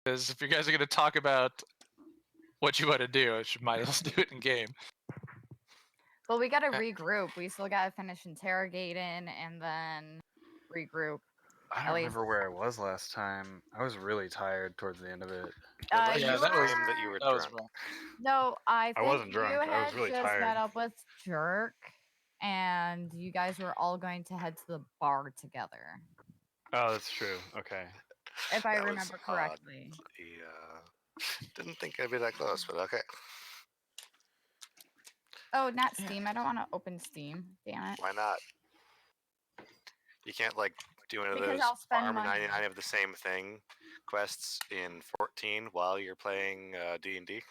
Because if you guys are going to talk about what you want to do, you might as well do it in game. Well, we gotta regroup. We still gotta finish interrogating and then regroup. I At don't least- remember where I was last time. I was really tired towards the end of it. Unless yeah, you that was- claim that you were That was drunk. wrong. No, I think wasn't drunk. you I was had really just tired. met up with Jerk, and you guys were all going to head to the bar together, Oh, that's true. Okay. if I That was remember odd. correctly. Didn't think I'd be that close, but okay. Oh, not Steam. I don't want to open Steam. Damn it. Why not? You can't like do one of Because those I'll spend Armor money. 99 of the same thing quests in 14 while you're playing D&D.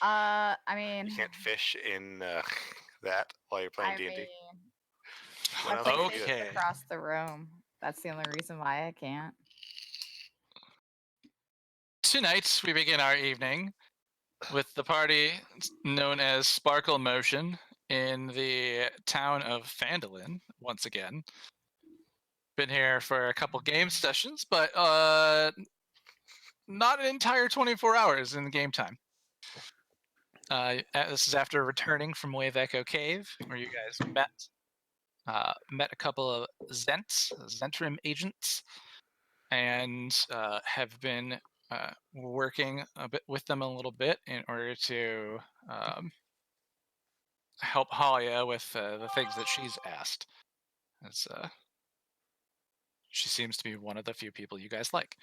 I mean, You can't fish in that while you're playing I D&D. mean, What I else can can you fish do? Okay. across the room. That's the only reason why I can't. Tonight, we begin our evening with the party known as Sparkle Motion in the town of Phandalin, once again. Been here for a couple game sessions, but not an entire 24 hours in the game time. This is after returning from Wave Echo Cave, where you guys met a couple of Zentrim agents, and have been working a bit with them a little bit in order to help Halia with the things that she's asked. As she seems to be one of the few people you guys like.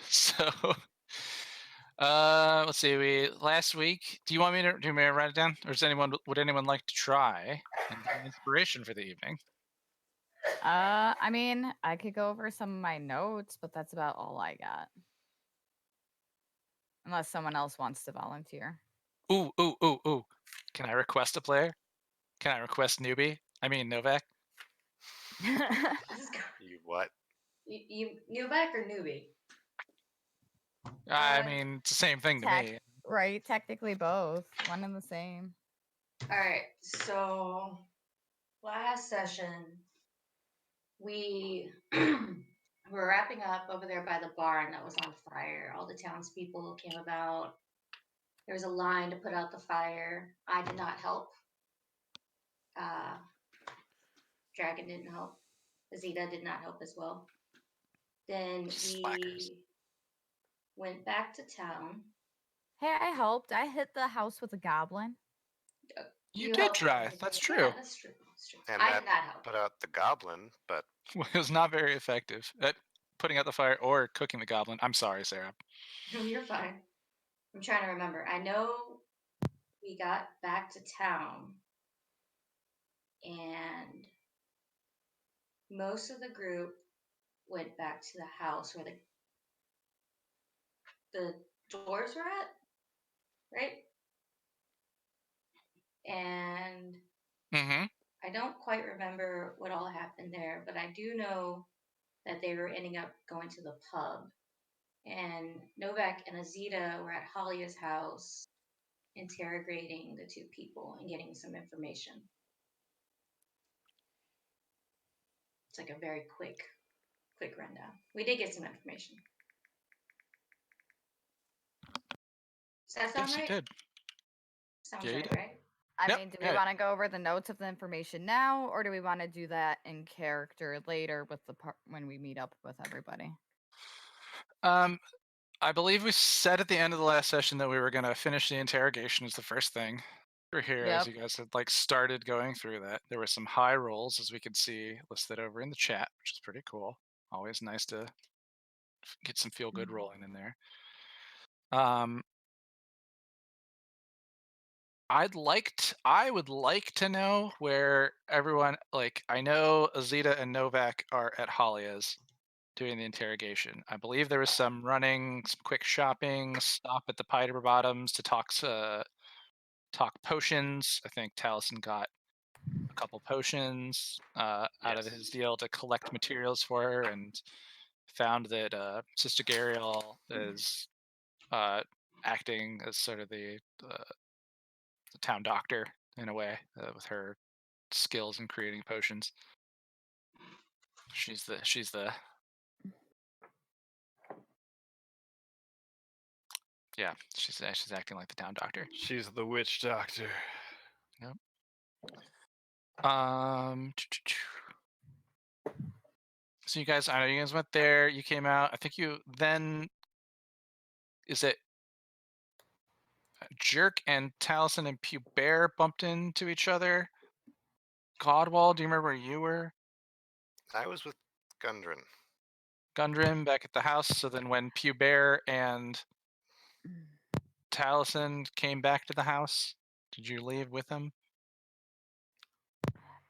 So let's see. Last week. Do you want me to write it down, or would anyone like to try and get an inspiration for the evening? I mean, I could go over some of my notes, but that's about all I got. Unless someone else wants to volunteer. Ooh. Can I request a player? Can I request newbie? I mean Novak. You what? You Novak or newbie? I mean, it's the same thing to me. Right, technically both. One and the same. All right. So last session, we were wrapping up over there by the barn that was on fire. All the townspeople came about. There was a line to put out the fire. I did not help. Dragon didn't help. Azita did not help as well. Then we Slackers. went back to town. Hey, I helped. I hit the house with a goblin. You did helped try. everything. That's Yeah, true. that's true. That's true. And I that did not help. put out the goblin, but It was not very effective at putting out the fire or cooking the goblin. I'm sorry, Sarah. No, you're fine. I'm trying to remember. I know we got back to town and most of the group went back to the house where the doors were at, right? And Mm-hmm. I don't quite remember what all happened there, but I do know that they were ending up going to the pub. And Novak and Azita were at Halia's house interrogating the two people and getting some information. It's like a very quick rundown. We did get some information. Does that sound Yes, right? you did. Sounds Yeah, you right, did. right? I Yep, mean, do yeah. we want to go over the notes of the information now, or do we want to do that in character later with when we meet up with everybody? I believe we said at the end of the last session that we were going to finish the interrogation as the first thing. We're here as Yep. you guys had started going through that. There were some high rolls, as we could see listed over in the chat, which is pretty cool. Always nice to get some feel good rolling in there. I would like to know where everyone, I know Azita and Novak are at Halia's doing the interrogation. I believe there was some quick shopping, stop at the Piper Bottoms to talk potions. I think Taliesin got a couple potions out of his deal to collect materials for her, and found that Sister Gariel is acting as sort of the town doctor in a way with her skills in creating potions. She's the Yeah, she's acting like the town doctor. She's the witch doctor. Um, so I know you guys went there. You came out. I think you then. Is it Jerk and Taliesin and Bear bumped into each other? Godwall, do you remember where you were? I was with Gundren. Gundren back at the house. So then when Bear and Taliesin came back to the house, did you leave with them?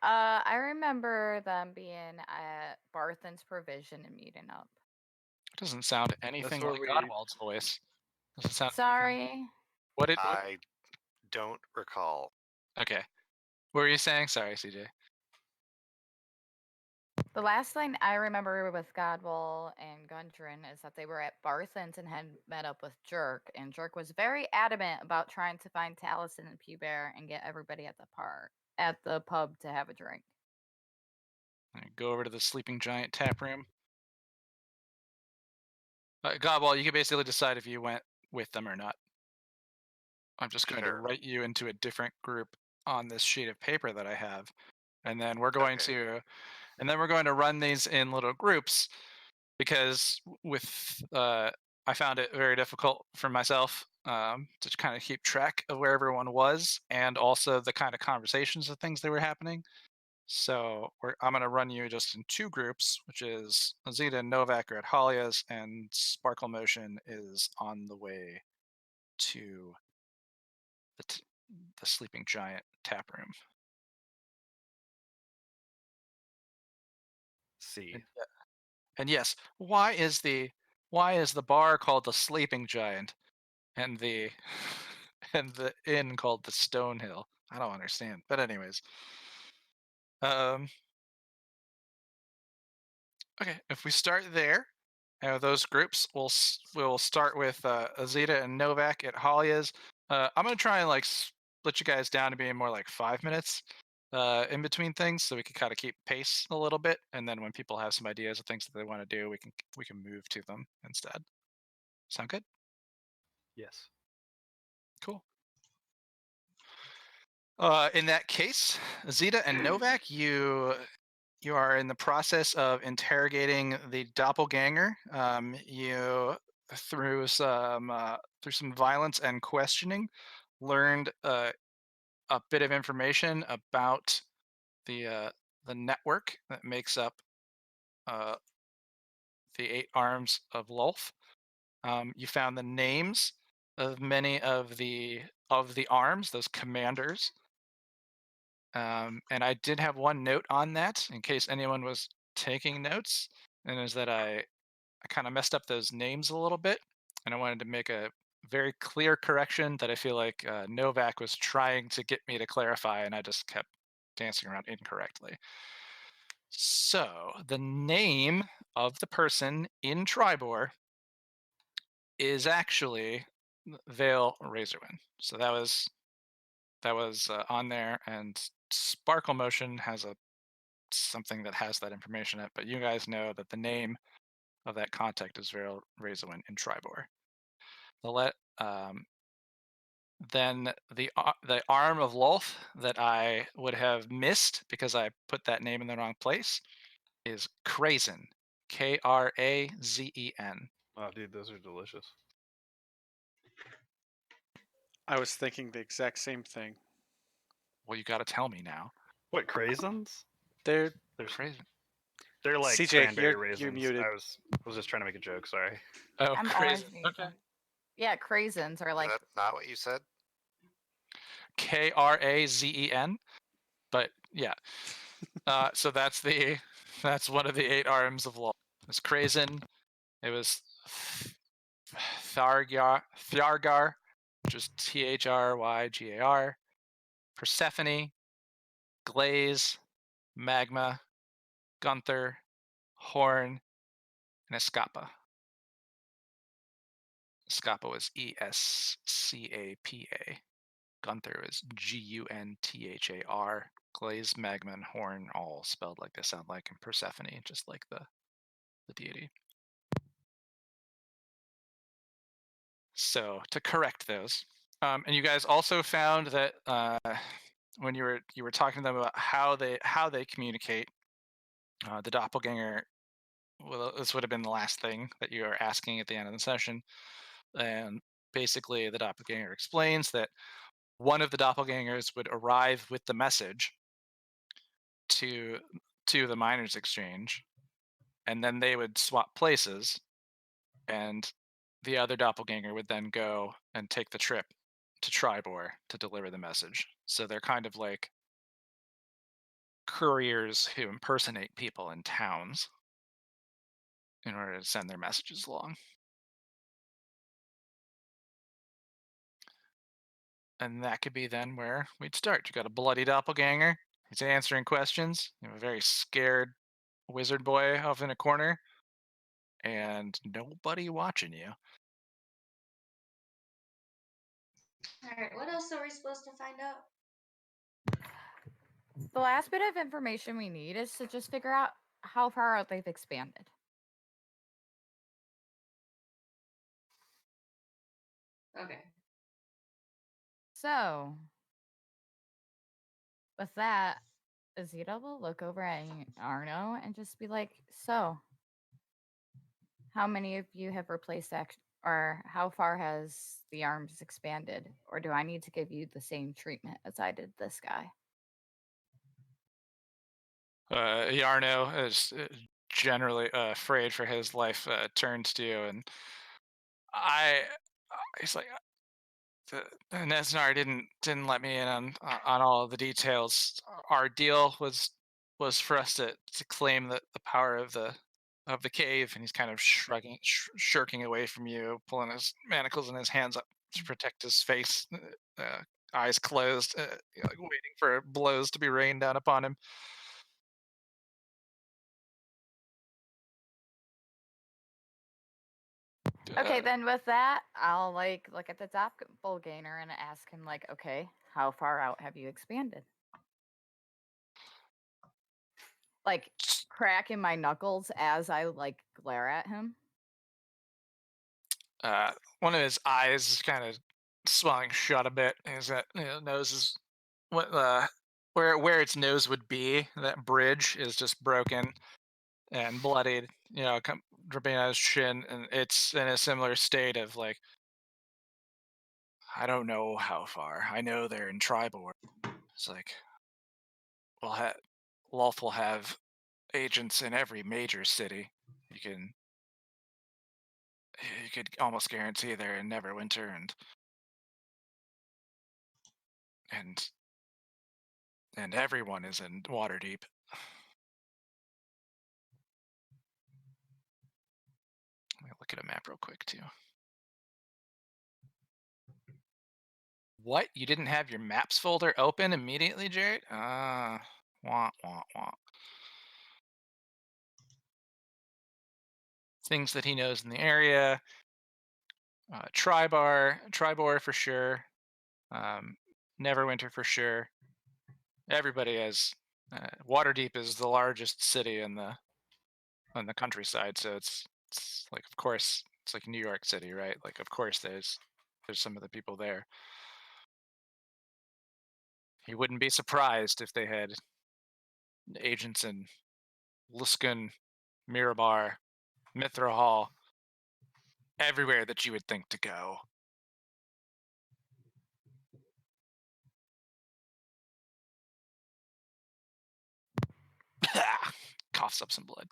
I remember them being at Barthen's Provision and meeting up. It doesn't sound anything where like we- Godwald's voice. Doesn't sound. Sorry. What did? I don't recall. Okay. What were you saying? Sorry, CJ. The last thing I remember with Godwall and Gundren is that they were at Barthen's and had met up with Jerk, and Jerk was very adamant about trying to find Taliesin and Bear and get everybody at the pub to have a drink. Go over to the Sleeping Giant tap room. Godwall, you can basically decide if you went with them or not. I'm just going to Sure. write you into a different group on this sheet of paper that I have, and then we're going Okay. to run these in little groups because I found it very difficult for myself to kind of keep track of where everyone was and also the kind of conversations of things that were happening. So I'm going to run you just in two groups, which is Azita and Novak are at Halia's, and Sparkle Motion is on the way to the Sleeping Giant tap room. See. And yes, why is the bar called the Sleeping Giant and the and the inn called the Stonehill? I don't understand. But anyways, okay, if we start there, those groups, we'll start with Azita and Novak at Halia's. I'm gonna try and split you guys down to being more like 5 minutes in between things, so we can kind of keep pace a little bit, and then when people have some ideas of things that they want to do, we can move to them instead. Sound good? Yes. Cool. In that case, Zeta and Novak, you are in the process of interrogating the doppelganger. You through some violence and questioning, learned a bit of information about the network that makes up the 8 arms of Lolth. You found the names of many of the arms, those commanders. And I did have one note on that in case anyone was taking notes, and is that I kind of messed up those names a little bit, and I wanted to make a very clear correction that I feel like Novak was trying to get me to clarify, and I just kept dancing around incorrectly. So the name of the person in Tribor is actually Vale Razorwind. So that was on there, and Sparkle Motion has something that has that information in it, but you guys know that the name of that contact is Vale Razorwind in Tribor. Then the arm of Lolth that I would have missed because I put that name in the wrong place is Krazen, Krazen. Oh, dude, those are delicious. I was thinking the exact same thing. Well, you got to tell me now. What, craisins? They're Krazen. They're like CJ, cranberry you're raisins. muted. I was just trying to make a joke. Sorry. Oh, I'm Krazen. always muted. Yeah, craisins are like Is that not what you said? Krazen. But yeah, so that's one of the 8 arms of law. It's Krazen. It was Thargar, which is Thryggar. Persephone, Glaze, Magma, Gunther, Horn, and Escapa. Escapa was Escapa. Gunther is Gunthar. Glaze, Magma, and Horn all spelled like they sound like, and Persephone just like the deity. So to correct those, and you guys also found that when you were talking to them about how they communicate, the doppelganger. Well, this would have been the last thing that you were asking at the end of the session, and basically the doppelganger explains that one of the doppelgangers would arrive with the message to the miners exchange, and then they would swap places, and the other doppelganger would then go and take the trip to Tribor to deliver the message. So they're kind of like couriers who impersonate people in towns in order to send their messages along. And that could be then where we'd start. You got a bloody doppelganger. He's answering questions. You have a very scared wizard boy off in a corner, and nobody watching you. All right, what else are we supposed to find out? The last bit of information we need is to just figure out how far out they've expanded. Okay. So, with that, Azita will look over at Arno and just be like, "So, how many of you have replaced or how far has the arms expanded? Or do I need to give you the same treatment as I did this guy?" Yarno is generally afraid for his life, turns to you, and I. He's like, Nesnar didn't let me in on all of the details. Our deal was for us to claim the power of the cave, and he's kind of shirking away from you, pulling his manacles and his hands up to protect his face, eyes closed, like waiting for blows to be rained down upon him. Okay, then with that, I'll like look at the doppelganger and ask him like, "Okay, how far out have you expanded?" Like cracking my knuckles as I like glare at him. One of his eyes is kind of swelling shut a bit. His nose is what where its nose would be. That bridge is just broken and bloodied. Dripping out his chin, and it's in a similar state of like, I don't know how far. I know they're in Tribor. It's like, we'll have Lolth will have agents in every major city. You can you could almost guarantee they're in Neverwinter and and everyone is in Waterdeep. Let me look at a map real quick too. What? You didn't have your maps folder open immediately, Jared? Wah, wah, wah. Things that he knows in the area. Tribor for sure. Neverwinter for sure. Everybody has. Waterdeep is the largest city in the countryside, so it's like, of course, it's like New York City, right? Like, of course there's some of the people there. He wouldn't be surprised if they had agents in Luskan, Mirabar, Mithra Hall, everywhere that you would think to go. Coughs up some blood.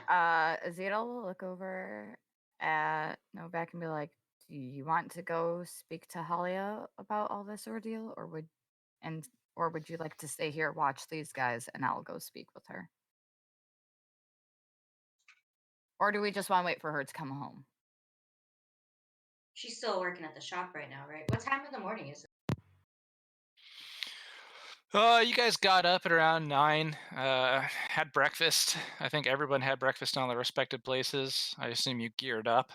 Azita will look over at Novak and be like, "Do you want to go speak to Halia about all this ordeal, or would you like to stay here, watch these guys, and I'll go speak with her? Or do we just want to wait for her to come home?" She's still working at the shop right now, right? What time in the morning is it? You guys got up at around 9, had breakfast. I think everyone had breakfast on their respective places. I assume you geared up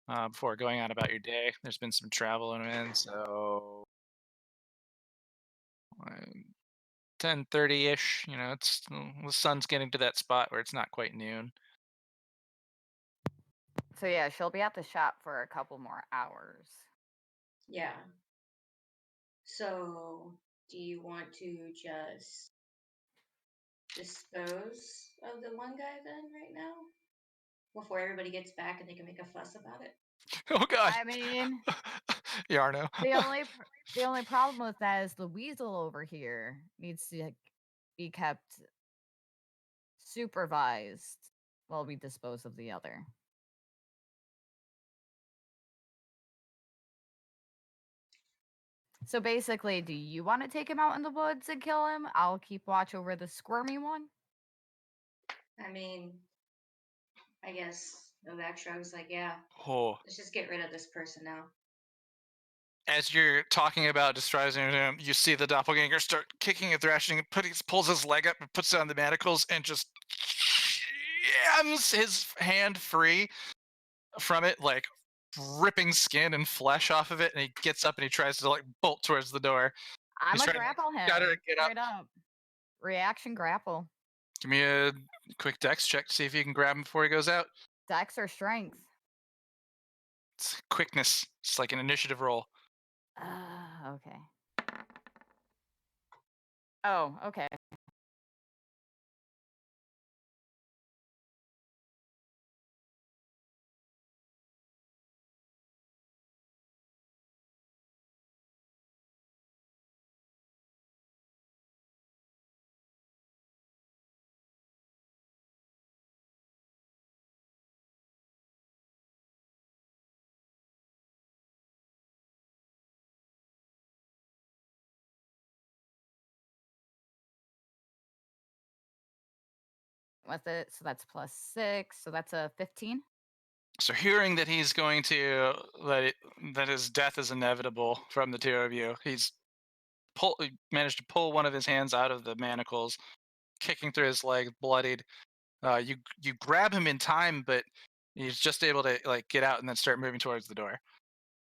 before going out about your day. There's been some travel in, so 10:30-ish. The sun's getting to that spot where it's not quite noon. So yeah, she'll be at the shop for a couple more hours. Yeah. So, do you want to just dispose of the one guy then right now? Before everybody gets back and they can make a fuss about it? Oh god. I mean, Yarno. the only problem with that is the weasel over here needs to be kept supervised while we dispose of the other. So basically, do you want to take him out in the woods and kill him? I'll keep watch over the squirmy one. I mean, I guess Novak shrugs like, yeah, Oh. let's just get rid of this person now. As you're talking about destroying him, you see the doppelganger start kicking and thrashing, pulls his leg up and puts down the manacles and just jams his hand free from it, like ripping skin and flesh off of it, and he gets up and he tries to like bolt towards the door. I'm He's gonna trying to grapple him. stutter and get up. Straight up. Reaction grapple. Give me a quick dex check to see if you can grab him before he goes out. Dex or strength? It's quickness. It's like an initiative roll. Okay. Oh, okay. With it, so that's +6, so that's a 15. So hearing that he's going to that his death is inevitable from the two of you, he managed to pull one of his hands out of the manacles, kicking through his leg, bloodied. You grab him in time, but he's just able to like get out and then start moving towards the door.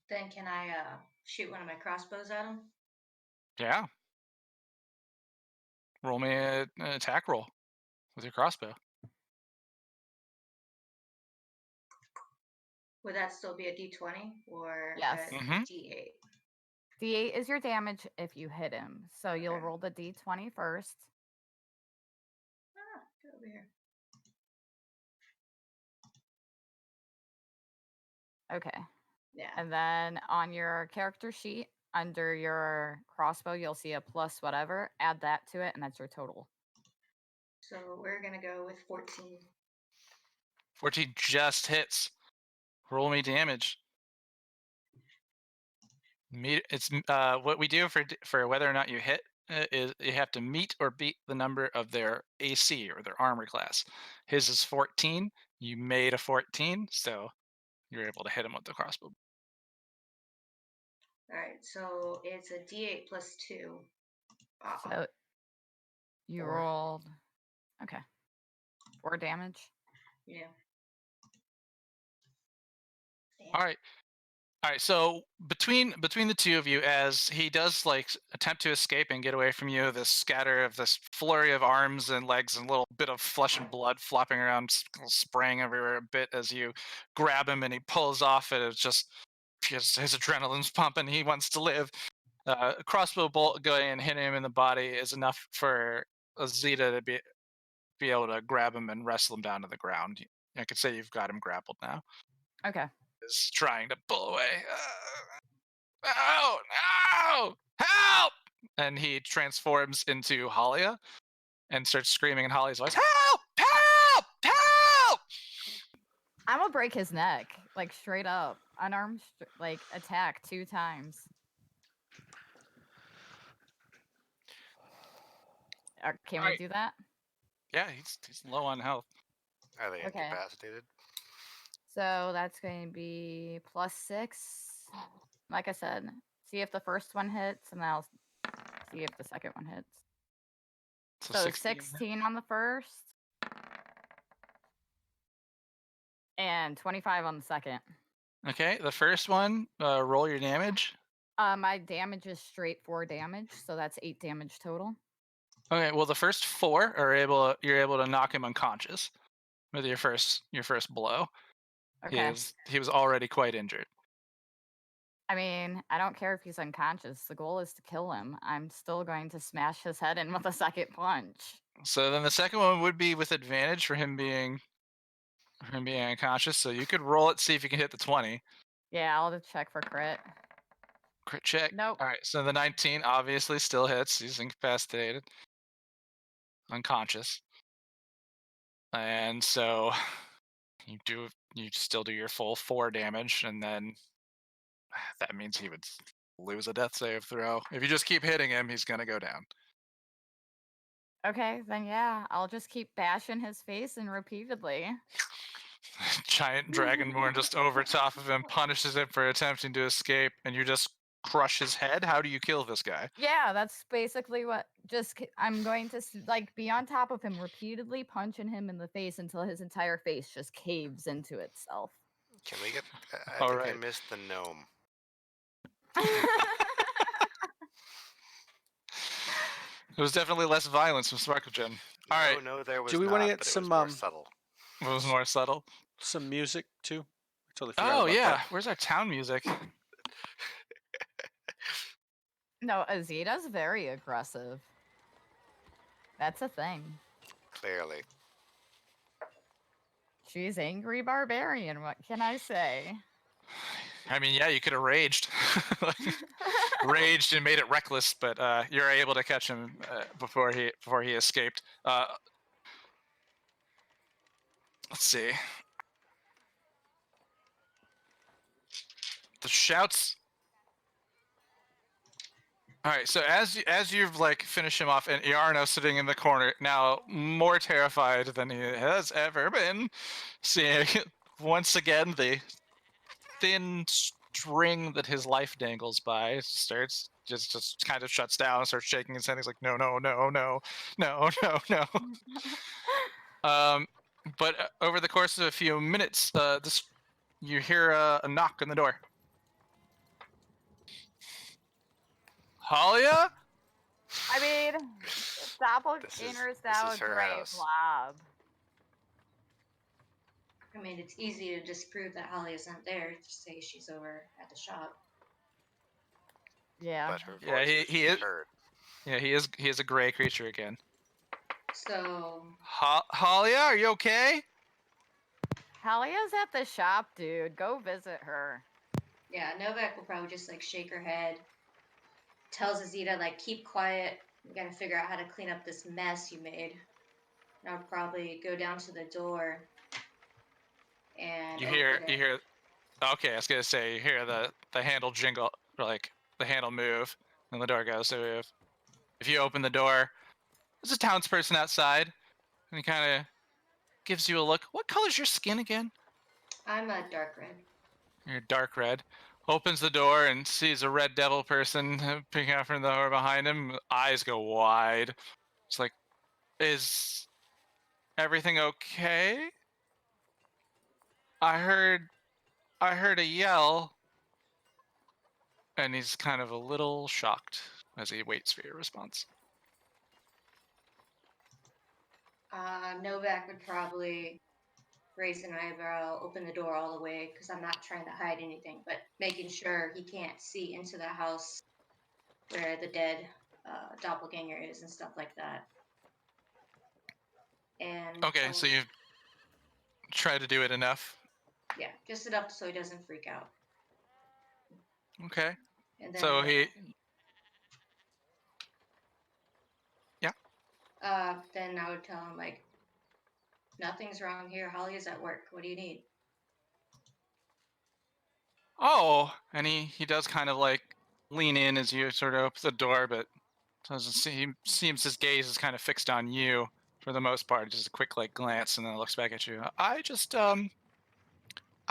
Then can I shoot one of my crossbows at him? Yeah. Roll me an attack roll with your crossbow. Would that still be a d20 or Yes. a Mhm. d8? D8 is your damage if you hit him. So you'll Okay. roll the D20 first. Get over here. Okay. Yeah. And then on your character sheet, under your crossbow, you'll see a plus whatever. Add that to it, and that's your total. So we're gonna go with 14. 14 just hits. Roll me damage. It's what we do for whether or not you hit is you have to meet or beat the number of their AC or their armor class. His is 14. You made a 14, so you're able to hit him with the crossbow. All right, so it's a d8 plus 2. So you 4. rolled. Okay. 4 damage. Yeah. All right. All right, so between the two of you, as he does like attempt to escape and get away from you, this scatter of this flurry of arms and legs and a little bit of flesh and blood flopping around, spraying everywhere a bit as you grab him and he pulls off, and it's just his adrenaline's pumping. He wants to live. A crossbow bolt going and hitting him in the body is enough for Azita to be able to grab him and wrestle him down to the ground. I could say you've got him grappled now. Okay. Is trying to pull away. No! No! Help! And he transforms into Halia and starts screaming in Halia's voice, Help! Help! Help! I'm gonna break his neck, like straight up, unarmed, like attack 2 times. Can we Alright. do that? Yeah, he's low on health. Are they Okay. incapacitated? So that's going to be +6. Like I said, see if the first one hits, and I'll see if the second one hits. So 16 on the first, and 25 on the second. Okay, the first one, roll your damage. My damage is straight 4 damage, so that's 8 damage total. Okay, well the first 4 you're able to knock him unconscious with your first blow. Okay. He was already quite injured. I mean, I don't care if he's unconscious. The goal is to kill him. I'm still going to smash his head in with a second punch. So then the second one would be with advantage for him being unconscious. So you could roll it, see if you can hit the 20. Yeah, I'll just check for crit. Crit check. Nope. All right, so the 19 obviously still hits. He's incapacitated, unconscious, and so you still do your full 4 damage, and then that means he would lose a death save throw. If you just keep hitting him, he's gonna go down. Okay, then yeah, I'll just keep bashing his face and repeatedly. Giant dragonborn just over top of him punishes him for attempting to escape, and you just crush his head. How do you kill this guy? Yeah, that's basically what. I'm going to like be on top of him, repeatedly punching him in the face until his entire face just caves into itself. Can we get? I All think I right. missed the gnome. It was definitely less violence from Sparklegen. All right, No, there was Do we not, wanna get but it was some, more subtle. it was more subtle. some music too? I totally forgot Oh about yeah, that. where's our town music? No, Azita's very aggressive. That's a thing. Clearly. She's angry barbarian. What can I say? I mean, yeah, you could have raged, raged and made it reckless, but you're able to catch him before he escaped. Let's see. The shouts. All right, so as you've like finished him off, and Iarno sitting in the corner now, more terrified than he has ever been, seeing once again the thin string that his life dangles by starts just kind of shuts down and starts shaking his head. He's like, no, no, no, no, no, no, no. But over the course of a few minutes, you hear a knock on the door. Halia? I mean, doppelganger is now this is a her gray house. blob. I mean, it's easy to disprove that Holly isn't there. Just say she's over at the shop. Yeah. But her voice Yeah, he is. heard. Yeah, he is a gray creature again. So, Halia, are you okay? Halia's at the shop, dude. Go visit her. yeah, Novak will probably just like shake her head. Tells Azita like, keep quiet. We gotta figure out how to clean up this mess you made. And I'll probably go down to the door and You open it. hear. Okay, I was gonna say you hear the handle jingle, or like the handle move, and the door goes. So if you open the door, there's a townsperson outside, and he kind of gives you a look. What color's your skin again? I'm a dark red. You're dark red. Opens the door and sees a red devil person peeking out from the door behind him. Eyes go wide. It's like, is everything okay? I heard a yell. And he's kind of a little shocked as he waits for your response. Novak would probably raise an eyebrow, open the door all the way, because I'm not trying to hide anything, but making sure he can't see into the house where the dead doppelganger is and stuff like that. And Okay, so you try to do it enough. yeah, just enough so he doesn't freak out. Okay. And then So he. Yeah. then I would tell him like, nothing's wrong here. Holly is at work. What do you need? Oh, and he does kind of like lean in as you sort of open the door, but seems his gaze is kind of fixed on you for the most part. Just a quick like glance, and then looks back at you. I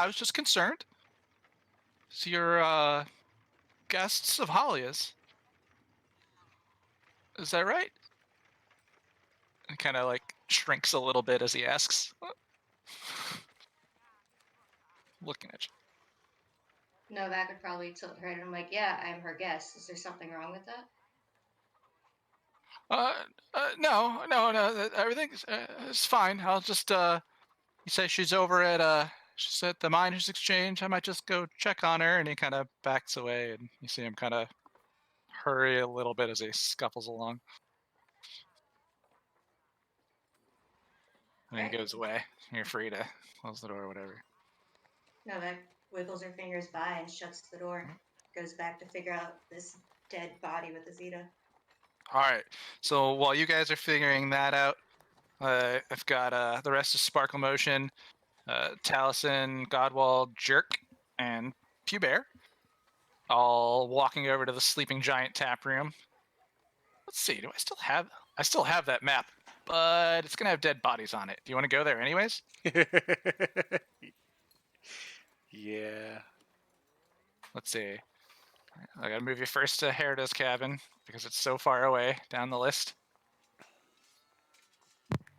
was just concerned. So you're guests of Halia's. Is that right? And kind of like shrinks a little bit as he asks. Looking at you. Novak would probably tilt her head and I'm like, yeah, I'm her guest. Is there something wrong with that? No, everything's it's fine. I'll just you say she's over at she's at the miners' exchange. I might just go check on her. And he kind of backs away, and you see him kind of hurry a little bit as he scuffles along. And then he Right. goes away. You're free to close the door or whatever. Novak wiggles her fingers by and shuts the door. Goes back to figure out this dead body with Azita. All right. So while you guys are figuring that out, I've got the rest of Sparkle Motion, Taliesin, Godwall, Jerk, and Bear all walking over to the Sleeping Giant tap room. Let's see. Do I still have? I still have that map, but it's gonna have dead bodies on it. Do you want to go there anyways? Yeah. Let's see. I gotta move you first to Herida's cabin because it's so far away down the list.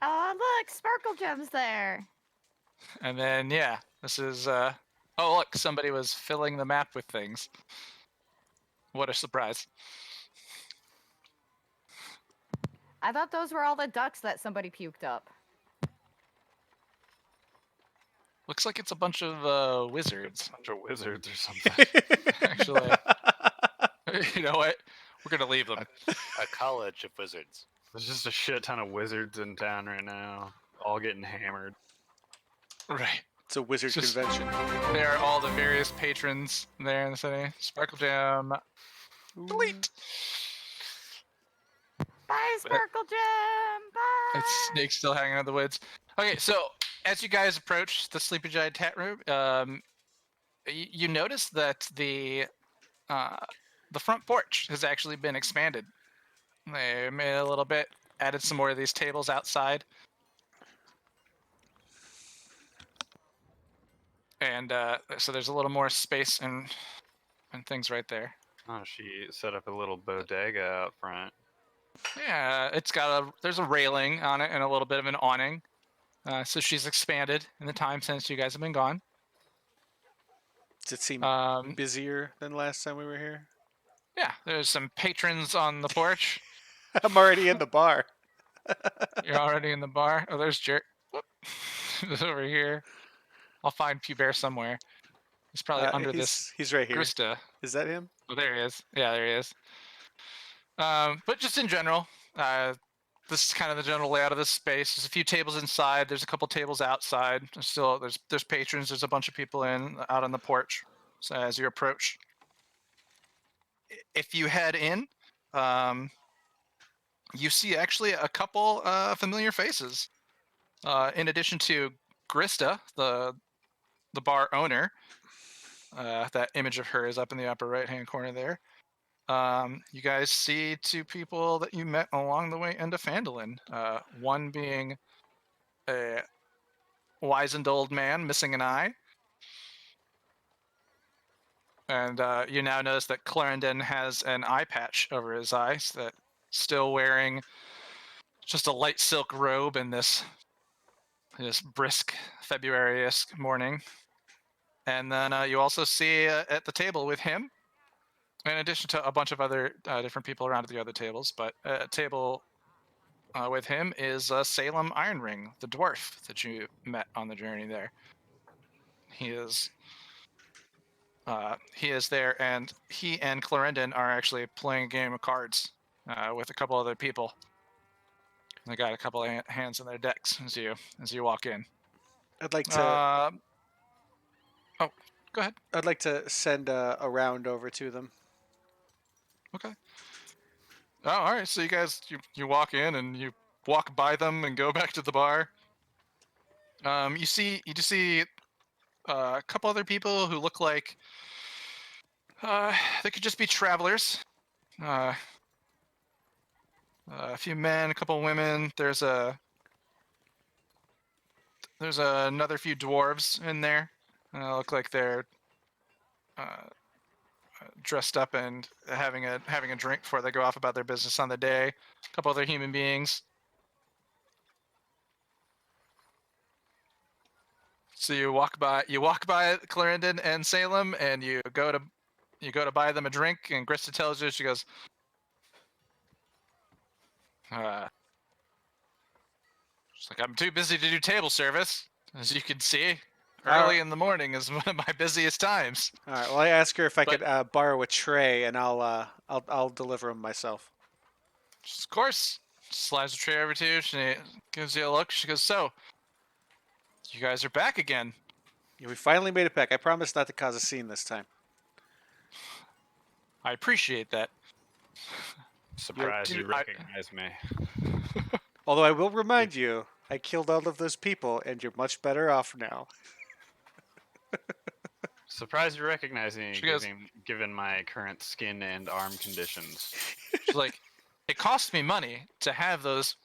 Oh, look, Sparkle Gem's there. And then yeah, this is. Oh look, somebody was filling the map with things. What a surprise! I thought those were all the ducks that somebody puked up. Looks like it's a bunch of wizards. Bunch of wizards or something. Actually, you know what? We're gonna leave them. A college of wizards. There's just a shit ton of wizards in town right now, all getting hammered. Right. It's a wizard Just- convention. There are all the various patrons there in the city. Sparkle Jam. Delete. Bye, Sparkle Gem. Bye. It's Snake still hanging out in the woods. Okay, so as you guys approach the Sleepy Giant Tat Room, you notice that the front porch has actually been expanded. They made a little bit, added some more of these tables outside, and so there's a little more space and things right there. Oh, she set up a little bodega out front. Yeah, it's got there's a railing on it and a little bit of an awning. So she's expanded in the time since you guys have been gone. Does it seem Um, busier than last time we were here? yeah, there's some patrons on the porch. I'm already in the bar. You're already in the bar. Oh, there's Jerk. Whoop. He's over here. I'll find Bear somewhere. He's probably under this He's right here. Grista. Is that him? Oh, there he is. Yeah, there he is. But just in general, this is kind of the general layout of this space. There's a few tables inside. There's a couple tables outside. There's patrons. There's a bunch of people out on the porch. So as you approach, if you head in, you see actually a couple familiar faces. In addition to Grista, the bar owner, that image of her is up in the upper right-hand corner there. You guys see two people that you met along the way into Phandalin. One being a wizened old man missing an eye. And you now notice that Clarendon has an eye patch over his eyes, that still wearing just a light silk robe in this brisk February-esque morning. And then you also see at the table with him, in addition to a bunch of other different people around at the other tables, but a table with him is Salem Ironring, the dwarf that you met on the journey there. He is there, and he and Clarendon are actually playing a game of cards with a couple other people. They got a couple of hands in their decks as you walk in. I'd like to. Oh, go ahead. I'd like to send a round over to them. Okay. Oh, all right. So you guys, you walk in and you walk by them and go back to the bar. You just see a couple other people who look like they could just be travelers. A few men, a couple women. There's another few dwarves in there. Look like they're dressed up and having a drink before they go off about their business on the day. A couple other human beings. So you walk by Clarendon and Salem, and you go to buy them a drink, and Grista tells you, she goes, she's like, I'm too busy to do table service, as you can see. Early in the morning is one of my busiest times. All right. Well, I ask her if I But- could borrow a tray, and I'll deliver them myself. Of course, slides the tray over to you. She gives you a look. She goes, "So, you guys are back again." Yeah, we finally made it back. I promise not to cause a scene this time. I appreciate that. Surprised you Dude, recognize me. Although I will remind you, I killed all of those people, and you're much better off now. Surprised you recognize me, She goes- given my current skin and arm conditions. She's like, "It cost me money to have those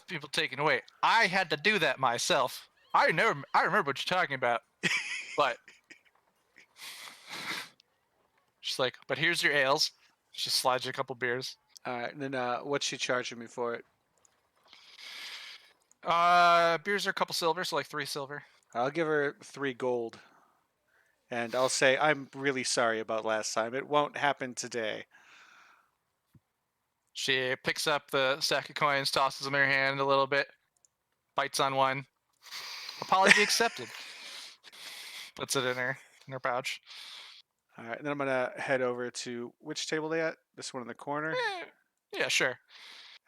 people taken away. I had to do that myself. I remember what you're talking about." But she's like, "But here's your ales." She slides you a couple beers. All right. And then what's she charging me for it? Beers are a couple silver, so like 3 silver. I'll give her 3 gold. And I'll say, I'm really sorry about last time. It won't happen today. She picks up the stack of coins, tosses them in her hand a little bit, bites on one. Apology accepted. Puts it in her pouch. All right. And then I'm going to head over to which table they at? This one in the corner. Yeah, sure.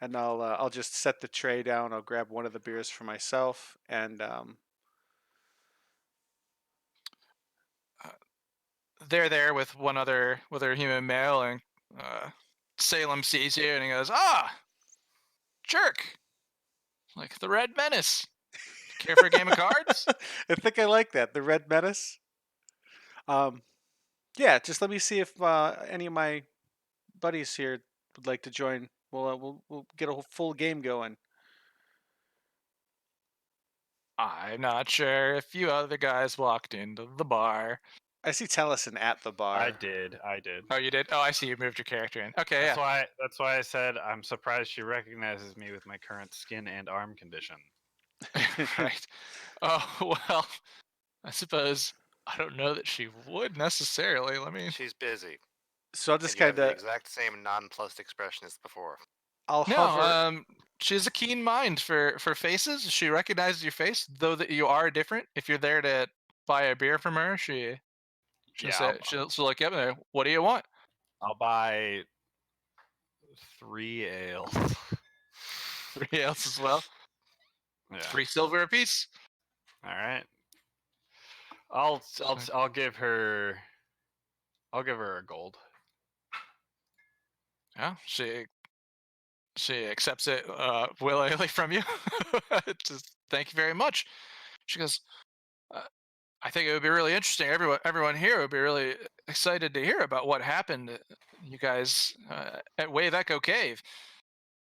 And I'll just set the tray down. I'll grab one of the beers for myself, and They're there with one other human male, and Salem sees you and he goes, "Ah, jerk! Like the Red Menace. Care for a game of cards?" I think I like that. The Red Menace. Yeah. Just let me see if any of my buddies here would like to join. We'll get a full game going. I'm not sure if you other guys walked into the bar. I see Tellison at the bar. I did. Oh, you did? Oh, I see. You moved your character in. Okay, That's yeah. why I said I'm surprised she recognizes me with my current skin and arm condition. Right. Oh, well, I suppose I don't know that she would necessarily. Let me. She's busy. So I'll And just you have kind the of exact same nonplussed expression as before. I'll No, hover. she has a keen mind for faces. She recognizes your face, though that you are different. If you're there to buy a beer from her, she'll Yeah, say she'll look up there. What do you want? I'll buy 3 ales. 3 ales as well. Yeah. 3 silver apiece. All right. I'll give her a gold. Yeah, she accepts it willingly from you. Just thank you very much. She goes, I think it would be really interesting. Everyone here would be really excited to hear about what happened. You guys at Wave Echo Cave.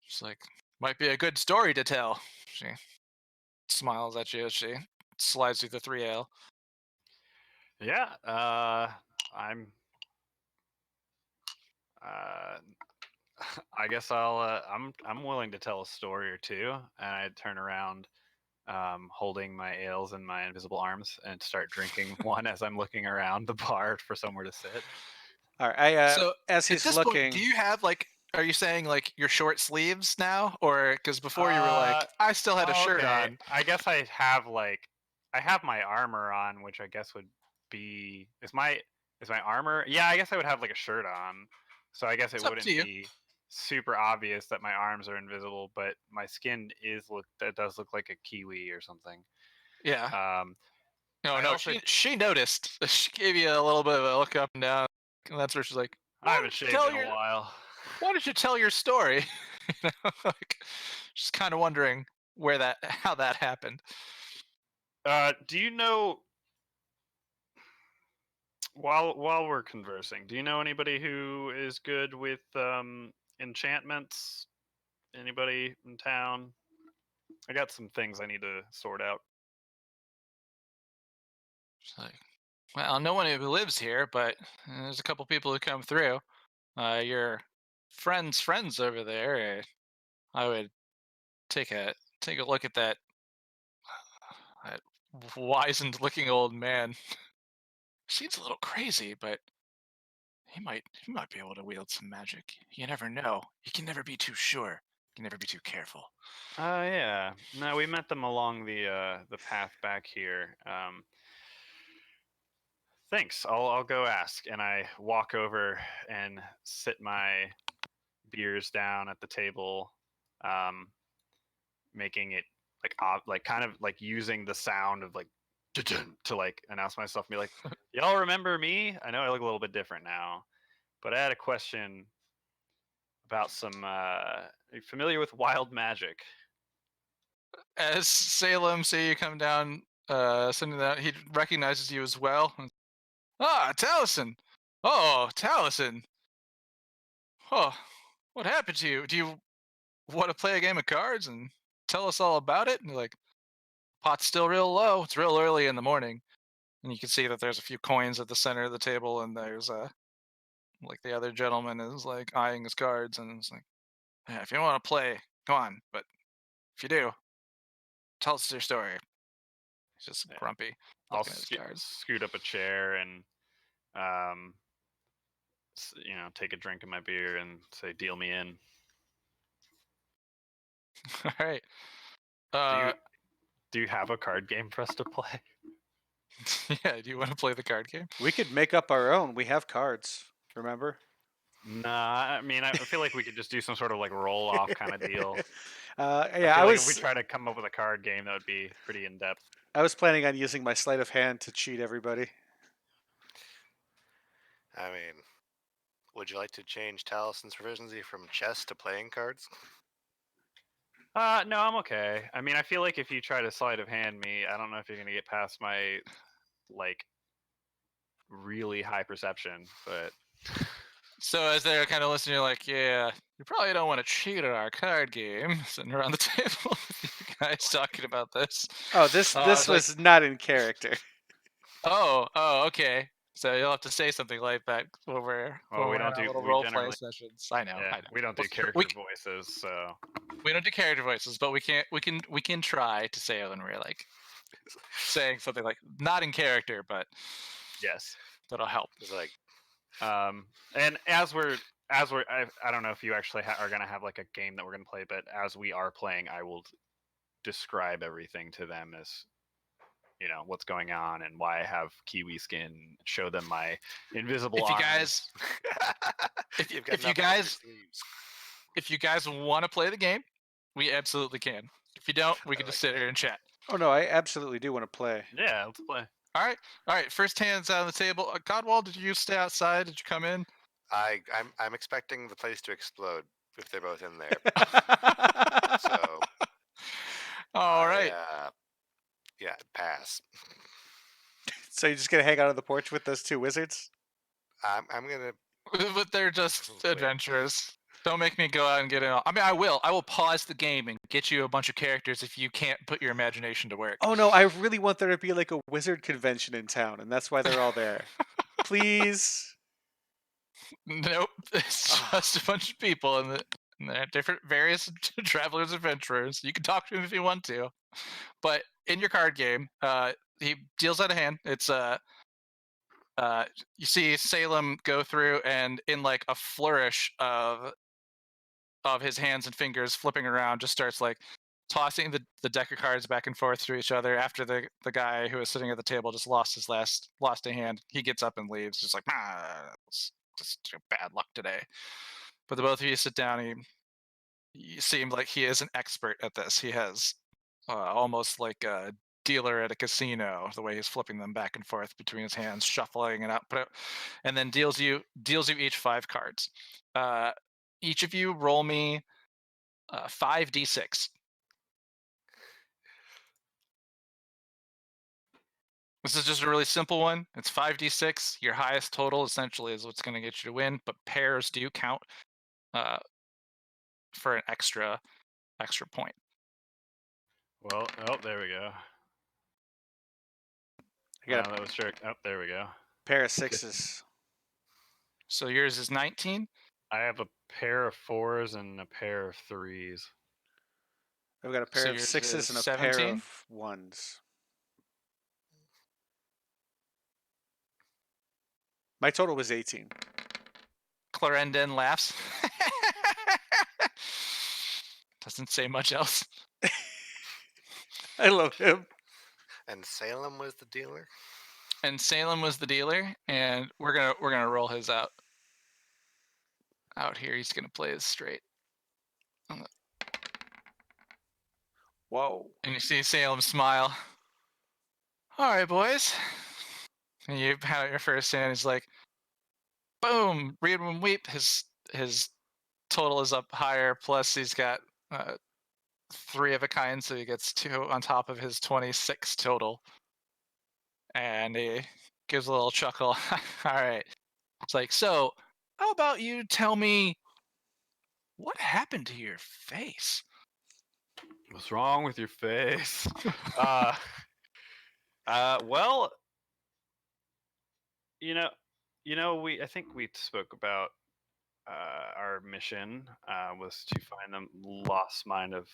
She's like, might be a good story to tell. She smiles at you as she slides through the 3 ale. Yeah. I'm. I guess I'm willing to tell a story or two, and I turn around, holding my ales in my invisible arms, and start drinking one as I'm looking around the bar for somewhere to sit. All right. So as at he's this looking, point, do you have like? Are you saying like your short sleeves now, or because before you were like, I still had a shirt Okay. on? I guess I have my armor on, which I guess would be is my armor. Yeah, I guess I would have like a shirt on, so I guess it It's up wouldn't to you. be super obvious that my arms are invisible, but my skin does look like a kiwi or something. Yeah. I No. also- She noticed. She gave you a little bit of a look up and down, and that's where she's like, I haven't shaved in a while. why don't you tell your story? You know, like, just kind of wondering how that happened. Do you know while we're conversing, do you know anybody who is good with enchantments? Anybody in town? I got some things I need to sort out. She's like, well, no one who lives here, but there's a couple people who come through. Your friends over there. I would take a look at that wizened-looking old man. Seems a little crazy, but he might be able to wield some magic. You never know. You can never be too sure. You can never be too careful. Yeah. No, we met them along the path back here. Thanks. I'll go ask. And I walk over and sit my beers down at the table, um, making it like kind of like using the sound of like to like announce myself and be like, y'all remember me? I know I look a little bit different now, but I had a question about some. Are you familiar with wild magic? As Salem, say you come down, sending that, he recognizes you as well. Ah, Taliesin! Oh, Taliesin! Oh, what happened to you? Do you want to play a game of cards and tell us all about it? And you're like, pot's still real low. It's real early in the morning. And you can see that there's a few coins at the center of the table, and there's like the other gentleman is like eyeing his cards, and it's like, yeah, if you want to play, go on. But if you do, tell us your story. He's just Yeah. grumpy, I'll looking at his cards. scoot up a chair and um, take a drink of my beer and say, "Deal me in." All right. Do you have a card game for us to play? Yeah. Do you want to play the card game? We could make up our own. We have cards. Remember? Nah, I mean, I feel like we could just do some sort of like roll off kind of deal. Yeah, I feel like if we try to come up with a card game, that would be pretty in depth. I was planning on using my sleight of hand to cheat everybody. I mean, would you like to change Talison's proficiency from chess to playing cards? No, I'm okay. I mean, I feel like if you try to sleight of hand me, I don't know if you're gonna get past my like really high perception, but So as they're kind of listening, you're like, yeah, you probably don't want to cheat at our card game. Sitting around the table with you guys talking about this. Oh, this it's like, was not in character. oh, okay. So you'll have to say something like that when we're well, we in don't our do little we role play generally sessions. I know. yeah we don't do We character voices, so we don't do character voices, but we can try to say it when we're like saying something like not in character, but yes, that'll help. It's like, and as we're I don't know if you actually are gonna have like a game that we're gonna play, but as we are playing, I will describe everything to them as what's going on and why I have kiwi skin. Show them my invisible If you arms. guys, if you've got if you nothing up your guys sleeves. if you guys want to play the game, we absolutely can. If you don't, we I can just like sit that. here and chat. Oh no, I absolutely do want to play. Yeah, let's play. All right. First hands out on the table. Godwall, did you stay outside? Did you come in? I'm expecting the place to explode if they're both in there. So All right. yeah, pass. So you're just gonna hang out on the porch with those two wizards? I'm gonna. But they're just Wait. adventurers. Don't make me go out and get in. I mean, I will. I will pause the game and get you a bunch of characters if you can't put your imagination to work. Oh no, I really want there to be like a wizard convention in town, and that's why they're all there. Please. Nope. It's just a bunch of people and they're different, various travelers, adventurers. You can talk to him if you want to, but in your card game, he deals out a hand. It's you see Salem go through and in like a flourish of his hands and fingers flipping around, just starts like tossing the deck of cards back and forth to each other. After the guy who was sitting at the table just lost a hand, he gets up and leaves, just like it's just bad luck today. But the both of you sit down. You seem like he is an expert at this. He has almost like a dealer at a casino, the way he's flipping them back and forth between his hands, shuffling and output, and then deals you each 5 cards. Each of you roll me 5d6. This is just a really simple one. It's 5d6. Your highest total essentially is what's going to get you to win, but pairs do count for an extra point. Well, there we go. That was sure. Oh, there we go. Pair of sixes. So yours is 19. I have a pair of 4s and a pair of 3s. I've got a pair of sixes and a 17? pair of 1s. My total was 18. Clarendon laughs. Doesn't say much else. I love him. And Salem was the dealer. and Salem was the dealer, and we're gonna roll his out here. He's gonna play his straight. Whoa. And you see Salem smile. All right, boys. And you hand out your first hand. He's like, boom, read and weep. His total is up higher. Plus, he's got 3 of a kind, so he gets 2 on top of his 26 total. And he gives a little chuckle. All right. It's like, so how about you tell me what happened to your face? What's wrong with your face? Well, I think we spoke about our mission was to find the lost mine of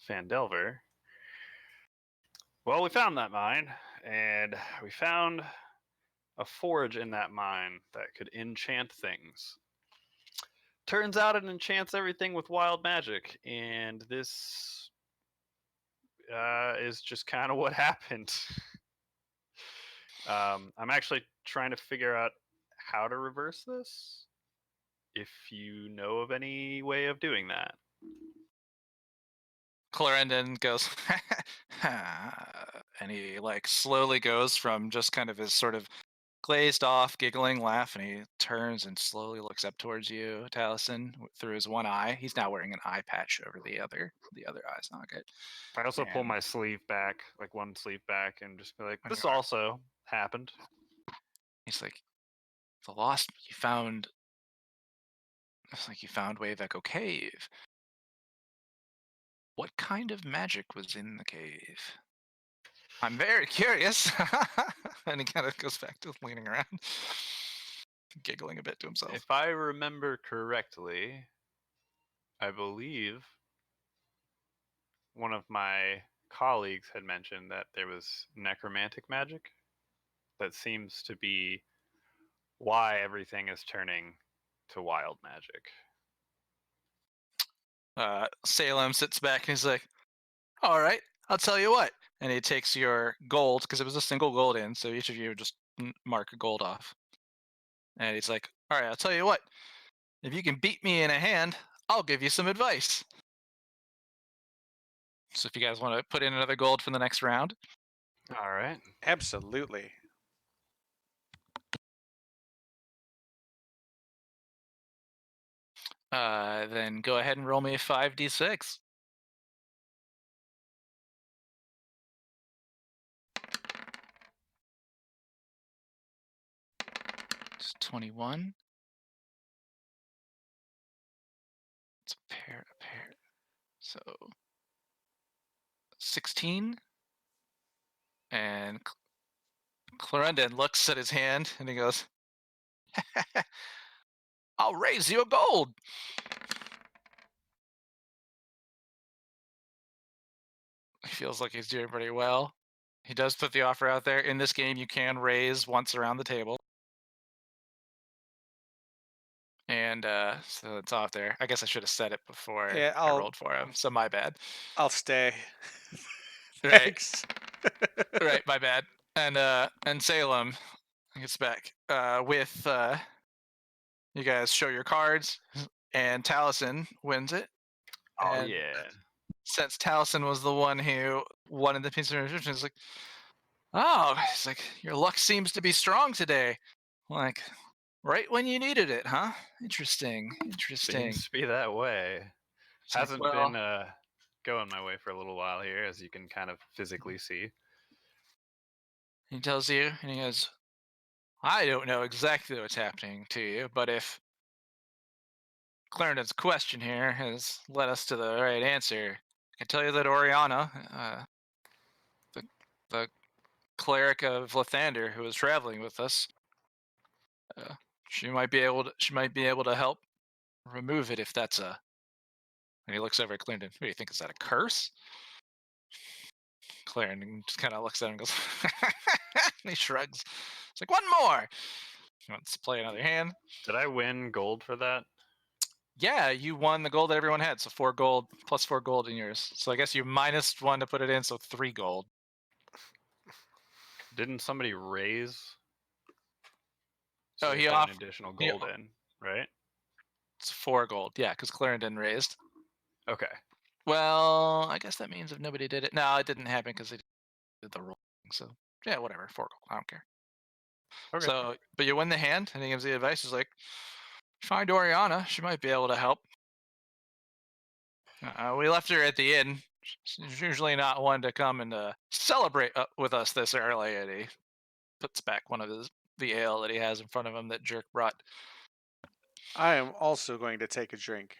Phandelver. Well, we found that mine, and we found a forge in that mine that could enchant things. Turns out it enchants everything with wild magic, and this is just kind of what happened. I'm actually trying to figure out how to reverse this. If you know of any way of doing that. Clarendon goes, and he like slowly goes from just kind of his sort of glazed off, giggling laugh, and he turns and slowly looks up towards you, Taliesin, through his one eye. He's now wearing an eye patch over the other. The other eye's not good. I also pull And- my sleeve back, like one sleeve back, and just be like, And "This you are- also happened." He's like, the lost you found. It's like you found Wave Echo Cave. What kind of magic was in the cave? I'm very curious. And he kind of goes back to leaning around, giggling a bit to himself. If I remember correctly, I believe one of my colleagues had mentioned that there was necromantic magic. That seems to be why everything is turning to wild magic. Salem sits back and he's like, all right, I'll tell you what. And he takes your gold, because it was a single gold in, so each of you just mark a gold off. And he's like, all right, I'll tell you what. If you can beat me in a hand, I'll give you some advice. So if you guys want to put in another gold for the next round. All right. Absolutely. Then go ahead and roll me a 5d6. It's 21. It's a pair. So 16. And Clarendon looks at his hand and he goes, I'll raise you a gold. He feels like he's doing pretty well. He does put the offer out there. In this game, you can raise once around the table. And so it's off there. I guess I should have said it before Yeah, I rolled for him. So my bad. I'll stay. Right. Thanks. Right, my bad. And Salem gets back with you guys show your cards, and Taliesin wins it. Oh And yeah. since Taliesin was the one who wanted the piece of information, he's like, oh, it's like your luck seems to be strong today. Like, right when you needed it, huh? Interesting. Seems to be that way. It's like, Hasn't well, been going my way for a little while here, as you can kind of physically see. he tells you, and he goes, I don't know exactly what's happening to you, but if Clarendon's question here has led us to the right answer, I can tell you that Oriana, the cleric of Lathander who was traveling with us, she might be able to help remove it if that's a. And he looks over at Clarendon. What do you think? Is that a curse? Clarendon just kind of looks at him and goes, and he shrugs. It's like, one more. He wants to play another hand. Did I win gold for that? Yeah, you won the gold that everyone had, so 4 gold plus 4 gold in yours. So I guess you minus 1 to put it in, so 3 gold. Didn't somebody raise? Oh, So they he put an off. additional he- gold in, right? It's 4 gold. Yeah, because Clarendon raised. Okay. Well, I guess that means if nobody did it. No, it didn't happen because they did the roll. So yeah, whatever. 4 gold. I don't care. Okay. So, but you win the hand, and he gives the advice. He's like, find Oriana. She might be able to help. We left her at the inn. She's usually not one to come and celebrate with us this early. And he puts back one of the ale that he has in front of him that Jerk brought. I am also going to take a drink.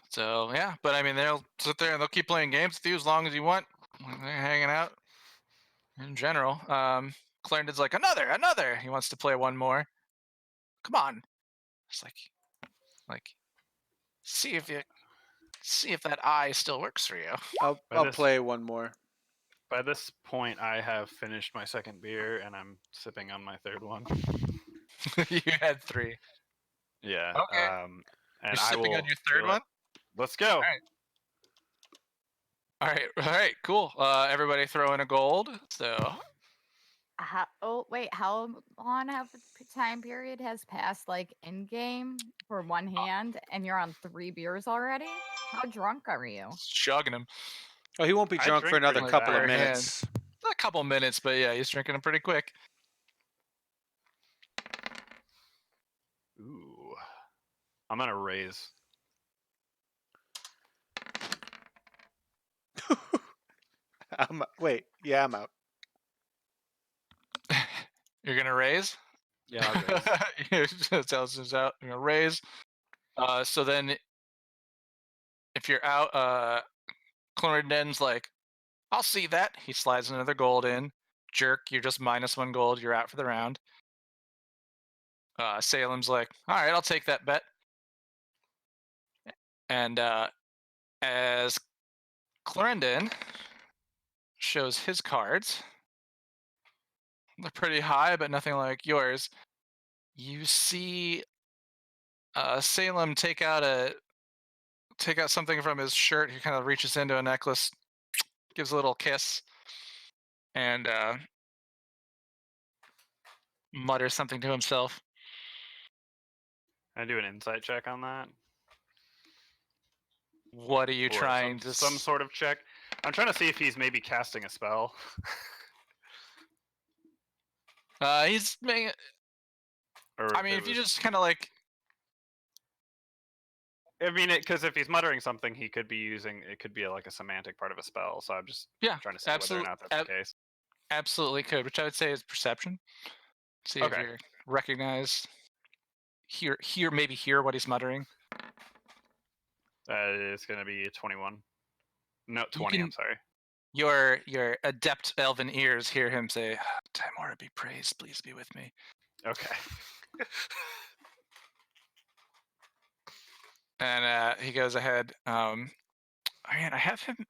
So yeah, but I mean, they'll sit there and they'll keep playing games with you as long as you want. They're hanging out in general. Clarendon's like, another. He wants to play one more. Come on. It's like, see if that eye still works for you. I'll play one more. By this point, I have finished my second beer and I'm sipping on my third one. You had 3. Yeah. Okay. And You're sipping on your third one? Let's go. All right, cool. Everybody throw in a gold. So Oh wait, how long have the time period has passed, like in game for one hand, and you're on 3 beers already? How drunk are you? chugging him. Oh, he won't be I drunk for drink another pretty couple of fast. minutes. A couple minutes, but yeah, he's drinking them pretty quick. Ooh. I'm gonna raise. Wait, yeah, I'm out. You're gonna raise. Yeah, I'll raise. Tells us out. You're gonna raise. So then, if you're out, Clarendon's like, I'll see that. He slides another gold in. Jerk, you're just -1 gold. You're out for the round. Salem's like, all right, I'll take that bet. And as Clarendon shows his cards, they're pretty high, but nothing like yours. You see Salem take out something from his shirt. He kind of reaches into a necklace, gives a little kiss, and mutters something to himself. Can I do an insight check on that? What are you Or trying to? some sort of check. I'm trying to see if he's maybe casting a spell. He's making. Or I mean, if you just kind of like. I mean, because if he's muttering something, he could be using. It could be like a semantic part of a spell. So I'm just trying to see whether or not that's the case. Absolutely could, which I would say is perception. See if you recognize, hear what he's muttering. It's going to be a 21. No, 20. I'm sorry. Your adept elven ears hear him say, "Timora be praised, please be with me." Okay. And he goes ahead. Man, I have him.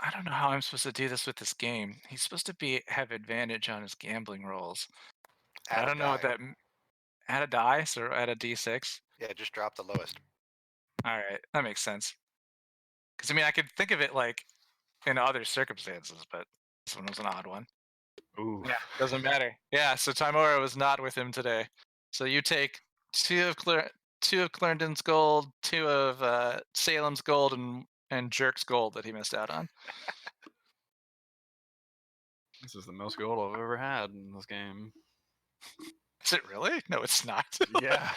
I don't know how I'm supposed to do this with this game. He's supposed to have advantage on his gambling rolls. I don't know what that. Add a dice or add a d6. Yeah, just drop the lowest. All right, that makes sense. Because I mean, I could think of it like in other circumstances, but this one was an odd one. Ooh. Yeah, doesn't matter. Yeah, so Timora was not with him today. So you take 2 of Clarendon's gold, 2 of Salem's gold, and Jerk's gold that he missed out on. This is the most gold I've ever had in this game. Is it really? No, it's not. Yeah.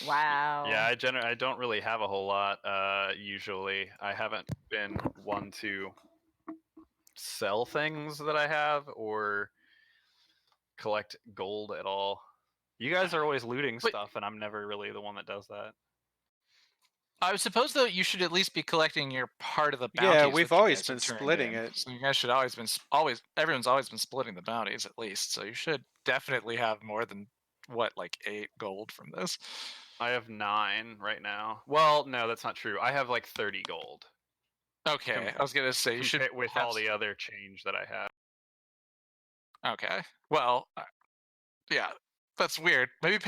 Wow. Yeah, I don't really have a whole lot. Usually, I haven't been one to sell things that I have or collect gold at all. You guys are always looting stuff, and I'm never really the one that does that. I suppose though you should at least be collecting your part of the bounties. Yeah, we've always been splitting it. So you guys should everyone's always been splitting the bounties at least. So you should definitely have more than like 8 gold from this. I have 9 right now. Well, no, that's not true. I have like 30 gold. Okay, I was gonna say you should with all the other change that I have. Okay, well, yeah, that's weird. Maybe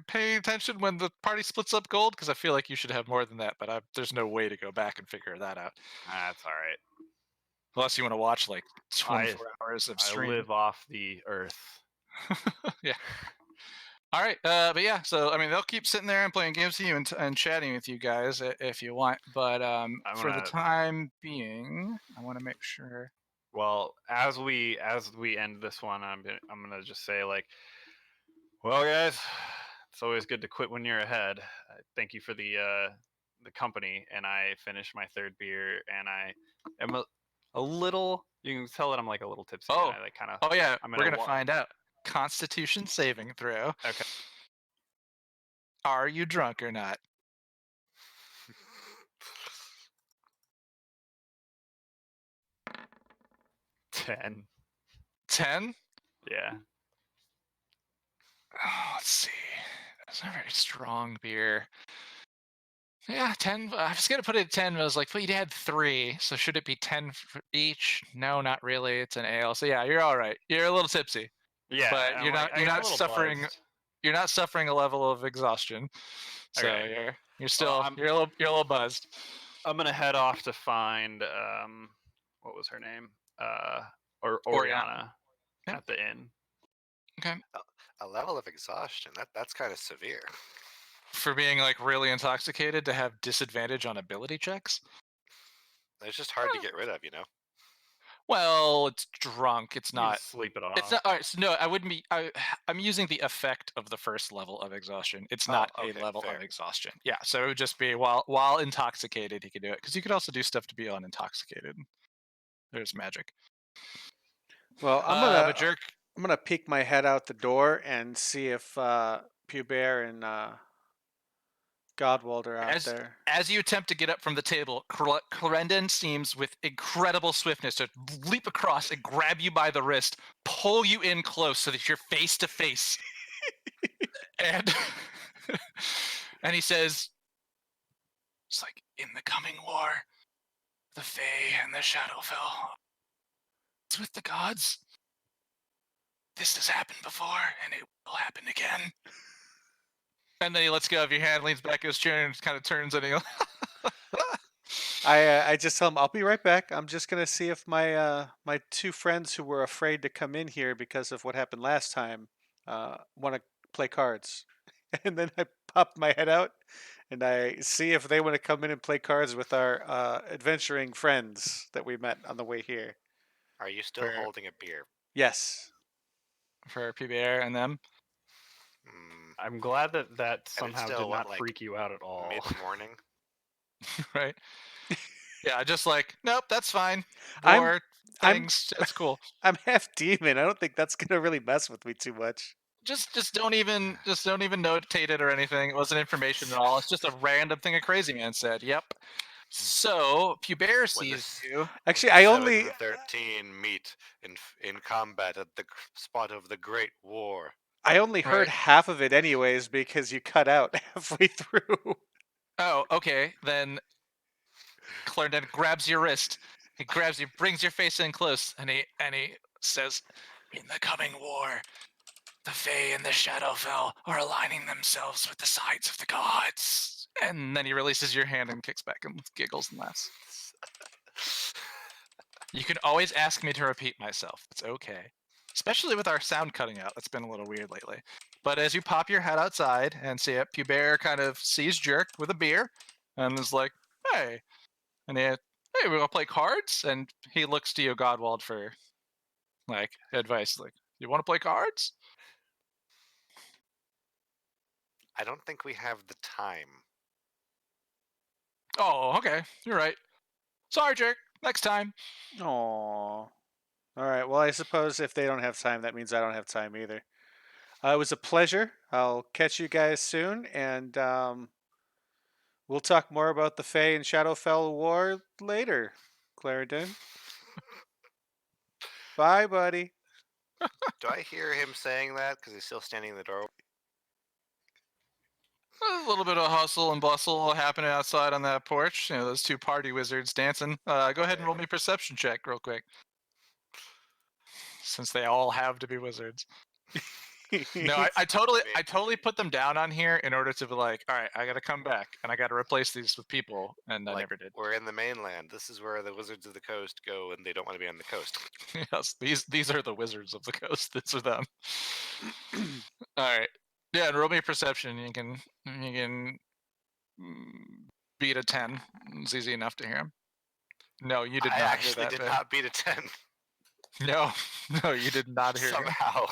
pay attention when the party splits up gold, because I feel like you should have more than that. But there's no way to go back and figure that out. That's all right. Unless you want to watch like 24 hours of I stream. live off the earth. Yeah. All right, but yeah, so I mean, they'll keep sitting there and playing games with you and chatting with you guys if you want, but for the time being, I want to make sure. Well, as we end this one, I'm gonna just say like, well, guys, it's always good to quit when you're ahead. Thank you for the company, and I finished my third beer, and I am a little. You can tell that I'm like a little tipsy. Oh, and I like kind of. oh yeah, I'm we're gonna find out. Constitution saving throw. Okay. Are you drunk or not? 10. 10? Yeah. Oh, let's see. It's a very strong beer. Yeah, 10. I was gonna put it at 10, but I was like, well, you had 3, so should it be 10 for each? No, not really. It's an ale. So yeah, you're all right. You're a little tipsy. Yeah, but you're not. You're not suffering. Buzzed. You're not suffering a level of exhaustion. So Okay. you're still. You're a little buzzed. I'm gonna head off to find what was her name? Or Oriana Yeah. at the inn. Okay. A level of exhaustion. That's kind of severe. For being like really intoxicated to have disadvantage on ability checks. It's just hard to get rid of, you know. Well, it's drunk. It's You not. sleep it off. It's not. All right, so no, I wouldn't be. I'm using the effect of the first level of exhaustion. It's not a level of exhaustion. Yeah, so it would just be while intoxicated, he could do it. Because you could also do stuff to be unintoxicated. There's magic. Well, Jerk. I'm gonna peek my head out the door and see if Pubert and Godwald are out there. As you attempt to get up from the table, Clarendon seems with incredible swiftness to leap across and grab you by the wrist, pull you in close so that you're face to face. And and he says, it's like, in the coming war, the Fae and the Shadowfell, it's with the gods. This has happened before, and it will happen again. And then he lets go of your hand, leans back in his chair, and kind of turns and he I just tell him I'll be right back. I'm just gonna see if my my 2 friends who were afraid to come in here because of what happened last time want to play cards. And then I pop my head out and I see if they want to come in and play cards with our adventuring friends that we met on the way here. Are you still holding a beer? Yes. For PBR and them. I'm glad that somehow did not freak you out at all. Mid-morning. Right. Yeah, just like, nope, that's fine. It's cool. I'm half demon. I don't think that's gonna really mess with me too much. Just don't even notate it or anything. It wasn't information at all. It's just a random thing a crazy man said. Yep. So Pubert sees you. Actually, I only 13 meet in combat at the spot of the Great War. I only heard half of it anyways because you cut out halfway through. Oh, okay. Then Clarendon grabs your wrist. He grabs you, brings your face in close, and he says, "In the coming war, the Fae and the Shadowfell are aligning themselves with the sides of the gods." And then he releases your hand and kicks back and giggles and laughs. You can always ask me to repeat myself. It's okay. Especially with our sound cutting out. That's been a little weird lately. But as you pop your head outside and see it, Pubert kind of sees Jerk with a beer and is like, hey. And hey, we want to play cards? And he looks to you, Godwald, for like advice. Like, you want to play cards? I don't think we have the time. Oh, okay. You're right. Sorry, Jerk. Next time. Aww. All right. Well, I suppose if they don't have time, that means I don't have time either. It was a pleasure. I'll catch you guys soon, and we'll talk more about the Fae and Shadowfell War later, Clarendon. Bye, buddy. Do I hear him saying that because he's still standing in the door? A little bit of hustle and bustle happening outside on that porch. You know, those 2 party wizards dancing. Go ahead and roll me a perception check real quick. Since they all have to be wizards. No, I totally put them down on here in order to be like, all right, I got to come back and I got to replace these with people, and I Like, never did. we're in the mainland. This is where the Wizards of the Coast go, and they don't want to be on the coast. Yes, these are the Wizards of the Coast. These are them. All right, yeah, and roll me a perception. You can beat a 10. It's easy enough to hear him. No, you did I not hear actually that did bit. not beat a 10 No, no, you did not hear him. somehow.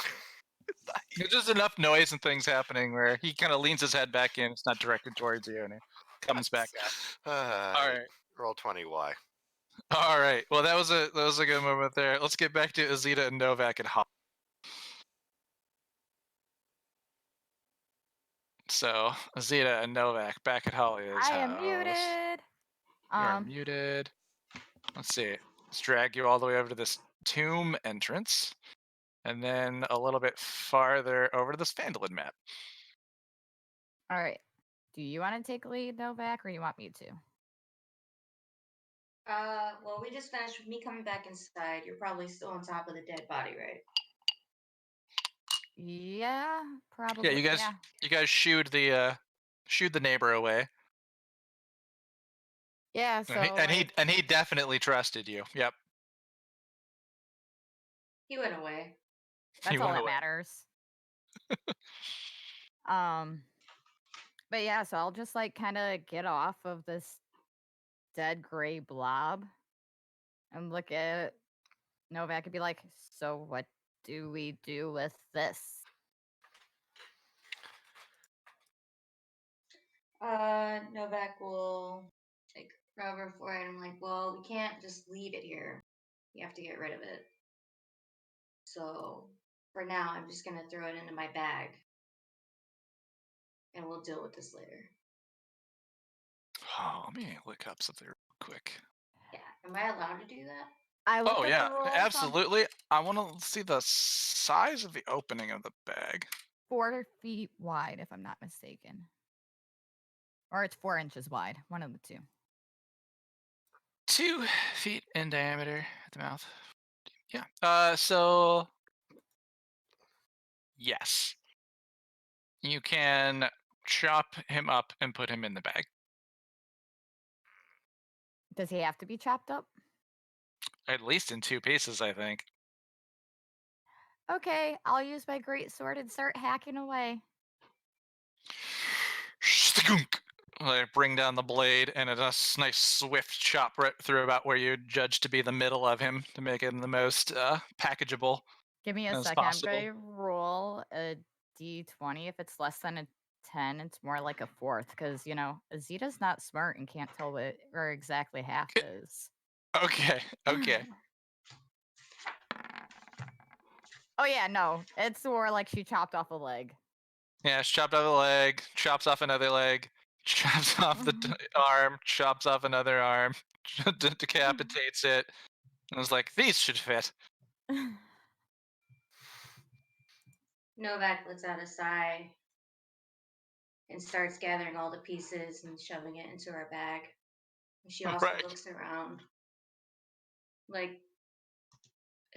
There's just enough noise and things happening where he kind of leans his head back in. It's not directed towards you, and he comes back out. All right. Roll 20Y. All right. Well, that was a good moment there. Let's get back to Azita and Novak and Hop. So Azita and Novak back at Holly's I house. am muted. You are muted. Let's see. Let's drag you all the way over to this tomb entrance, and then a little bit farther over to this Phandalin map. All right. Do you want to take lead, Novak, or you want me to? Well, we just finished with me coming back inside. You're probably still on top of the dead body, right? Yeah, probably. Yeah, you guys shooed the neighbor away. Yeah, so and he definitely trusted you. Yep. He went away. That's all that matters. But yeah, so I'll just like kind of get off of this dead gray blob and look at Novak and be like, so what do we do with this? Novak will take rubber for it. I'm like, well, we can't just leave it here. We have to get rid of it. So for now, I'm just gonna throw it into my bag, and we'll deal with this later. Oh, let me look up something real quick. Yeah, am I allowed to do that? I looked Oh at yeah, the rules. absolutely. I want to see the size of the opening of the bag. 4 feet wide, if I'm not mistaken. Or it's 4 inches wide. One of the two. 2 feet in diameter at the mouth. Yeah. So yes, you can chop him up and put him in the bag. Does he have to be chopped up? At least in 2 pieces, I think. Okay, I'll use my great sword and start hacking away. Like, bring down the blade and a nice swift chop right through about where you judge to be the middle of him to make him the most packageable. Give me a as second. possible. I'm going to roll a d20. If it's less than a 10, it's more like a 4th because, you know, Azita's not smart and can't tell where exactly half is. Okay. Oh, yeah, no. It's more like she chopped off a leg. Yeah, she chopped off a leg, chops off another leg, chops off the arm, chops off another arm, decapitates it. I was like, these should fit. Novak lets out a sigh and starts gathering all the pieces and shoving it into her bag. She also Right. looks around. Like,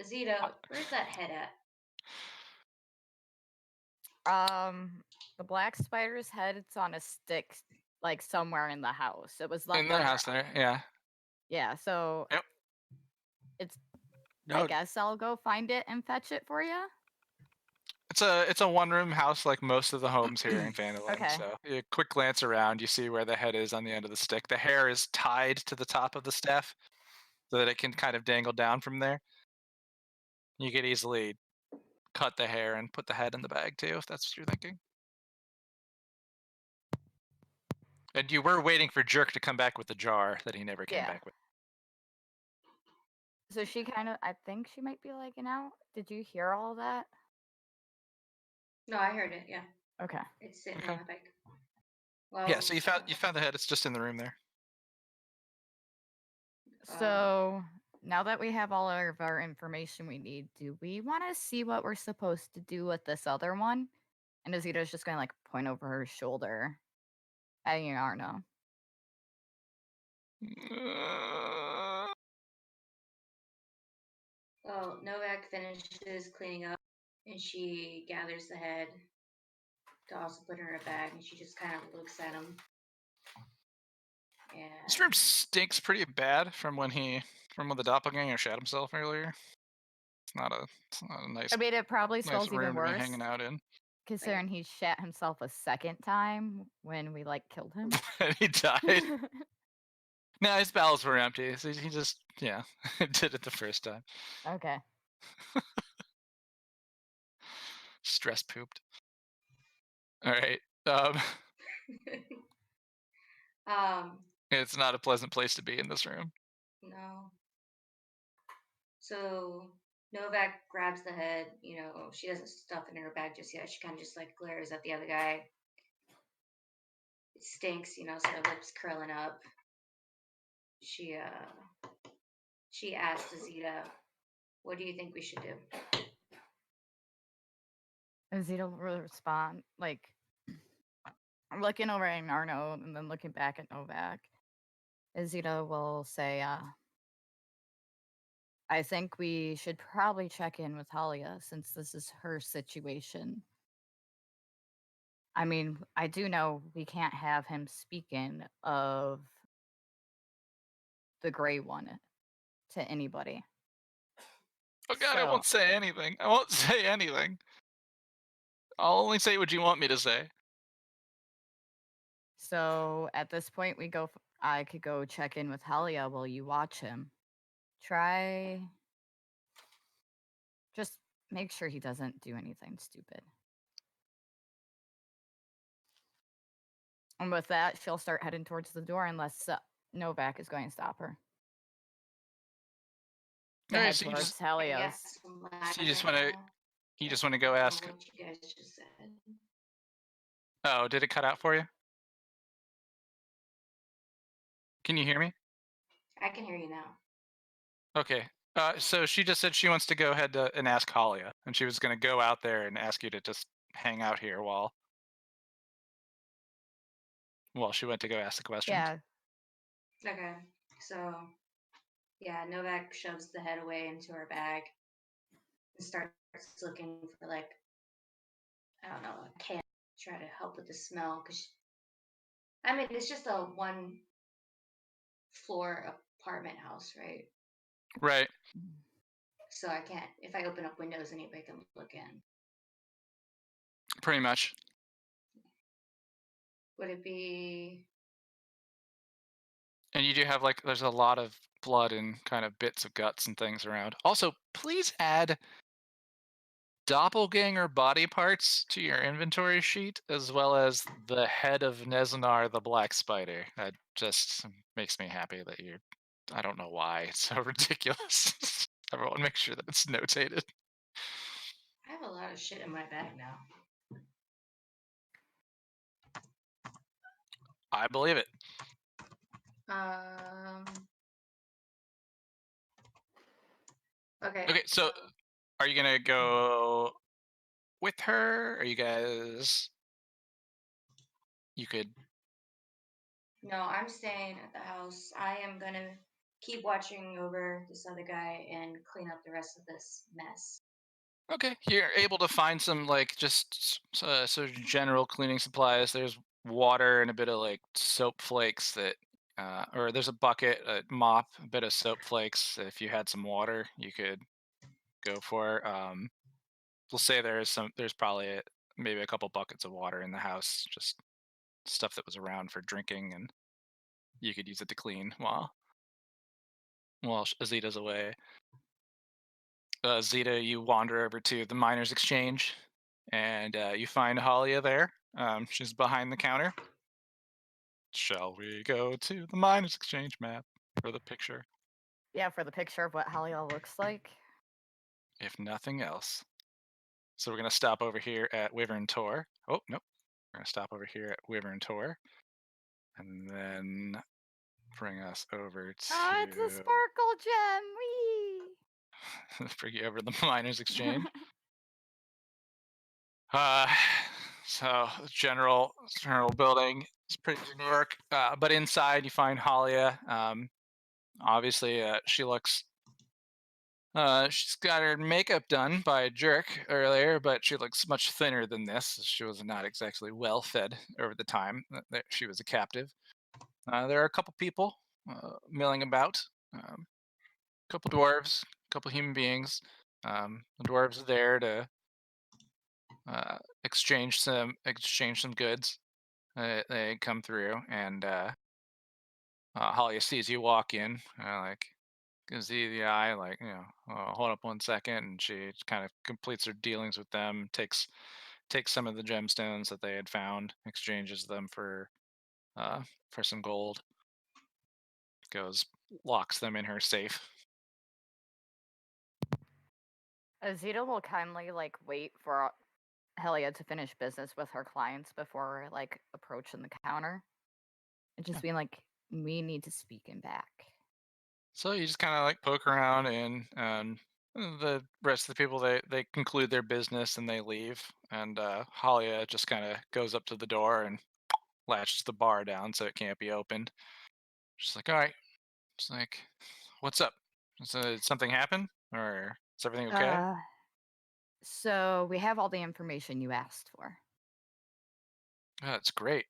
Azita, where's that head at? The black spider's head, it's on a stick, like somewhere in the house. It was In their house there, yeah. Yeah, so Yep. It's. No, I guess I'll go find it and fetch it for you. It's a one-room house like most of the homes here in Phandalin. Okay. So a quick glance around, you see where the head is on the end of the stick. The hair is tied to the top of the staff so that it can kind of dangle down from there. You could easily cut the hair and put the head in the bag too, if that's what you're thinking. And you were waiting for Jerk to come back with the jar that he never came back with. So she kind of, I think she might be like, did you hear all that? No, I heard it. Yeah, Okay. it's sitting in my bag. Well, Yeah, so you found the head. It's just in the room there. So now that we have all of our information we need, do we want to see what we're supposed to do with this other one? And Azita's just going to like point over her shoulder at Yarno. Well, Novak finishes cleaning up and she gathers the head to also put in her bag, and she just kind of looks at him. This And room stinks pretty bad from when the doppelganger shot himself earlier. It's not a nice I mean, it probably nice smells even room to be worse, hanging out in. considering he shat himself a second time when we killed him. And he died. No, his bowels were empty. So he just did it the first time. Okay. Stress pooped. All right. It's not a pleasant place to be in this room. No. So Novak grabs the head. She doesn't stuff it in her bag just yet. She kind of just glares at the other guy. It stinks, so her lips curling up. She asked Azita, "What do you think we should do?" Azita will respond looking over at Arno and then looking back at Novak. Azita will say, I think we should probably check in with Halia since this is her situation. I mean, I do know we can't have him speaking of the Grey One to anybody. Oh God, I won't say anything. I won't say anything. I'll only say what you want me to say. So at this point, I could go check in with Halia while you watch him. Just make sure he doesn't do anything stupid. And with that, she'll start heading towards the door unless Novak is going to stop her. All right, Head so towards Halia's. you just want to go ask. What you guys just said. Oh, did it cut out for you? Can you hear me? I can hear you now. Okay. So she just said she wants to go ahead and ask Halia, and she was going to go out there and ask you to just hang out here while she went to go ask the questions. Yeah. Okay. So, yeah, Novak shoves the head away into her bag and starts looking for I don't know, a can to try to help with the smell. It's just a one floor apartment house, right? Right. So I can't, if I open up windows, anybody can look in. Pretty much. Would it be? And you do have there's a lot of blood and kind of bits of guts and things around. Also, please add doppelganger body parts to your inventory sheet, as well as the head of Nezanar the Black Spider. That just makes me happy that you're. I don't know why it's so ridiculous. Everyone, make sure that it's notated. I have a lot of shit in my bag now. I believe it. Okay. Okay, so are you gonna go with her? Are you guys? You could. No, I'm staying at the house. I am gonna keep watching over this other guy and clean up the rest of this mess. Okay, you're able to find some just sort of general cleaning supplies. There's water and a bit of soap flakes that, or there's a bucket, a mop, a bit of soap flakes. If you had some water, you could go for. We'll say there's probably maybe a couple buckets of water in the house, just stuff that was around for drinking, and you could use it to clean while Azita's away. Zeta, you wander over to the miners' exchange, and you find Halia there. She's behind the counter. Shall we go to the miners' exchange map for the picture? Yeah, for the picture of what Halia looks like. If nothing else. So we're going to stop over here at Wyvern Tor. Oh, nope. We're going to stop over here at Wyvern Tor. And then bring us over to... Oh, it's a sparkle gem! Whee! bring you over to the miners' exchange. So general building is pretty generic, but inside you find Halia. Obviously, she looks She's got her makeup done by a jerk earlier, but she looks much thinner than this. She was not exactly well fed over the time that she was a captive. There are a couple people milling about, a couple dwarves, a couple human beings. The dwarves are there to exchange some goods. They come through, and Holly sees you walk in, like gives you the eye, like, hold up 1 second, and she kind of completes her dealings with them, takes some of the gemstones that they had found, exchanges them for some gold, goes, locks them in her safe. Azita will kindly like wait for Helia to finish business with her clients before like approaching the counter and just Yeah. being like, "We need to speak in back." So you just kind of like poke around, and the rest of the people, they conclude their business and they leave, and Halia just kind of goes up to the door and latches the bar down so it can't be opened. She's like, all right. It's like, what's up? Did something happen, or is everything okay? Uh, so we have all the information you asked for. Oh, that's great.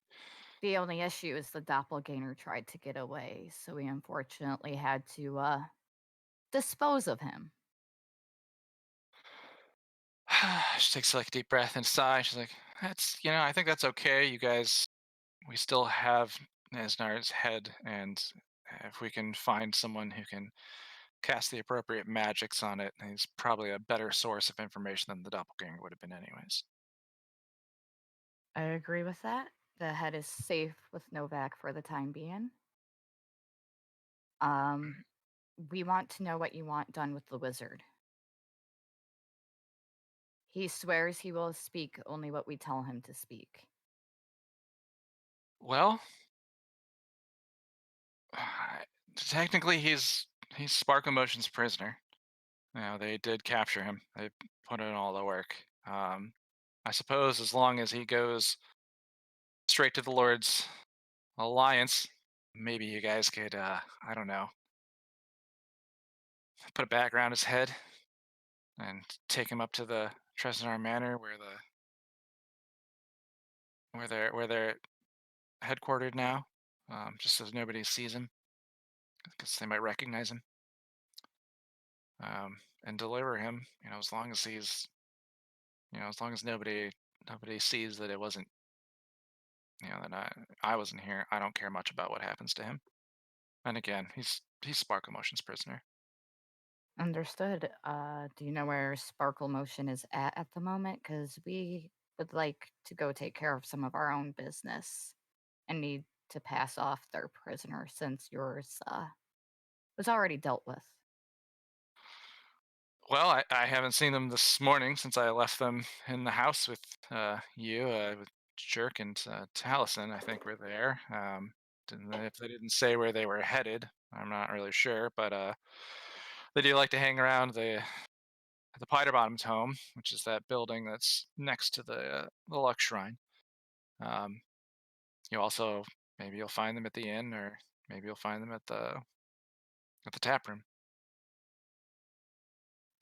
The only issue is the doppelganger tried to get away, so we unfortunately had to dispose of him. She takes like a deep breath and sigh. She's like, I think that's okay. You guys, we still have Nesnar's head, and if we can find someone who can cast the appropriate magics on it, he's probably a better source of information than the doppelganger would have been, anyways. I agree with that. The head is safe with Novak for the time being. Um, we want to know what you want done with the wizard. He swears he will speak only what we tell him to speak. Well, technically, he's Spark Emotion's prisoner. They did capture him. They put in all the work. I suppose as long as he goes straight to the Lord's Alliance, maybe you guys could, I don't know, put a bag around his head and take him up to the Tresnar Manor, where they're headquartered now, just so nobody sees him, because they might recognize him, and deliver him. As long as as long as nobody sees that it wasn't, that I wasn't here. I don't care much about what happens to him. And again, he's Spark Emotion's prisoner. Understood. Do you know where Sparkle Motion is at the moment? Because we would like to go take care of some of our own business and need to pass off their prisoner since yours was already dealt with. Well, I haven't seen them this morning since I left them in the house with you, with Jerk and Taliesin. I think were there. If they didn't say where they were headed, I'm not really sure. But they do like to hang around the Piter Bottom's home, which is that building that's next to the Lux Shrine. Um, you also maybe you'll find them at the inn, or maybe you'll find them at the tap room.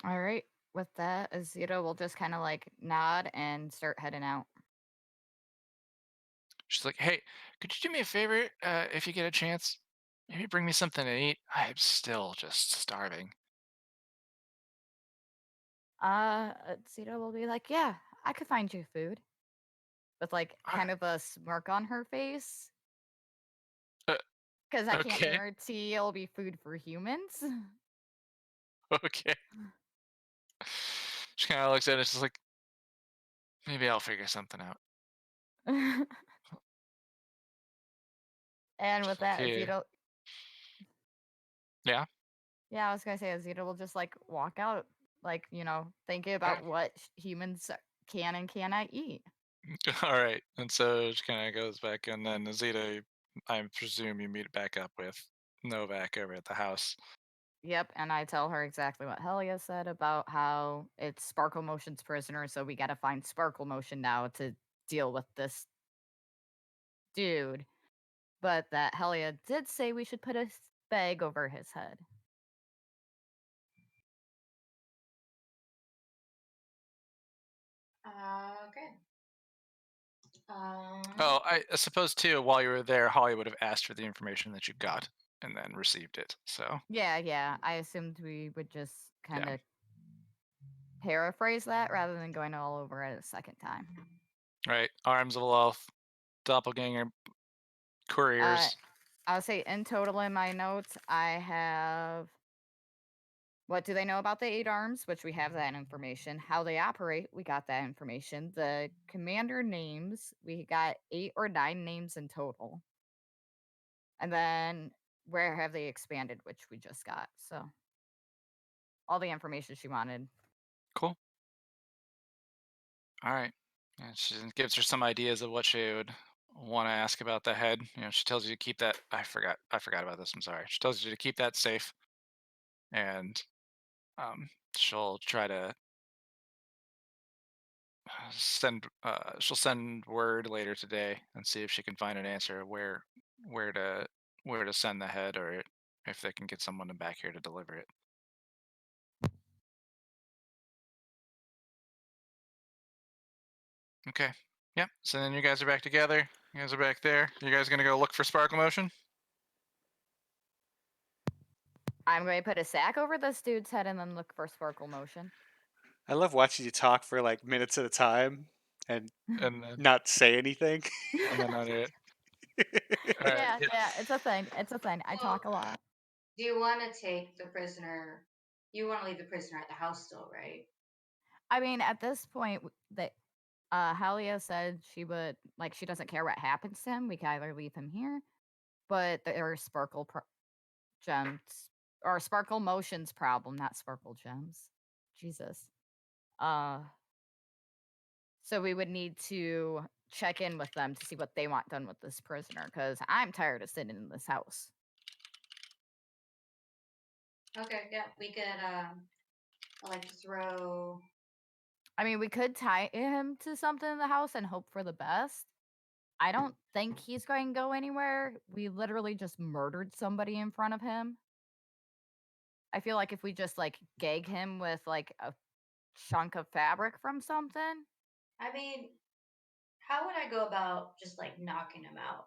All right. With that, Azita will just kind of like nod and start heading out. She's like, "Hey, could you do me a favor if you get a chance? Maybe bring me something to eat. I'm still just starving." Azita will be like, "Yeah, I could find you food," with like "Ah, kind of a smirk on her face. Uh, Because I can't okay, guarantee it'll be food for humans. okay. She kind of looks at it. She's like, "Maybe I'll figure something out." And with She's like, that, "Here, Azita, yeah, yeah, I was gonna say Azita will just like walk out, like thinking all right, about what humans can and cannot eat. all right." And so she kind of goes back, and then Zeta, I presume you meet back up with Novak over at the house. Yep, and I tell her exactly what Helia said about how it's Sparkle Motion's prisoner, so we gotta find Sparkle Motion now to deal with this dude. But that Helia did say we should put a bag over his head. Oh, I suppose too. While you were there, Holly would have asked for the information that you got and then received it. So Yeah. I assumed we would just kind Yeah. of paraphrase that rather than going all over it a second time. right, arms of Lolth, doppelganger, couriers. I'll say in total in my notes, I have what do they know about the 8 arms, which we have that information. How they operate, we got that information. The commander names, we got 8 or 9 names in total. And then where have they expanded, which we just got. So all the information she wanted. Cool. All right. Yeah, she gives her some ideas of what she would want to ask about the head. She tells you to keep that. I forgot about this. I'm sorry. She tells you to keep that safe, and she'll try to she'll send word later today and see if she can find an answer where to where to send the head, or if they can get someone back here to deliver it. Okay. Yep. So then you guys are back together. You guys are back there. You guys gonna go look for sparkle motion? I'm going to put a sack over this dude's head and then look for sparkle motion. I love watching you talk for like minutes at a time and And then not say anything. under it. All right. Yeah, it's a thing. It's a thing. I talk a lot. Do you want to take the prisoner? You want to leave the prisoner at the house still, right? I mean, at this point, that Halia said she would like she doesn't care what happens to him. We can either leave him here, but there are sparkle gems or sparkle motions problem, not sparkle gems. Jesus. So we would need to check in with them to see what they want done with this prisoner, because I'm tired of sitting in this house. Okay, yeah, we could. I like to throw. I mean, we could tie him to something in the house and hope for the best. I don't think he's going to go anywhere. We literally just murdered somebody in front of him. I feel like if we just like gag him with like a chunk of fabric from something. I mean, how would I go about just like knocking him out?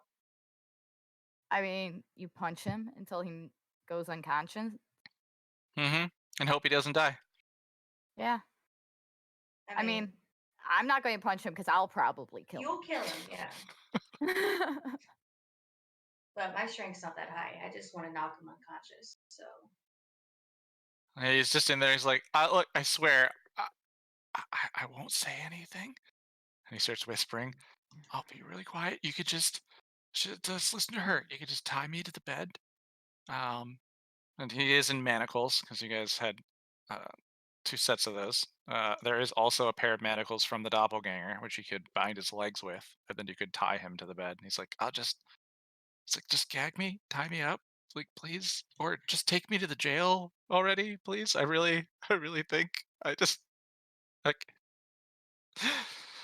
I mean, you punch him until he goes unconscious. Mm-hmm. And hope he doesn't die. Yeah. I I mean, I'm not going to punch him because I'll probably kill you'll him. kill him, yeah. But my strength's not that high. I just want to knock him unconscious. So And he's just in there. He's like, look, I swear, I won't say anything. And he starts whispering, I'll be really quiet. You could just listen to her. You could just tie me to the bed. And he is in manacles because you guys had 2 sets of those. There is also a pair of manacles from the doppelganger, which you could bind his legs with, and then you could tie him to the bed. And he's like, it's like, just gag me, tie me up, like, please, or just take me to the jail already, please. I really think I just like.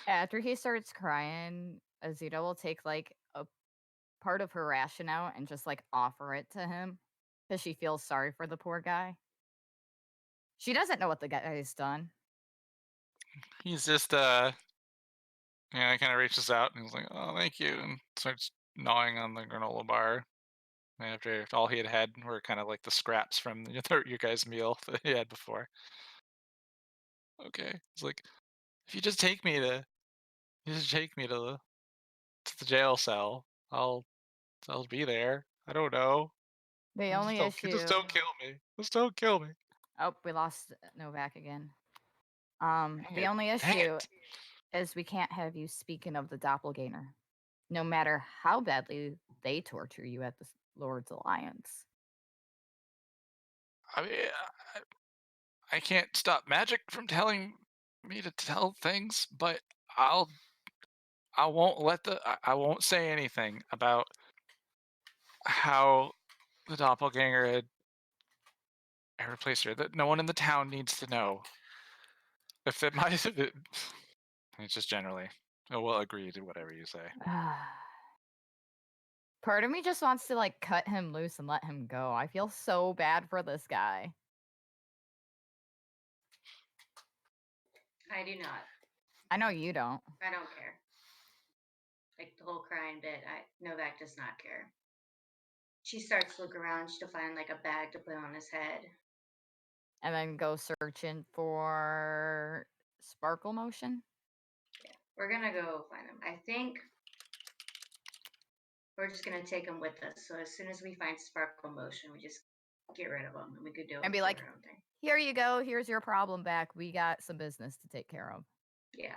After he starts crying, Azita will take like a part of her ration out and just like offer it to him because she feels sorry for the poor guy. She doesn't know what the guy's done. He's just he kind of reaches out and he's like, oh, thank you, and starts gnawing on the granola bar. After all he had had were kind of like the scraps from your guys' meal that he had before. Okay, it's like, if you just take me to, you just take me to the jail cell, I'll be there. I don't know. The only Just issue. don't kill me. Just don't kill me. Oh, we lost Novak again. Dang The it. only Dang issue it. is we can't have you speaking of the doppelganger, no matter how badly they torture you at the Lord's Alliance. I mean, I can't stop magic from telling me to tell things, but I'll I won't I won't say anything about how the doppelganger had replaced her. That no one in the town needs to know. If it might, it's just generally. We'll agree to whatever you say. Part of me just wants to like cut him loose and let him go. I feel so bad for this guy. I do not. I know you don't. I don't care. like the whole crying bit, Novak does not care. She starts to look around to find like a bag to put on his head. And then go searching for sparkle motion. Yeah, we're gonna go find him. I think we're just gonna take him with us. So as soon as we find sparkle motion, we just get rid of him, and we could do And be like, our own thing. here you go. Here's your problem back. We got some business to take care of. Yeah.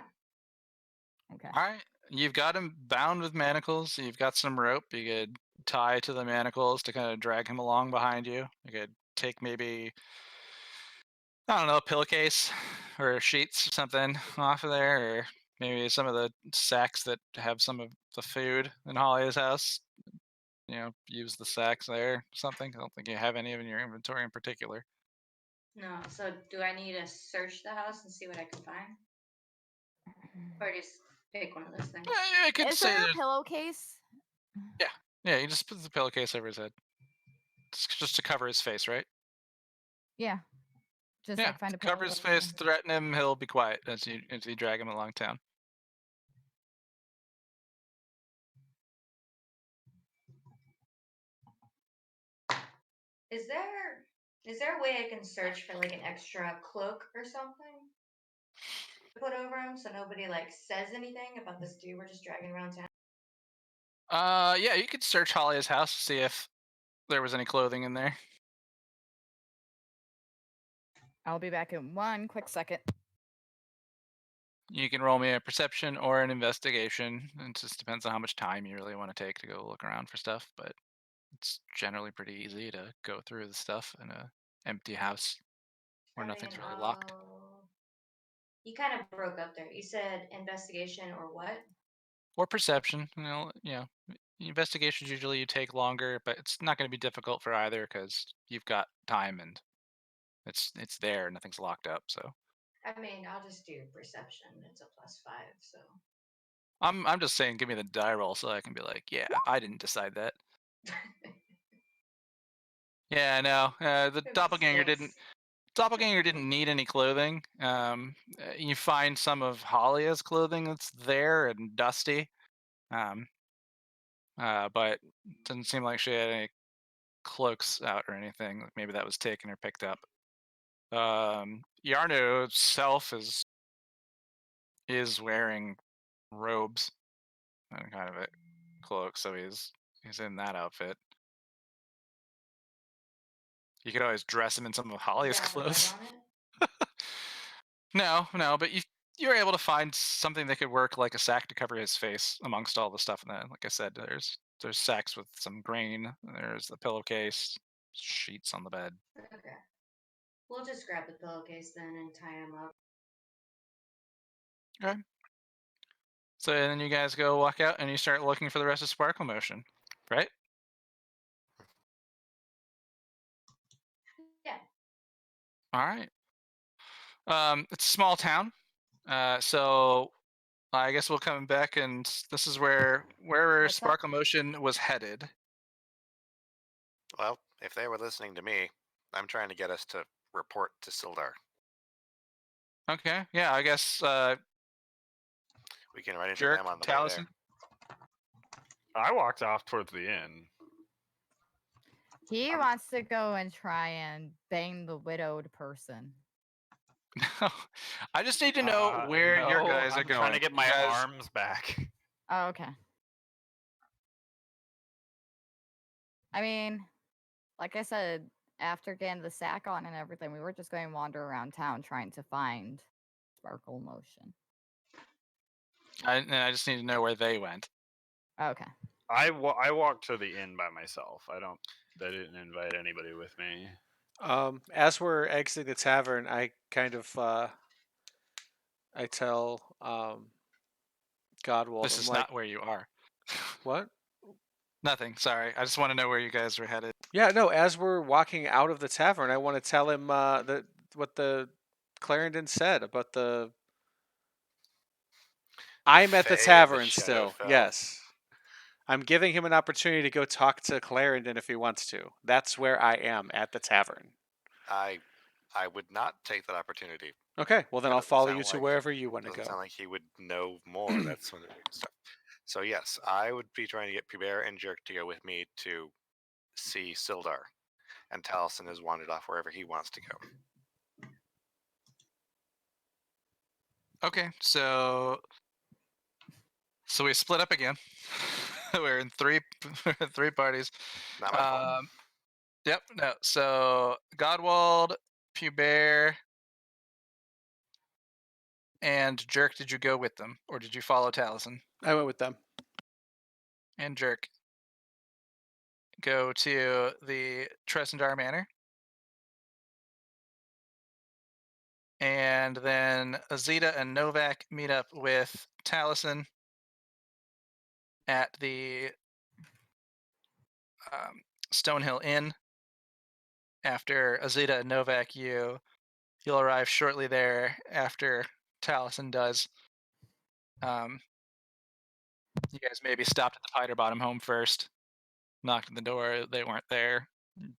Okay. All right, you've got him bound with manacles. You've got some rope. You could tie to the manacles to kind of drag him along behind you. You could take maybe, I don't know, a pillowcase or sheets or something off of there, or maybe some of the sacks that have some of the food in Holly's house. Use the sacks there or something. I don't think you have any in your inventory in particular. No. So do I need to search the house and see what I can find, or just pick one of those things? I could Is say there a there's, pillowcase? yeah, you just put the pillowcase over his head. Just to cover his face, right? Yeah. Just Yeah, like find a cover his pillowcase. face, threaten him, he'll be quiet as you drag him along town. Is there a way I can search for like an extra cloak or something to put over him so nobody like says anything about this dude we're just dragging around town? Yeah, you could search Holly's house to see if there was any clothing in there. I'll be back in one quick second. You can roll me a perception or an investigation. It just depends on how much time you really want to take to go look around for stuff, but it's generally pretty easy to go through the stuff in a empty house where nothing's really locked. You kind of broke up there. You said investigation or what? Or perception. Investigations usually you take longer, but it's not going to be difficult for either because you've got time and it's there. Nothing's locked up. So I mean, I'll just do perception. It's a +5, so. I'm just saying, give me the die roll so I can be like, yeah, I didn't decide that. Yeah, no, the Maybe doppelganger 6. didn't need any clothing. You find some of Halia's clothing that's there and dusty, um, but doesn't seem like she had any cloaks out or anything. Like maybe that was taken or picked up. Yarno itself is wearing robes and kind of a cloak, so he's in that outfit. You could always dress him in some of Holly's Does it have a button clothes. on it? No, but you were able to find something that could work like a sack to cover his face amongst all the stuff. And then, like I said, there's sacks with some grain. There's the pillowcase, sheets on the bed. Okay. We'll just grab the pillowcase then and tie him up. Okay. So then you guys go walk out and you start looking for the rest of Sparkle Motion, right? Yeah. All right. It's a small town, so I guess we'll come back, and this is wherever What's up? Sparkle Motion was headed. Well, if they were listening to me, I'm trying to get us to report to Sildar. Okay, yeah, I guess We can run into Jerk, them on the way Taliesin. I walked off towards the inn. He wants to go and try and bang the widowed person. I just need to know where your No, guys are I'm going. trying to get You my guys- arms back. Oh, okay. I mean, like I said, after getting the sack on and everything, we were just going to wander around town trying to find Sparkle Motion. I just need to know where they went. Okay. I walked to the inn by myself. I didn't invite anybody with me. As we're exiting the tavern, I kind of I tell Godwald, This I'm is like, not where you are. what? Nothing. Sorry. I just want to know where you guys were headed. Yeah, no. As we're walking out of the tavern, I want to tell him what the Clarendon said about the. I'm at the Fae of the tavern still. Shadowfell. Yes, I'm giving him an opportunity to go talk to Clarendon if he wants to. That's where I am, at the tavern. I would not take that opportunity. Okay, well then That I'll doesn't follow sound you to like- wherever you want to Doesn't go. sound like he would know more. That's one of the stuff. So yes, I would be trying to get Pubert and Jerk to go with me to see Sildar, and Taliesin has wandered off wherever he wants to go. Okay, so we split up again. We're in three three parties. Not my fault. Yep. No. So Godwald, Pubert, and Jerk. Did you go with them, or did you follow Taliesin? I went with them. And Jerk go to the Tresendar Manor, and then Azita and Novak meet up with Taliesin at the Stonehill Inn. After Azita and Novak, you'll arrive shortly there after Taliesin does. You guys maybe stopped at the Piter Bottom home first, knocked on the door, they weren't there,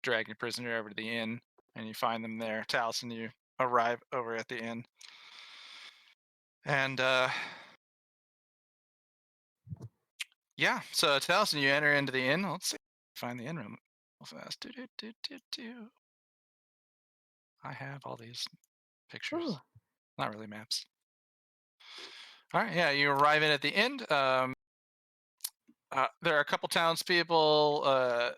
drag your prisoner over to the inn, and you find them there. Taliesin, you arrive over at the inn. And yeah, so Taliesin, you enter into the inn. Let's see, find the inn room real fast. I have all these pictures, Ooh. not really maps. All right, yeah, you arrive in at the inn. There are a couple townspeople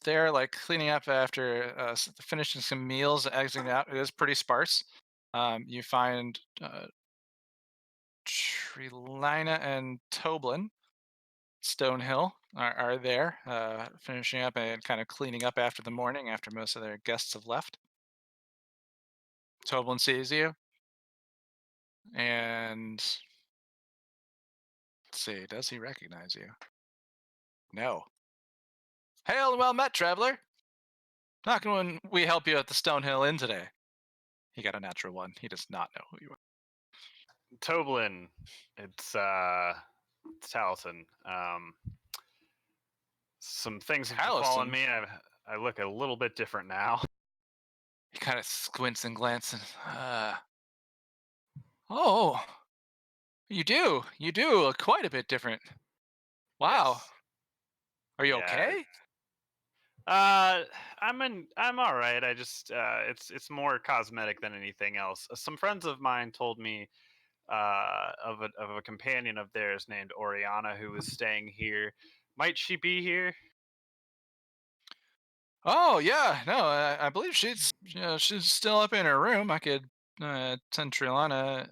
there, like cleaning up after finishing some meals, exiting out. It is pretty sparse. You find Trilina and Toblin, Stonehill, are there, finishing up and kind of cleaning up after the morning, after most of their guests have left. Toblin sees you, and let's see, does he recognize you? No. Hail and well met, traveler. How can we help you at the Stonehill Inn today? He got a natural one. He does not know who you are. Toblin, it's Taliesin. Some things have befallen Taliesin? me. I look a little bit different now. He kind of squints and glances. Oh, you do. You do look quite a bit different. Wow. Yes. Are you Yeah. okay? I'm all right. I just it's more cosmetic than anything else. Some friends of mine told me of a companion of theirs named Oriana who was staying here. Might she be here? Oh yeah, no, I believe she's still up in her room. I could send Trilana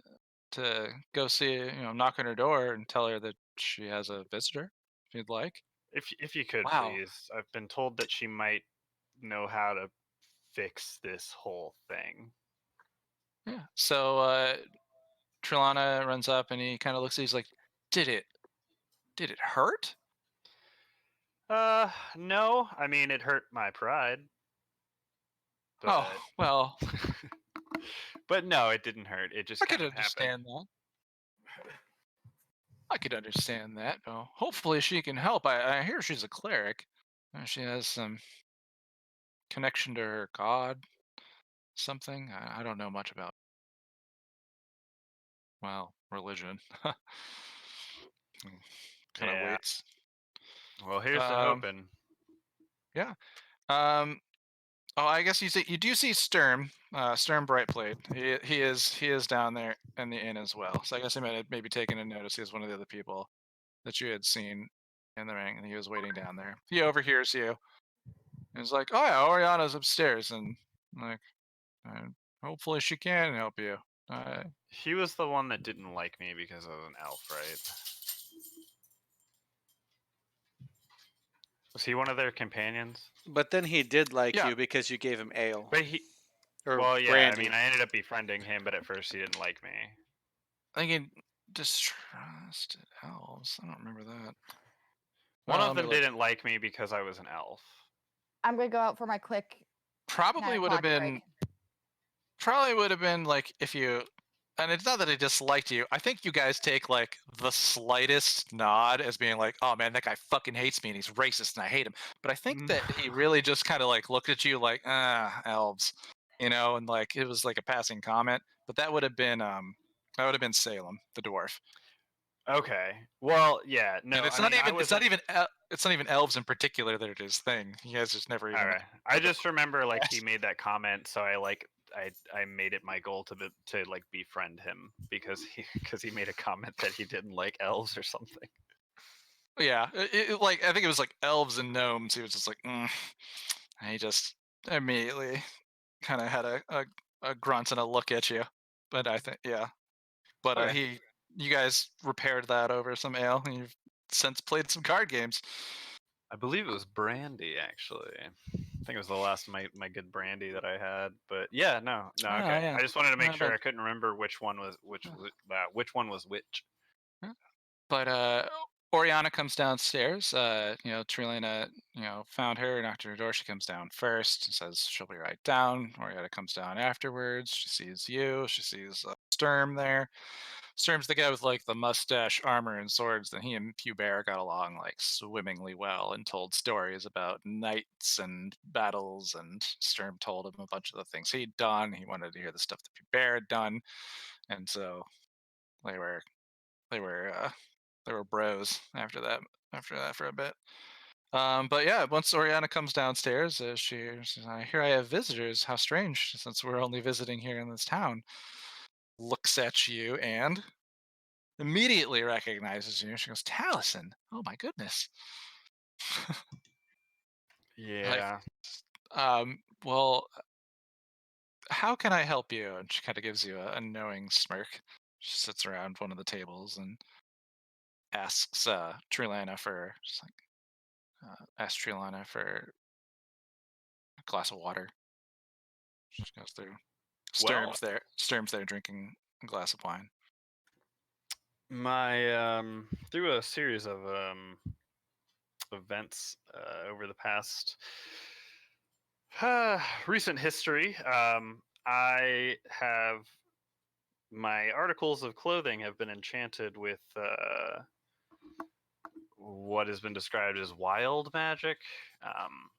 to go see, knock on her door and tell her that she has a visitor, if you'd like. If you could, Wow. please. I've been told that she might know how to fix this whole thing. Yeah. So Trilana runs up and he kind of looks at you. He's like, did it hurt? No. I mean, it hurt my pride. But, Oh, well, but no, it didn't hurt. It just I could kind of happened. understand that. I could understand that. Well, hopefully she can help. I hear she's a cleric. She has some connection to her god, something. I don't know much about, well, religion. Kind of Yeah. waits. Well, here's to Um, hoping. Yeah. Oh, I guess you do see Sturm, Sturm Brightblade. He is down there in the inn as well. So I guess he might have maybe taken a notice. He was one of the other people that you had seen in the ring, and he was waiting down there. He overhears you. And he's like, "Oh yeah, Oriana's upstairs," and like, hopefully she can help you. He was the one that didn't like me because I was an elf, right? Was he one of their companions? But then he did like Yeah. you because you gave him ale But he. or Well, yeah. brandy. I mean, I ended up befriending him, but at first he didn't like me. I think he distrusted elves. I don't remember that. One Well, of let me them look. didn't like me because I was an elf. I'm gonna go out for my quick Probably 9 would have o'clock break. been. Probably would have been like if you. And it's not that he disliked you. I think you guys take like the slightest nod as being like, "Oh man, that guy fucking hates me and he's racist and I hate him." But I think that he really just kind of like looked at you like, elves, and like it was like a passing comment. But that would have been Salem, the dwarf. Okay. Well, yeah. No, And it's I not mean, I even wasn't. it's not even elves in particular that are his thing. He guys just never even All like, right. I just remember like that. he made that comment, so I made it my goal to like befriend him because he made a comment that he didn't like elves or something. Yeah, like I think it was like elves and gnomes. He was just like, and he just immediately kind of had a grunt and a look at you. But I think but Okay. you guys repaired that over some ale, and you've since played some card games. I believe it was brandy actually. I think it was the last my good brandy that I had. But yeah, no, Oh okay. yeah, I just wanted to make not sure. bad. I couldn't remember which one was which one was which. But Oriana comes downstairs. Trilena, found her, knocked on her door. She comes down first and says she'll be right down. Oriana comes down afterwards. She sees you. She sees Sturm there. Sturm's the guy with like the mustache, armor, and swords. And he and Hubert got along like swimmingly well and told stories about knights and battles. And Sturm told him a bunch of the things he'd done. He wanted to hear the stuff that Hubert had done, and so they were they were uh, they were bros after that. After that for a bit. But yeah, once Oriana comes downstairs, she says, "I hear I have visitors. How strange, since we're only visiting here in this town." Looks at you and immediately recognizes you. She goes, "Taliesin! Oh my goodness!" Like, Yeah. well, how can I help you? And she kind of gives you a knowing smirk. She sits around one of the tables and asks Trilana for, just like, asks Trilana for a glass of water. She goes through. Well, Sturm's there drinking a glass of wine. my through a series of events over the past recent history, I have my articles of clothing have been enchanted with what has been described as wild magic. Um,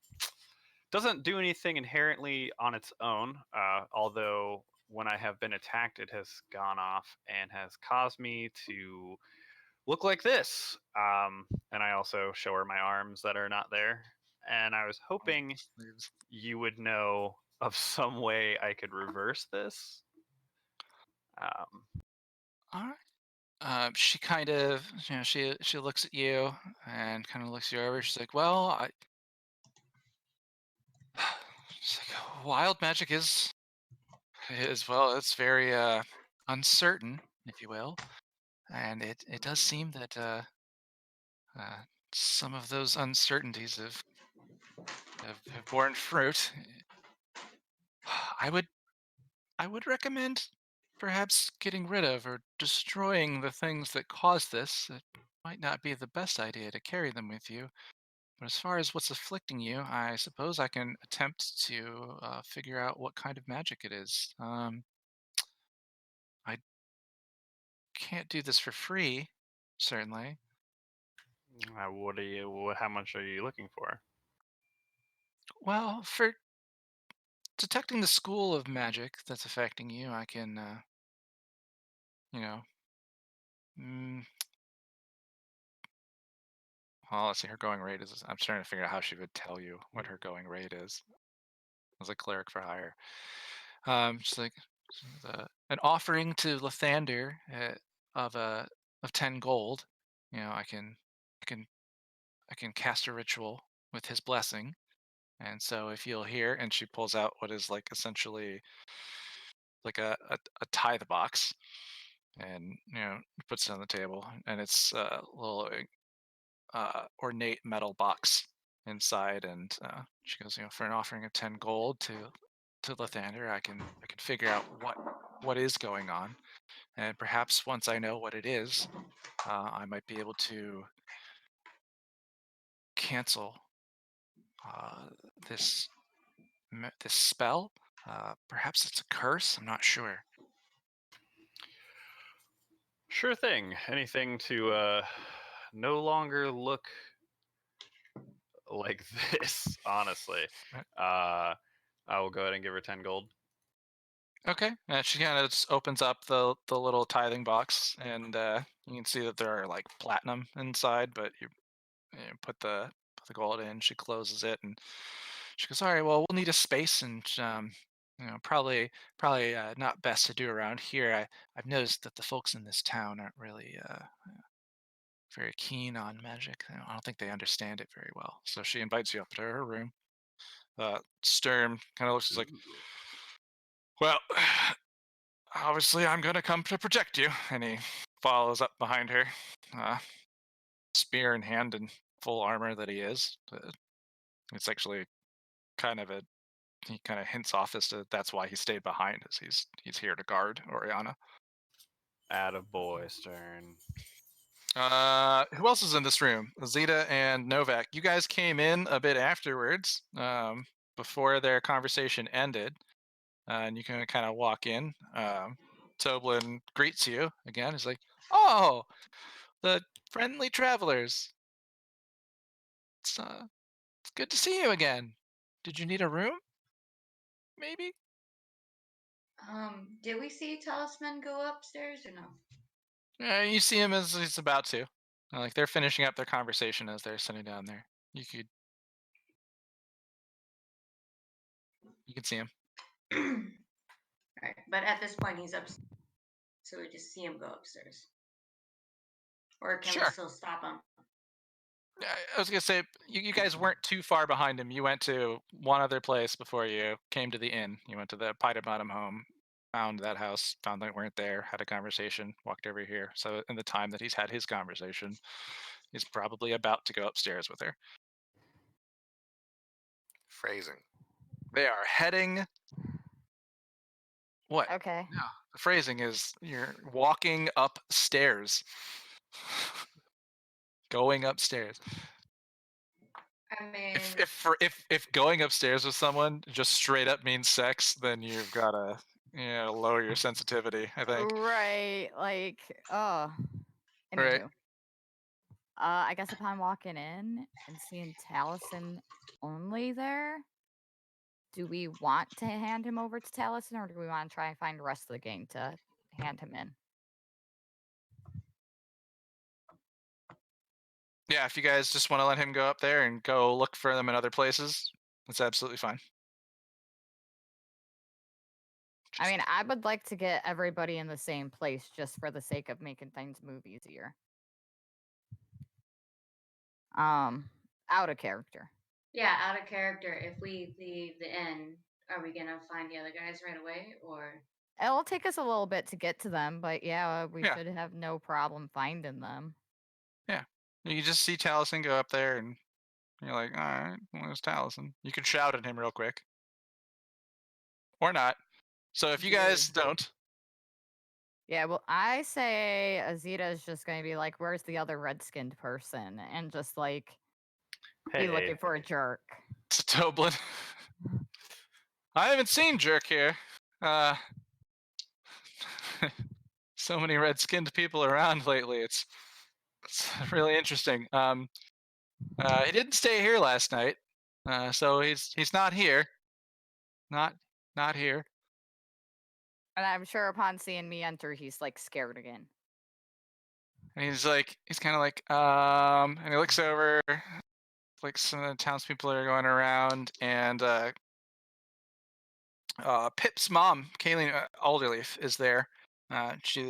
doesn't do anything inherently on its own, although when I have been attacked, it has gone off and has caused me to look like this. And I also show her my arms that are not there. And I was hoping Sleeves. you would know of some way I could reverse this. Um, All right. She kind of, she looks at you and kind of looks you over. She's like, "Well, she's like, wild magic is well, it's very uncertain, if you will, and it does seem that uh, some of those uncertainties have borne fruit. I would I would recommend perhaps getting rid of or destroying the things that caused this. It might not be the best idea to carry them with you. But as far as what's afflicting you, I suppose I can attempt to figure out what kind of magic it is. I can't do this for free, certainly. what are you? How much are you looking for? Well, for detecting the school of magic that's affecting you, I can, you know, mm, well, let's see, her going rate is. I'm trying to figure out how she would tell you what her going rate is as a cleric for hire. Just like an offering to Lathander of of 10 gold. I can, I can cast a ritual with his blessing, and so if you'll hear, and she pulls out what is like essentially like a tithe box, and puts it on the table, and it's a little ornate metal box inside, and she goes, for an offering of 10 gold to Lathander, I can figure out what is going on, and perhaps once I know what it is, I might be able to cancel uh, this this spell. Perhaps it's a curse. I'm not sure. Sure thing. Anything to no longer look like this. Honestly, Right. I will go ahead and give her 10 gold. Okay. She kind of just opens up the little tithing box, and you can see that there are like platinum inside, but you put the gold in. She closes it, and she goes, "All right, well, we'll need a space, and probably not best to do around here. I've noticed that the folks in this town aren't really very keen on magic. I don't think they understand it very well." So she invites you up to her room. Sturm kind of looks like, "Well, obviously I'm gonna come to protect you," and he follows up behind her, uh, spear in hand and full armor that he is. It's actually kind of a he kind of hints off as to that's why he stayed behind, as he's here to guard Oriana. Attaboy, Stern. Who else is in this room? Zeta and Novak. You guys came in a bit afterwards, before their conversation ended, and you can kind of walk in. Toblin greets you again. He's like, "Oh, the friendly travelers. It's good to see you again. Did you need a room? Maybe." Did we see Talisman go upstairs or no? You see him as he's about to. Like they're finishing up their conversation as they're sitting down there. You can see him. Right. But at this point, he's upstairs, so we just see him go upstairs. Or can we Sure. still stop him? I was gonna say you guys weren't too far behind him. You went to one other place before you came to the inn. You went to the Pita Bottom home, found that house, found they weren't there, had a conversation, walked over here. So in the time that he's had his conversation, he's probably about to go upstairs with her. Phrasing. They are heading. What? Okay. No, the phrasing is you're walking upstairs. Going upstairs. I mean, If going upstairs with someone just straight up means sex, then you've gotta lower your sensitivity, I think. Right. Like, oh. Right. Anywho. I guess upon walking in and seeing Taliesin only there, do we want to hand him over to Taliesin, or do we want to try and find the rest of the gang to hand him in? Yeah, if you guys just want to let him go up there and go look for them in other places, that's absolutely fine. I mean, I would like to get everybody in the same place just for the sake of making things move easier. Out of character. yeah, out of character. If we leave the inn, are we gonna find the other guys right away, or? It'll take us a little bit to get to them, but yeah, we Yeah, should have no problem finding them. yeah. You just see Taliesin go up there, and you're like, all right, where's Taliesin? You can shout at him real quick, or not. So if you guys don't, Yeah, well, I say Azita is just going to be like, "Where's the other red-skinned person?" and just like be Hey, looking for a jerk. to Toblin, I haven't seen Jerk here. Uh, so many red-skinned people around lately. It's really interesting. He didn't stay here last night, so he's not here. Not not here. And I'm sure upon seeing me enter, he's like scared again. And he's kind of like, and he looks over, like some of the townspeople are going around, and Pip's mom, Kayleen Alderleaf, is there. She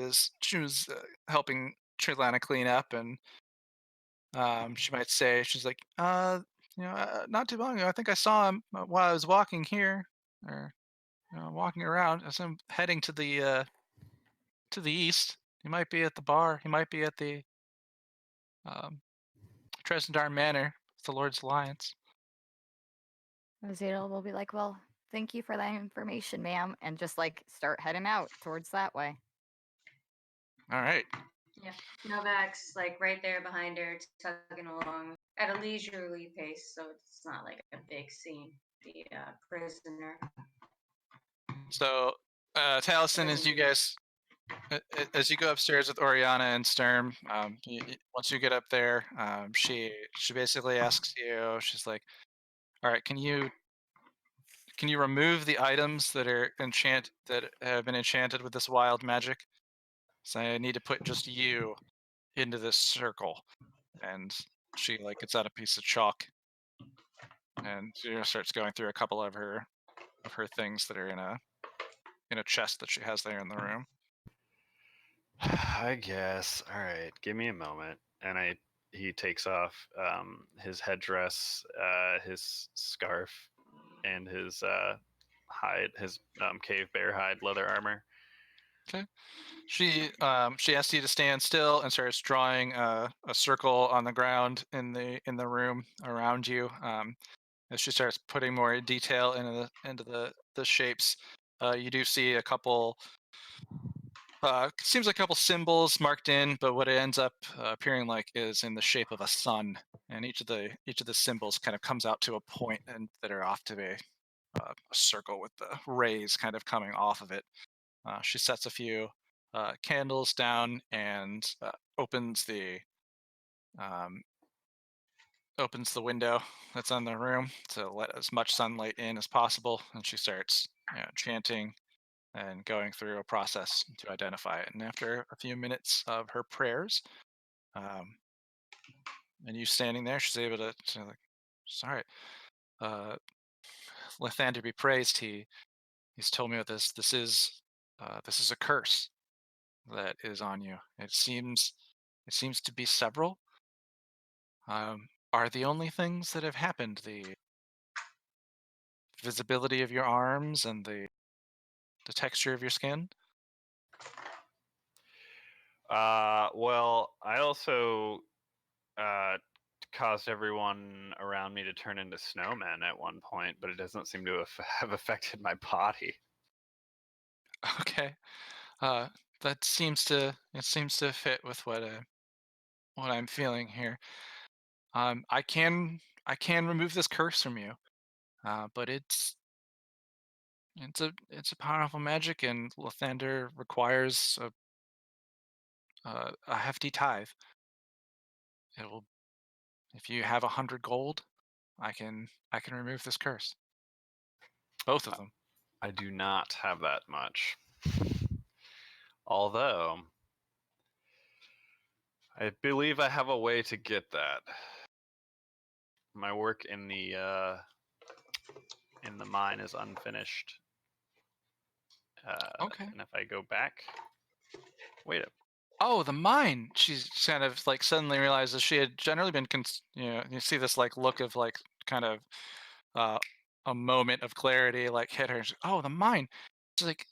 was helping Trillana clean up, and she might say, she's like, not too long ago, I think I saw him while I was walking here, or walking around. As I'm heading to the east. He might be at the bar. He might be at the um, Tresendar Manor, the Lord's Alliance. Azita will be like, "Well, thank you for that information, ma'am," and just like start heading out towards that way. All right. Yeah, Novak's like right there behind her, tugging along at a leisurely pace, so it's not like a big scene. The prisoner. So, Taliesin, as you go upstairs with Oriana and Sturm, once you get up there, she basically asks you. She's like, "All right, can you can you remove the items that are that have been enchanted with this wild magic? So I need to put just you into this circle. And she like gets out a piece of chalk and starts going through a couple of her things that are in a chest that she has there in the room. I guess. All right, give me a moment. And he takes off his headdress, his scarf, and his his cave bear hide leather armor. Okay. She asks you to stand still and starts drawing a circle on the ground in the room around you. As she starts putting more detail into the shapes, you do see a couple. Seems like a couple symbols marked in, but what it ends up appearing like is in the shape of a sun, and each of the symbols kind of comes out to a point and that are off to a circle with the rays kind of coming off of it. She sets a few candles down and um, opens the window that's on the room to let as much sunlight in as possible, and she starts chanting and going through a process to identify it. And after a few minutes of her prayers, um, and you standing there, she's able to like, sorry, uh, Lathander be praised. He's told me what this is a curse that is on you. It seems to be several. Are the only things that have happened the visibility of your arms and the texture of your skin? Well, I also uh, caused everyone around me to turn into snowmen at one point, but it doesn't seem to have affected my body. Okay. Uh, that seems to fit with what I'm feeling here. I can remove this curse from you, but it's a powerful magic, and Lathander requires a hefty tithe. It will If you have 100 gold, I can remove this curse. Both of them. I do not have that much. Although, I believe I have a way to get that. My work in the mine is unfinished. Okay. And if I go back, wait up. Oh, the mine. She's kind of like suddenly realizes she had generally been, you see this like look of like kind of uh, a moment of clarity like hit her. She's like, oh, the mine. She's like,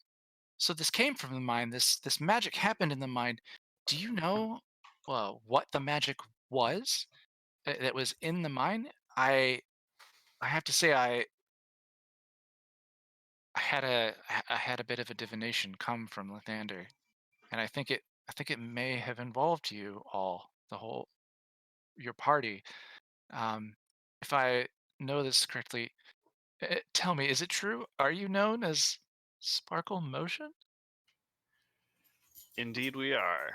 so this came from the mine. This magic happened in the mine. Do you know, what the magic was that was in the mine? I have to say I had a bit of a divination come from Lathander, and I think it may have involved you all, your party. Um, if I know this correctly, tell me, is it true? Are you known as Sparkle Motion? Indeed, we are.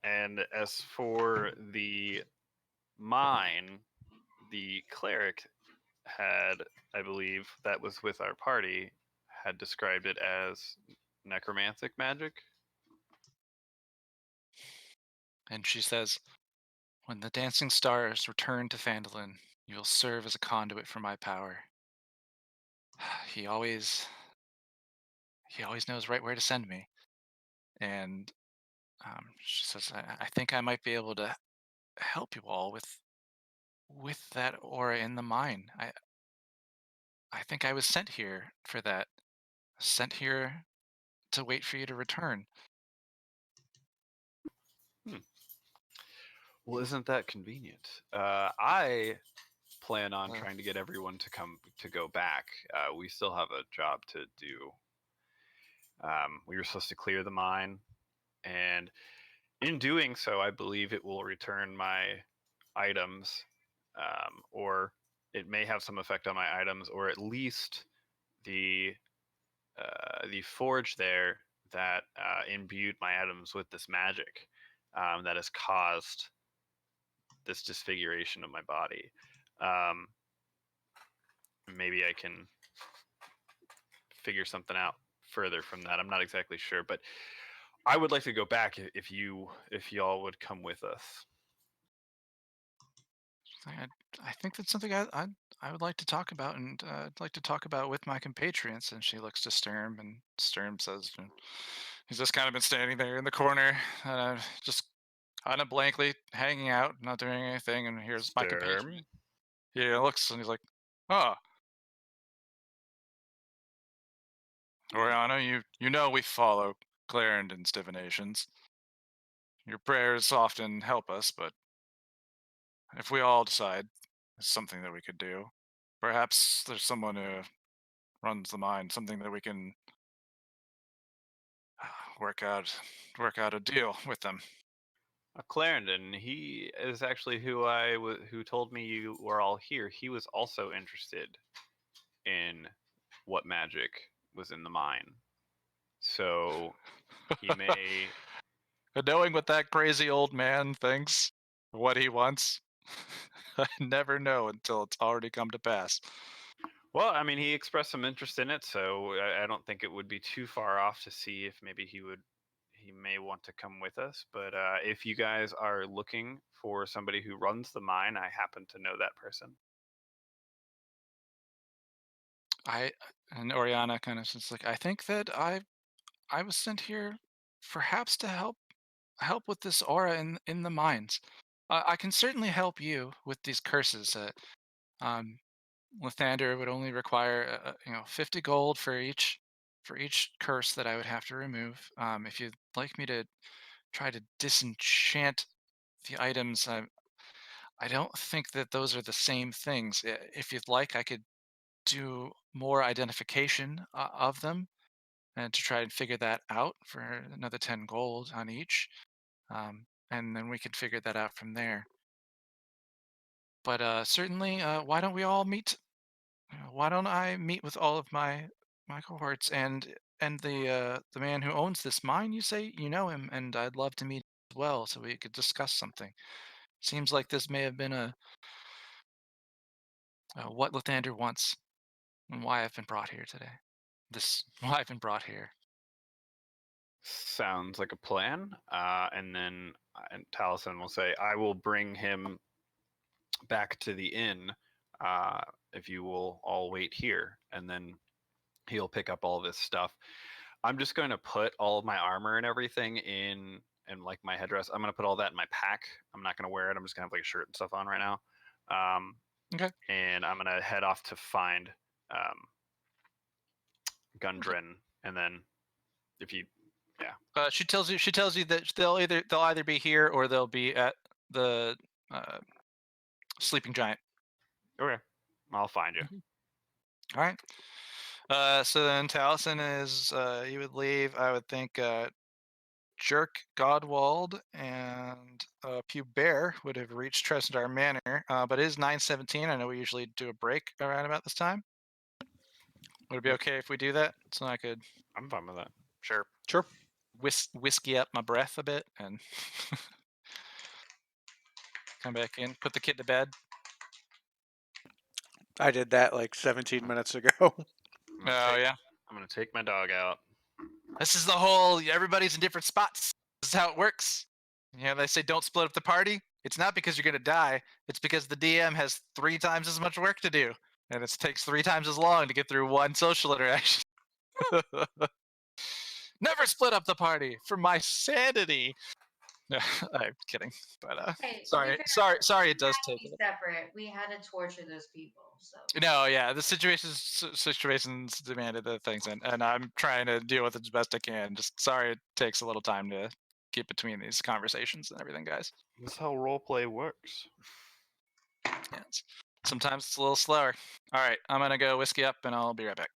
And as for the mine, the cleric had, I believe, that was with our party, had described it as necromantic magic. And she says, when the dancing stars return to Phandalin, you will serve as a conduit for my power. He always he always knows right where to send me. And she says, I think I might be able to help you all with that aura in the mine. I think I was sent here for that. Sent here to wait for you to return. Hmm. Well, isn't that convenient? I plan on Well, trying to get everyone to go back. We still have a job to do. We were supposed to clear the mine, and in doing so, I believe it will return my items, or it may have some effect on my items, or at least the the forge there that imbued my items with this magic that has caused this disfiguration of my body. Um, maybe I can figure something out further from that. I'm not exactly sure, but I would like to go back if y'all would come with us. I think that's something I would like to talk about, and I'd like to talk about with my compatriots. And she looks to Sturm, and Sturm says, he's just kind of been standing there in the corner, just kind of blankly hanging out, not doing anything. And here's my compatriot. He looks and he's like, "Oh, Oriana, you know we follow Clarendon's divinations. Your prayers often help us, but if we all decide it's something that we could do, perhaps there's someone who runs the mind, something that we can work out a deal with them." Clarendon, he is actually who told me you were all here. He was also interested in what magic was in the mine, so he may. And knowing what that crazy old man thinks, what he wants, I never know until it's already come to pass. Well, I mean, he expressed some interest in it, so I don't think it would be too far off to see if maybe he may want to come with us. But if you guys are looking for somebody who runs the mine, I happen to know that person. And Oriana kind of says like, I think that I was sent here perhaps to help with this aura in the mines. I can certainly help you with these curses. Um, Lathander would only require 50 gold for each curse that I would have to remove. If you'd like me to try to disenchant the items, I don't think that those are the same things. If you'd like, I could do more identification of them and to try and figure that out for another 10 gold on each. And then we could figure that out from there. But certainly, why don't we all meet? Why don't I meet with all of my cohorts and the man who owns this mine? You say you know him, and I'd love to meet as well, so we could discuss something. Seems like this may have been what Lathander wants and why I've been brought here today. This why I've been brought here. Sounds like a plan. And then Taliesin will say, I will bring him back to the inn if you will all wait here. And then he'll pick up all this stuff. I'm just going to put all of my armor and everything in, and like my headdress. I'm going to put all that in my pack. I'm not going to wear it. I'm just going to have like a shirt and stuff on right now. Okay. And I'm going to head off to find Gundren. And then if you, She tells you that they'll either be here or they'll be at the sleeping giant. okay, I'll find you. All right. So then Taliesin is you would leave. I would think Jerk, Godwald, and Pew Bear would have reached Tresendar Manor, but it is 9:17. I know we usually do a break around about this time. Would it be okay if we do that? So I could I'm fine with that. Sure. Sure. whiskey up my breath a bit and come back in, put the kid to bed. I did that like 17 minutes ago. Yeah. I'm gonna take my dog out. This is the whole everybody's in different spots. This is how it works. They say don't split up the party. It's not because you're gonna die. It's because the DM has 3 times as much work to do, and it takes 3 times as long to get through one social interaction. Never split up the party for my sanity. I'm kidding, but Hey, to be sorry, fair, sorry. we It does had to take be it. separate. We had to torture those people. So No, yeah, the situations demanded the things, and I'm trying to deal with it as best I can. Just sorry, it takes a little time to get between these conversations and everything, guys. This is how roleplay works. Yeah, sometimes it's a little slower. All right, I'm gonna go whiskey up, and I'll be right back.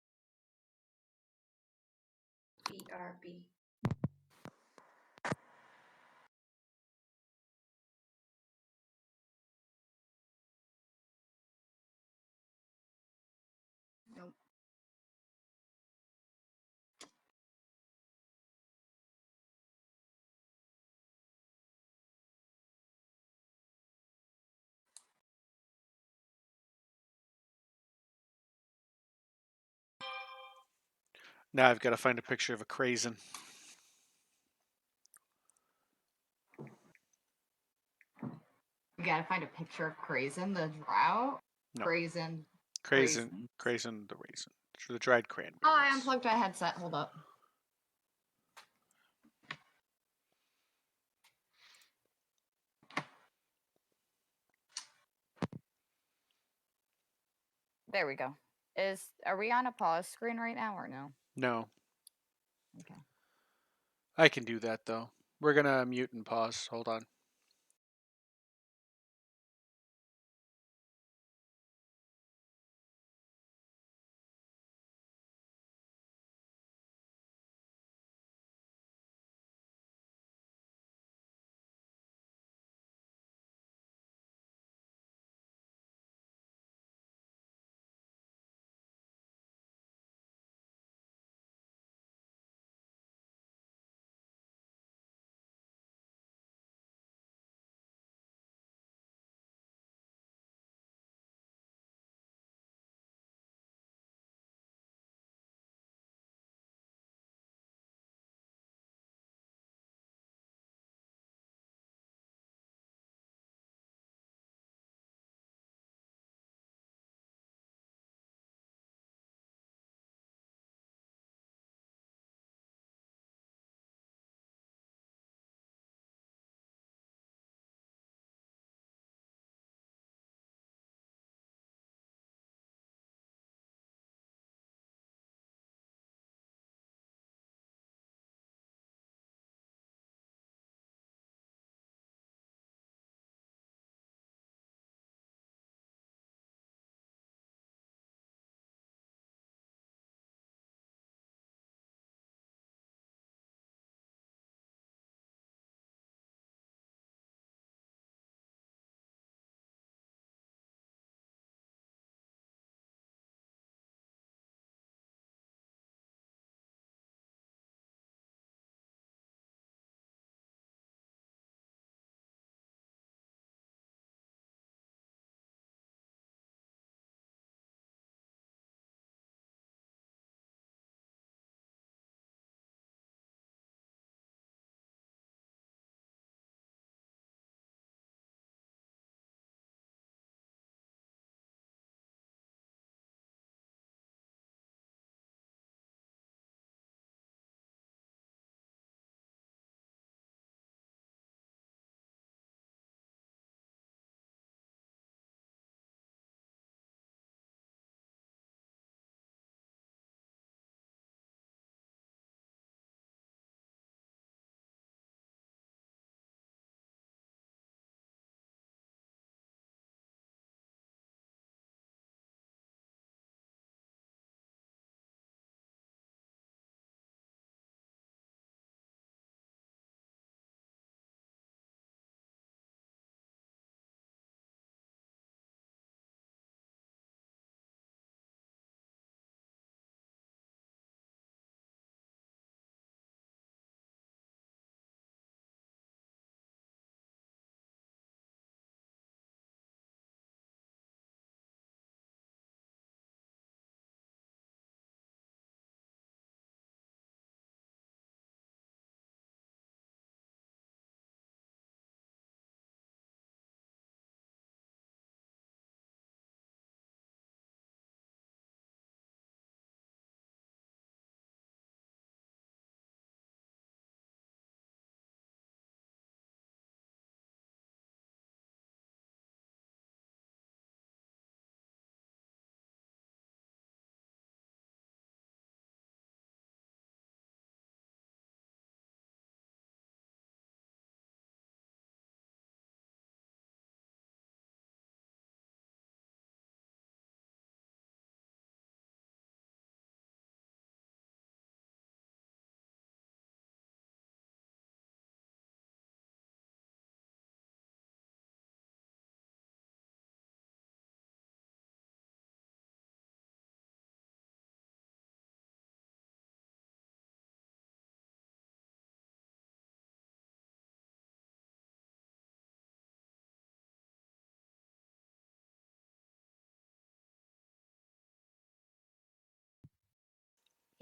BRB. Nope. Now I've got to find a picture of a craisin. You gotta find a picture of Craisin, the drought. No. Craisin. Craisin the raisin. The dried cranberries. Oh, I unplugged my headset. Hold up. There we go. Are we on a pause screen right now or no? No. Okay. I can do that though. We're gonna mute and pause. Hold on.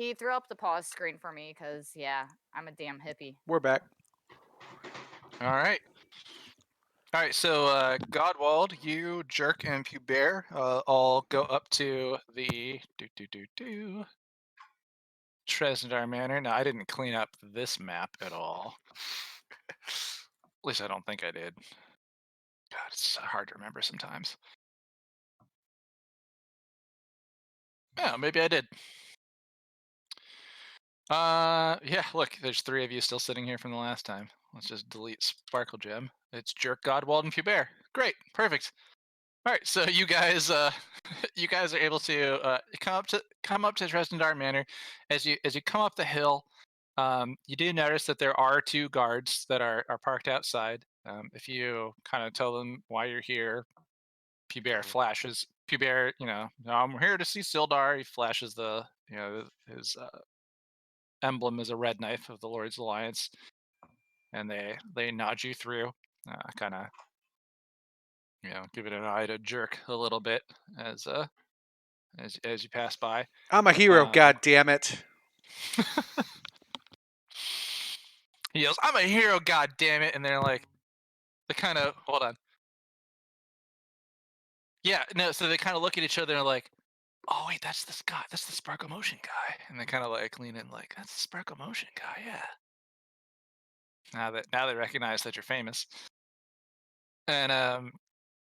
He threw up the pause screen for me because, yeah, I'm a damn hippie. We're back. All right. All right, so Godwald, you, Jerk, and Pubert all go up to the Tresnadar Manor. Now, I didn't clean up this map at all. At least I don't think I did. God, it's hard to remember sometimes. Yeah, maybe I did. Yeah, look, there's 3 of you still sitting here from the last time. Let's just delete Sparkle Gem. It's Jerk, Godwald, and Pubert. Great, perfect. All right, so you guys, you guys are able to come up to Tresnadar Manor. As you come up the hill, you do notice that there are 2 guards that are parked outside. If you kind of tell them why you're here, Pubert flashes. Pubert, I'm here to see Sildar. He flashes the, his emblem is a red knife of the Lord's Alliance, and they nod you through, kind of, give it an eye to Jerk a little bit as you pass by. I'm a hero, god damn it. He yells, "I'm a hero, god damn it!" And they're like, they kind of hold on. Yeah, no. So they kind of look at each other and are like, "Oh wait, that's this guy. That's the Sparkle Motion guy." And they kind of like lean in, like, "That's the Sparkle Motion guy, yeah." Now they recognize that you're famous. And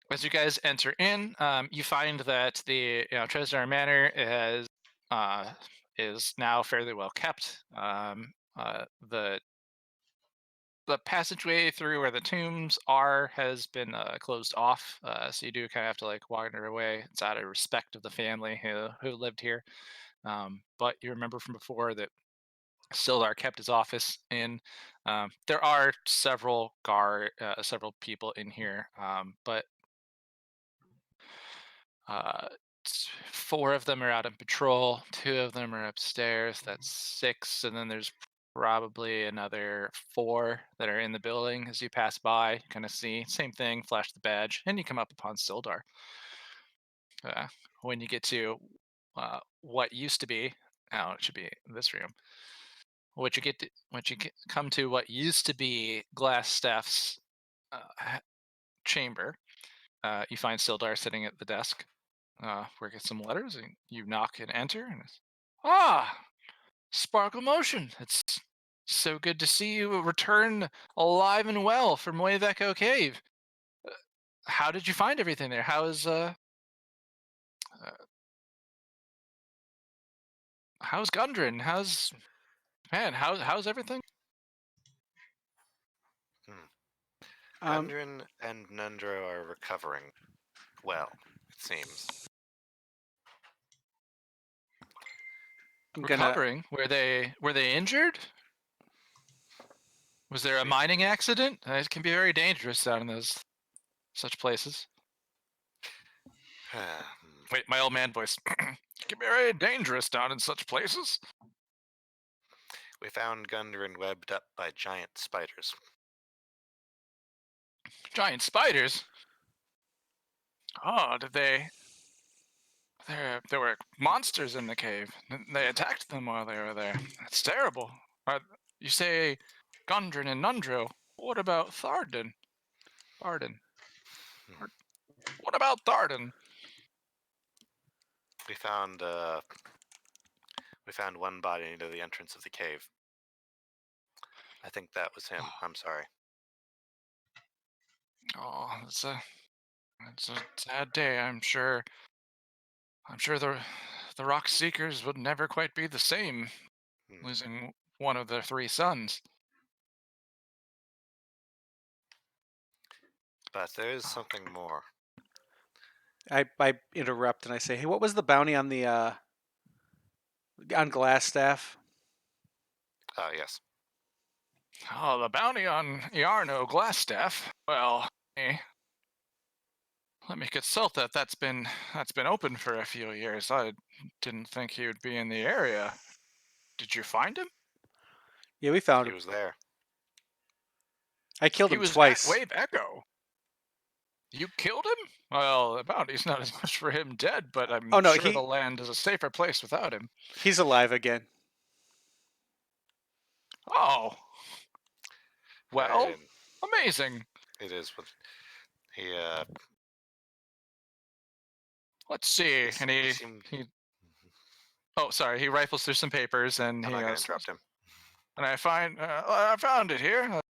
as you guys enter in, you find that the Tresdar Manor is now fairly well kept. The passageway through where the tombs are has been closed off, so you do kind of have to like wander away. It's out of respect of the family who lived here. But you remember from before that Sildar kept his office in. There are several several people in here, but 4 of them are out on patrol. 2 of them are upstairs. That's 6, and then there's probably another 4 that are in the building. As you pass by, you kind of see same thing. Flash the badge, and you come up upon Sildar. When you get to what used to be, oh, it should be this room. Once you come to what used to be Glassstaff's chamber, you find Sildar sitting at the desk, working some letters, and you knock and enter, and it's, Sparkle Motion. It's so good to see you return alive and well from Wave Echo Cave. How did you find everything there? How's Gundren? How's everything? Gundren and Nundro are recovering well, it seems. Recovering? Were they injured? Was there a mining accident? It can be very dangerous out in those such places. Wait, my old man voice. It can be very dangerous down in such places. We found Gundren webbed up by giant spiders. Giant spiders? Oh, did they? There were monsters in the cave. They attacked them while they were there. That's terrible. You say Gundren and Nundro. What about Tharden? Tharden. What about Tharden? We found one body near the entrance of the cave. I think that was him. I'm sorry. Oh, it's a sad day. I'm sure the Rock Seekers would never quite be the same, losing one of their 3 sons. But there is something more. I interrupt and I say, "Hey, what was the bounty on the on Glassstaff?" Yes. Oh, the bounty on Iarno Glassstaff. Well, let me consult that. That's been open for a few years. I didn't think he would be in the area. Did you find him? Yeah, we found him. He was there. I killed He him was twice. at Wave Echo. You killed him? Well, the bounty's not as much for him dead, but I'm sure the land is a safer place without him. He's alive again. Oh, well, And amazing. it is what he Let's see. And he seemed. he oh, sorry. He rifles through some papers and I'm he not gonna goes, interrupt him. and I found it here. A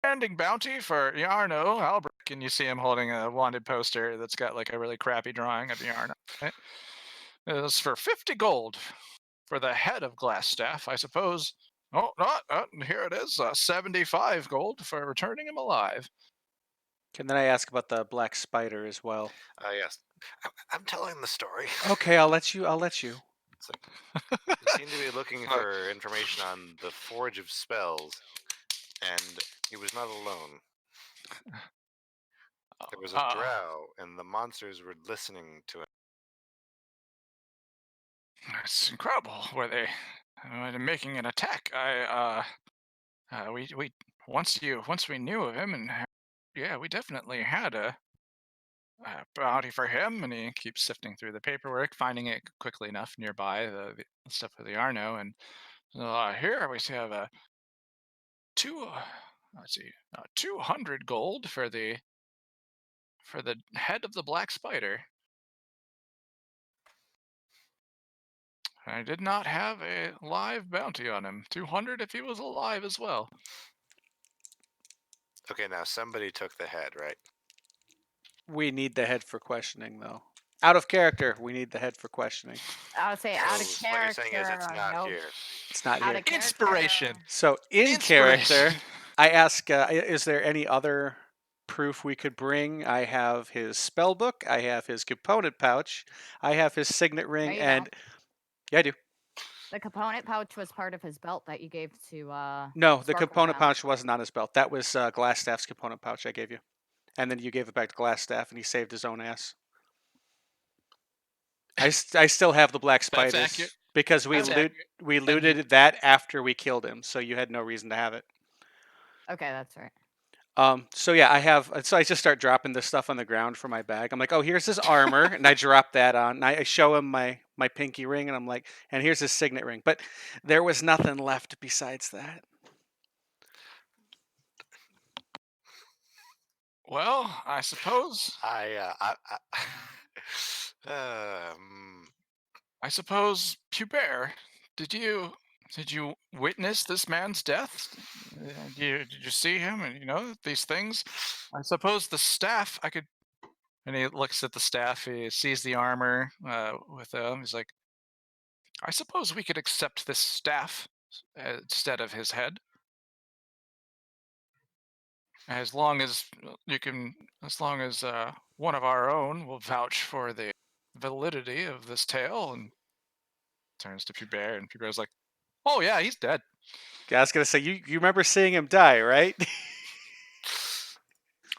standing bounty for Yarno Albrecht. And you see him holding a wanted poster that's got like a really crappy drawing of Yarno. Right? It was for 50 gold for the head of Glassstaff, I suppose. Oh, not here it is. 75 gold for returning him alive. Can then I ask about the black spider as well? Yes, I'm telling the story. Okay, I'll let you. I'll let you. You seem to be looking for information on the Forge of Spells, and he was not alone. There was a drow, and the monsters were listening to him. It's incredible. Were they making an attack? We once we knew of him, and yeah, we definitely had a bounty for him. And he keeps sifting through the paperwork, finding it quickly enough nearby the stuff with the Arno. And here we have a two. Let's see, 200 gold for the head of the black spider. I did not have a live bounty on him. 200 if he was alive as well. Okay, now somebody took the head, right? We need the head for questioning, though. Out of character, we need the head for questioning. I would say out of So character. what you're saying is it's not nope. here. It's not Out here. of character. Inspiration. So in Inspiration. character, I ask, is there any other proof we could bring? I have his spell book. I have his component pouch. I have his signet ring, No, you and don't. yeah, I do. The component pouch was part of his belt that you gave to. No, the Sparkle component Brown. pouch wasn't on his belt. That was Glassstaff's component pouch I gave you, and then you gave it back to Glassstaff, and he saved his own ass. I still have the black That's spiders accurate. because we That's accurate. looted that after we killed him, so you had no reason to have it. Okay, that's right. So yeah, I have. So I just start dropping this stuff on the ground for my bag. I'm like, oh, here's his armor, and I drop that on. And I show him my pinky ring, and I'm like, and here's his signet ring. But there was nothing left besides that. Well, I suppose. I suppose, Pubert, did you witness this man's death? Did you see him? And these things. I suppose the staff. I could. And he looks at the staff. He sees the armor with him. He's like, I suppose we could accept this staff instead of his head. As long as one of our own will vouch for the validity of this tale. And turns to Pubert, and Pubert's like, oh yeah, he's dead. Yeah, I was gonna say you remember seeing him die, right?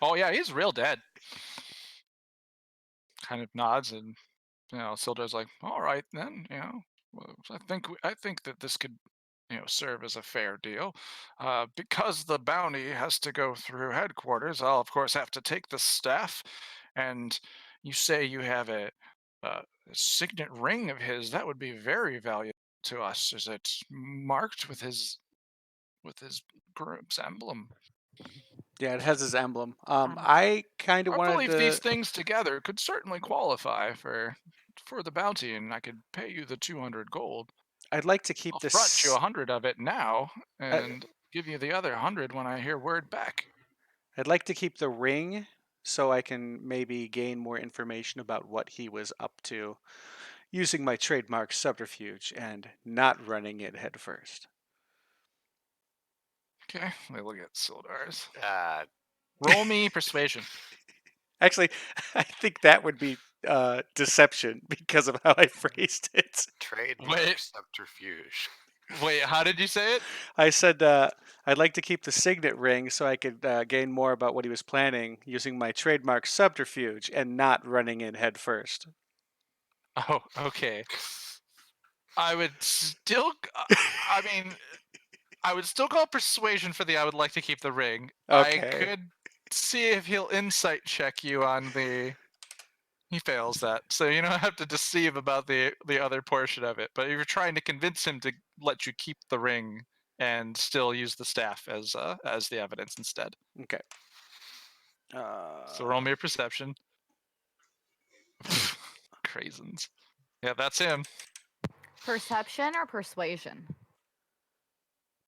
Oh yeah, he's real dead. Kind of nods, and Sildar's like, all right then, well, I think that this could serve as a fair deal. Because the bounty has to go through headquarters, I'll of course have to take the staff. And you say you have a signet ring of his. That would be very valuable to us. Is it marked with his group's emblem? Yeah, it has his emblem. Um, I kind of I wanted believe to. these things together could certainly qualify for the bounty, and I could pay you the 200 gold. I'd like to keep I'll this. front you 100 of it now, and give you the other 100 when I hear word back. I'd like to keep the ring so I can maybe gain more information about what he was up to using my trademark subterfuge and not running it headfirst. Okay, they look at Sildar's. Uh, Roll me persuasion. Actually, I think that would be deception because of how I phrased it. trademark Wait. subterfuge. Wait, how did you say it? I said I'd like to keep the signet ring so I could gain more about what he was planning using my trademark subterfuge and not running in headfirst. Oh, okay. I would still. I mean, I would still call persuasion for the. I would like to keep the ring. Okay. I could see if he'll insight check you on the. He fails that, so you don't have to deceive about the other portion of it. But if you're trying to convince him to let you keep the ring and still use the staff as the evidence instead. Okay. So roll me a perception. Craisins. Yeah, that's him. Perception or persuasion?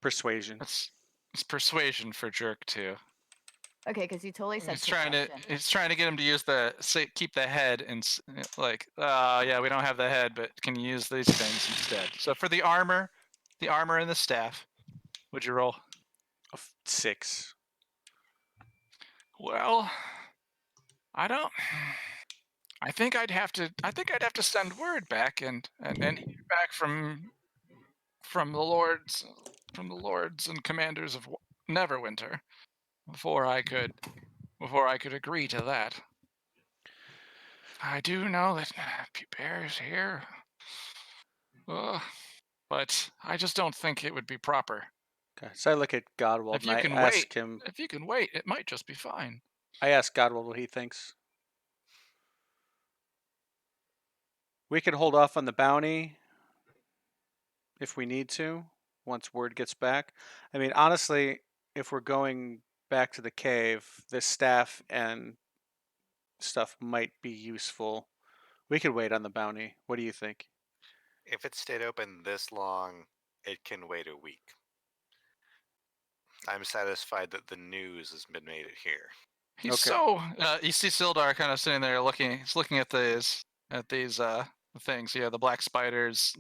Persuasion. It's persuasion for Jerk too. Okay, because you totally said He's trying perception. to get him to use keep the head and like, yeah, we don't have the head, but can you use these things instead? So for the armor and the staff, would you roll? 6. Well, I don't. I think I'd have to send word back and hear back from the lords and commanders of Neverwinter before I could agree to that. I do know that Pubert is here, but I just don't think it would be proper. Okay. So I look at Godwald If and you I can ask wait, him. it might just be fine. I ask Godwald what he thinks. We can hold off on the bounty if we need to once word gets back. I mean, honestly, if we're going back to the cave, this staff and stuff might be useful. We could wait on the bounty. What do you think? If it stayed open this long, it can wait a week. I'm satisfied that the news has been made it here. He's Okay. so. You see Sildar kind of sitting there looking. He's looking at these things. The black spiders.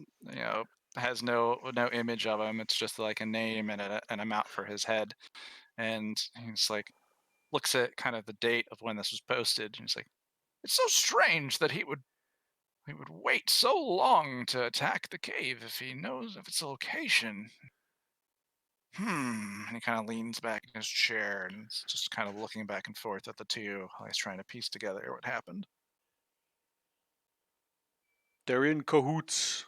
Has no image of him. It's just like a name and an amount for his head. And he's like, looks at kind of the date of when this was posted. And he's like, it's so strange that he would wait so long to attack the cave if he knows of its location. And he kind of leans back in his chair and is just kind of looking back and forth at the two while he's trying to piece together what happened. They're in cahoots.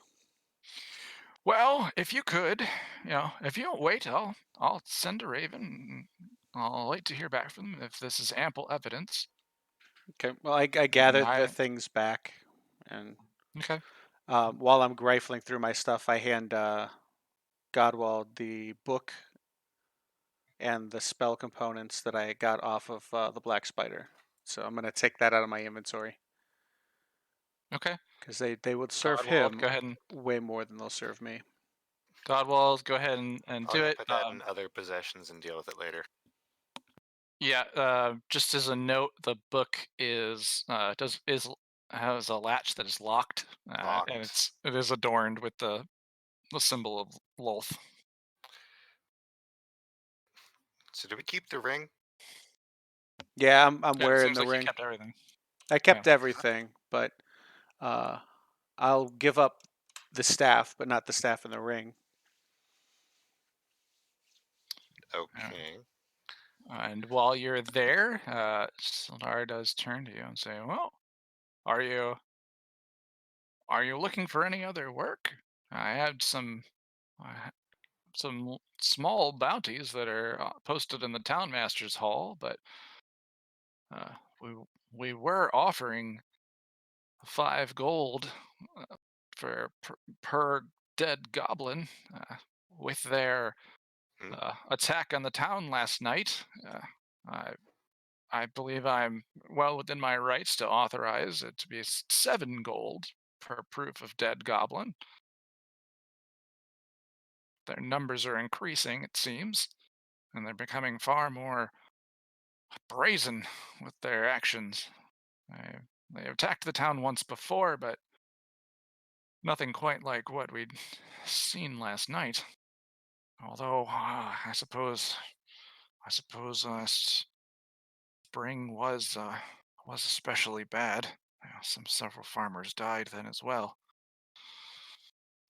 Well, if you could, if you don't wait, I'll send a raven. I'll wait to hear back from them if this is ample evidence. Okay. Well, I gathered the things back, and Okay. while I'm rifling through my stuff, I hand Godwald the book and the spell components that I got off of the black spider. So I'm gonna take that out of my inventory. Okay. Because they would serve Godwald, him go ahead and way more than they'll serve me. Godwald, go ahead and do it. Put that in other possessions and deal with it later. Yeah. Just as a note, the book has a latch that is locked, Locked. and it is adorned with the symbol of Lolth. So do we keep the ring? Yeah, I'm Yeah, it wearing seems the like you ring. kept everything. I kept everything, but I'll give up the staff, but not the staff and the ring. Okay. And while you're there, Sildar does turn to you and say, "Well, are you looking for any other work? I had some small bounties that are posted in the townmaster's hall, but we were offering 5 gold for per dead goblin with their attack on the town last night. I believe I'm well within my rights to authorize it to be 7 gold per proof of dead goblin. Their numbers are increasing, it seems, and they're becoming far more brazen with their actions. They attacked the town once before, but nothing quite like what we'd seen last night. Although, I suppose spring was especially bad. Several farmers died then as well.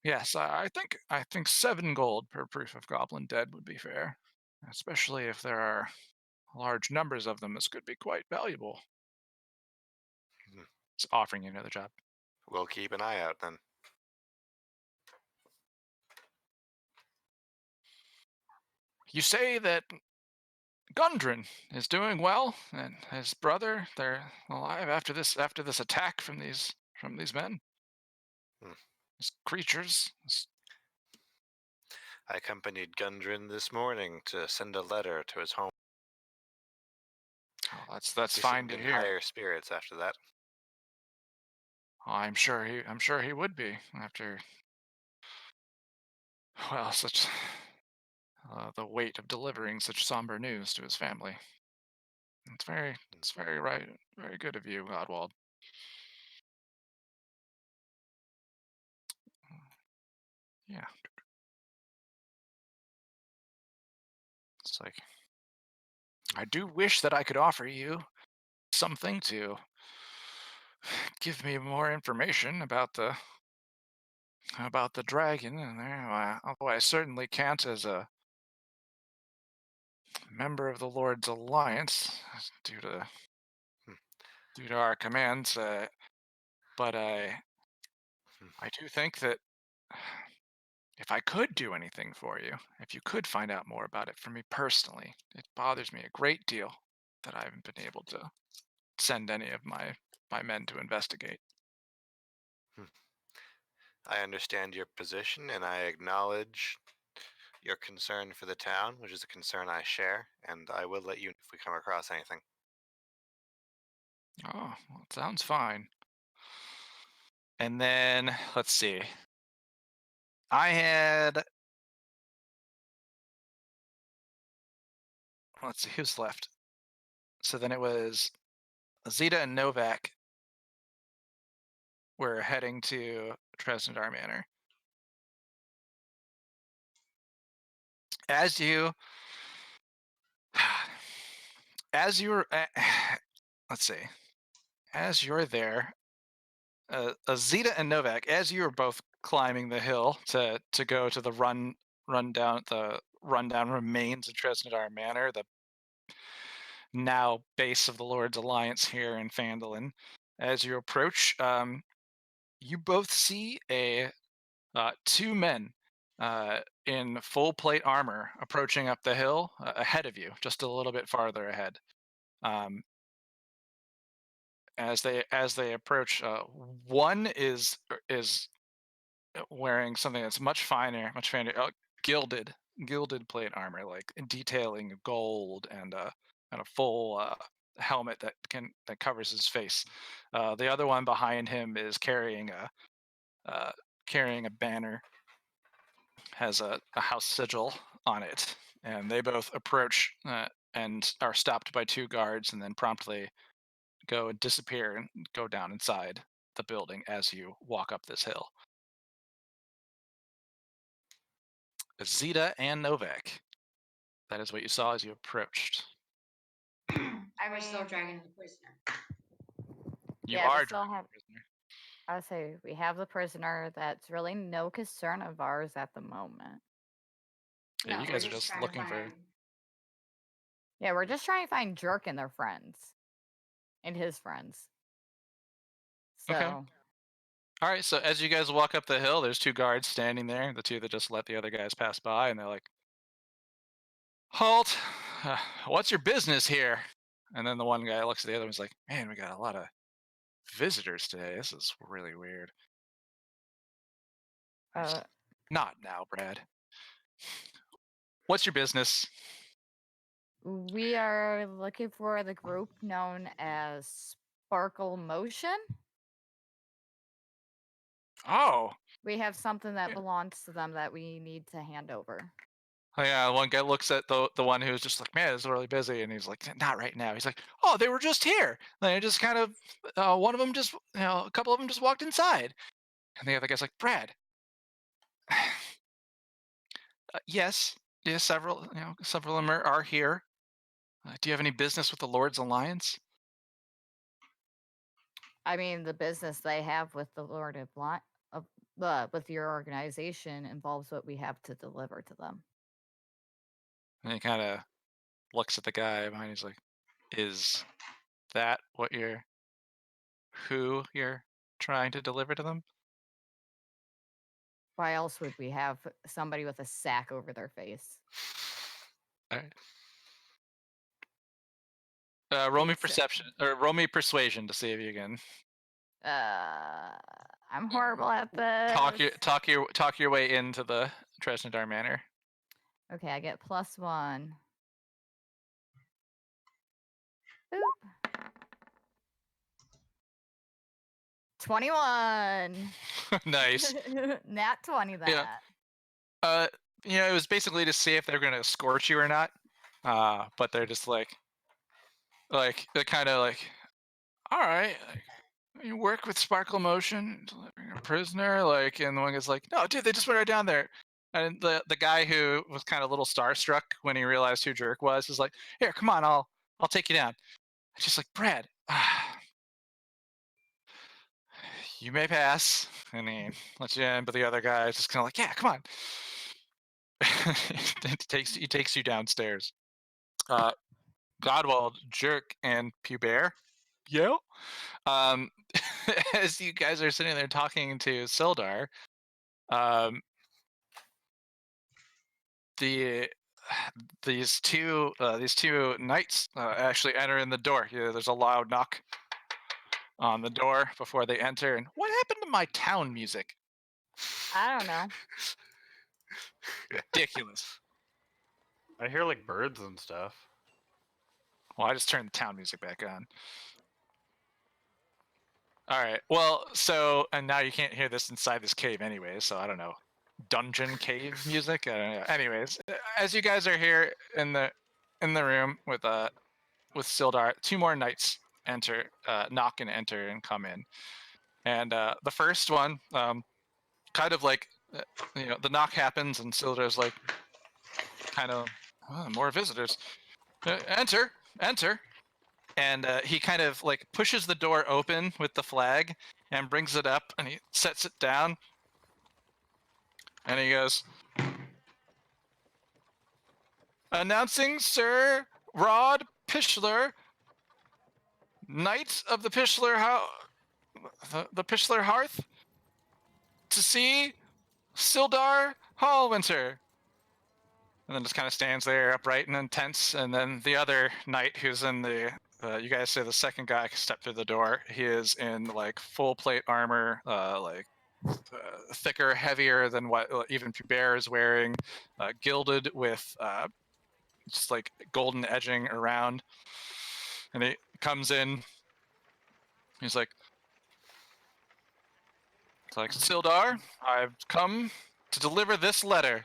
Yes, I think 7 gold per proof of goblin dead would be fair, especially if there are large numbers of them. This could be quite valuable. It's offering you another job. We'll keep an eye out then. You say that Gundren is doing well, and his brother, they're alive after this attack from these men. These creatures. I accompanied Gundren this morning to send a letter to his home. Oh, that's He fine seemed to in hear. higher spirits after that. Oh, I'm sure he would be after, well, such the weight of delivering such somber news to his family. It's very right, very good of you, Godwald. Yeah. It's like, I do wish that I could offer you something to give me more information about the dragon in there. Although I certainly can't as a member of the Lord's Alliance due to Hmm. our commands. But Hmm. I do think that if I could do anything for you, if you could find out more about it from me personally, it bothers me a great deal that I haven't been able to send any of my men to investigate. Hmm. I understand your position, and I acknowledge your concern for the town, which is a concern I share, and I will let you know if we come across anything. Oh, well, it sounds fine. And then let's see. I had, let's see who's left. So then it was Zeta and Novak were heading to Tresnadar Manor. As you, as you were, let's see, as you're there, Zeta and Novak, as you were both climbing the hill to go to the rundown remains of Tresnadar Manor, the now base of the Lord's Alliance here in Phandalin. As you approach, you both see two men in full plate armor approaching up the hill ahead of you, just a little bit farther ahead. Um, as they approach, one is wearing something that's much finer, gilded plate armor, like detailing gold and a full helmet that covers his face. The other one behind him is uh, carrying a banner, has a house sigil on it, and they both approach and are stopped by two guards, and then promptly go and disappear and go down inside the building as you walk up this hill. Zeta and Novak. That is what you saw as you approached. I was still dragging the prisoner. You Yeah, we are still dragging have. a prisoner. I would say we have the prisoner. That's really no concern of ours at the moment. Yeah, No, you we're guys are just just trying to looking for. find. Yeah, we're just trying to find Jerk and their friends, and his friends. Okay. So All right. So as you guys walk up the hill, there's two guards standing there. The two that just let the other guys pass by, and they're like, "Halt! What's your business here?" And then the one guy looks at the other one's like, "Man, we got a lot of visitors today. This is really weird." uh, Not now, Brad. What's your business? we are looking for the group known as Sparkle Motion. Oh, We have something that yeah. belongs to them that we need to hand over. Oh, yeah, one guy looks at the one who's just like, "Man, it's really busy," and he's like, "Not right now." He's like, "Oh, they were just here. They just kind of, one of them just, a couple of them just walked inside." And the other guy's like, "Brad, yes, yes, several of them are here. Do you have any business with the Lord's Alliance?" I mean, the business they have with the Lord of with your organization involves what we have to deliver to them. And he kind of looks at the guy behind. He's like, "Is that who you're trying to deliver to them?" Why else would we have somebody with a sack over their face? All right. Roll me It's perception or roll me persuasion to see if you can I'm horrible at this. talk your way into the Tresnadar Manor. Okay, I get +1. Boop. 21. Nice. Nat 20 that. Yeah. It was basically to see if they're gonna escort you or not. But they're just like they're kind of like, all right, like, you work with Sparkle Motion, delivering a prisoner, like, and the one guy's like, no, dude, they just went right down there. And the guy who was kind of a little starstruck when he realized who Jerk was is like, here, come on, I'll take you down. It's just like, Brad, you may pass, and he lets you in, but the other guy is just kind of like, yeah, come on. He takes you downstairs. Godwald, Jerk, and Pubert. Yo. As you guys are sitting there talking to Sildar, um, the these two knights actually enter in the door. There's a loud knock on the door before they enter. And what happened to my town music? I don't know. Ridiculous. I hear like birds and stuff. Well, I just turned the town music back on. All right. Well, and now you can't hear this inside this cave anyway, so I don't know. Dungeon cave music. I don't know. Anyways, as you guys are here in the room with Sildar, two more knights enter, knock and enter and come in, and the first one, kind of like, the knock happens and Sildar's like, kind of, more visitors, enter, and he kind of like pushes the door open with the flag and brings it up and he sets it down and he goes, announcing Sir Rod Pishler, Knight of the Pishler the Pishler Hearth, to see Sildar Hallwinter. And then just kind of stands there upright and intense. And then the other knight who's in the, you guys say the second guy stepped through the door. He is in like full plate armor, thicker, heavier than what even Pubert is wearing, gilded with just like golden edging around. And he comes in. He's like, Sildar, I've come to deliver this letter.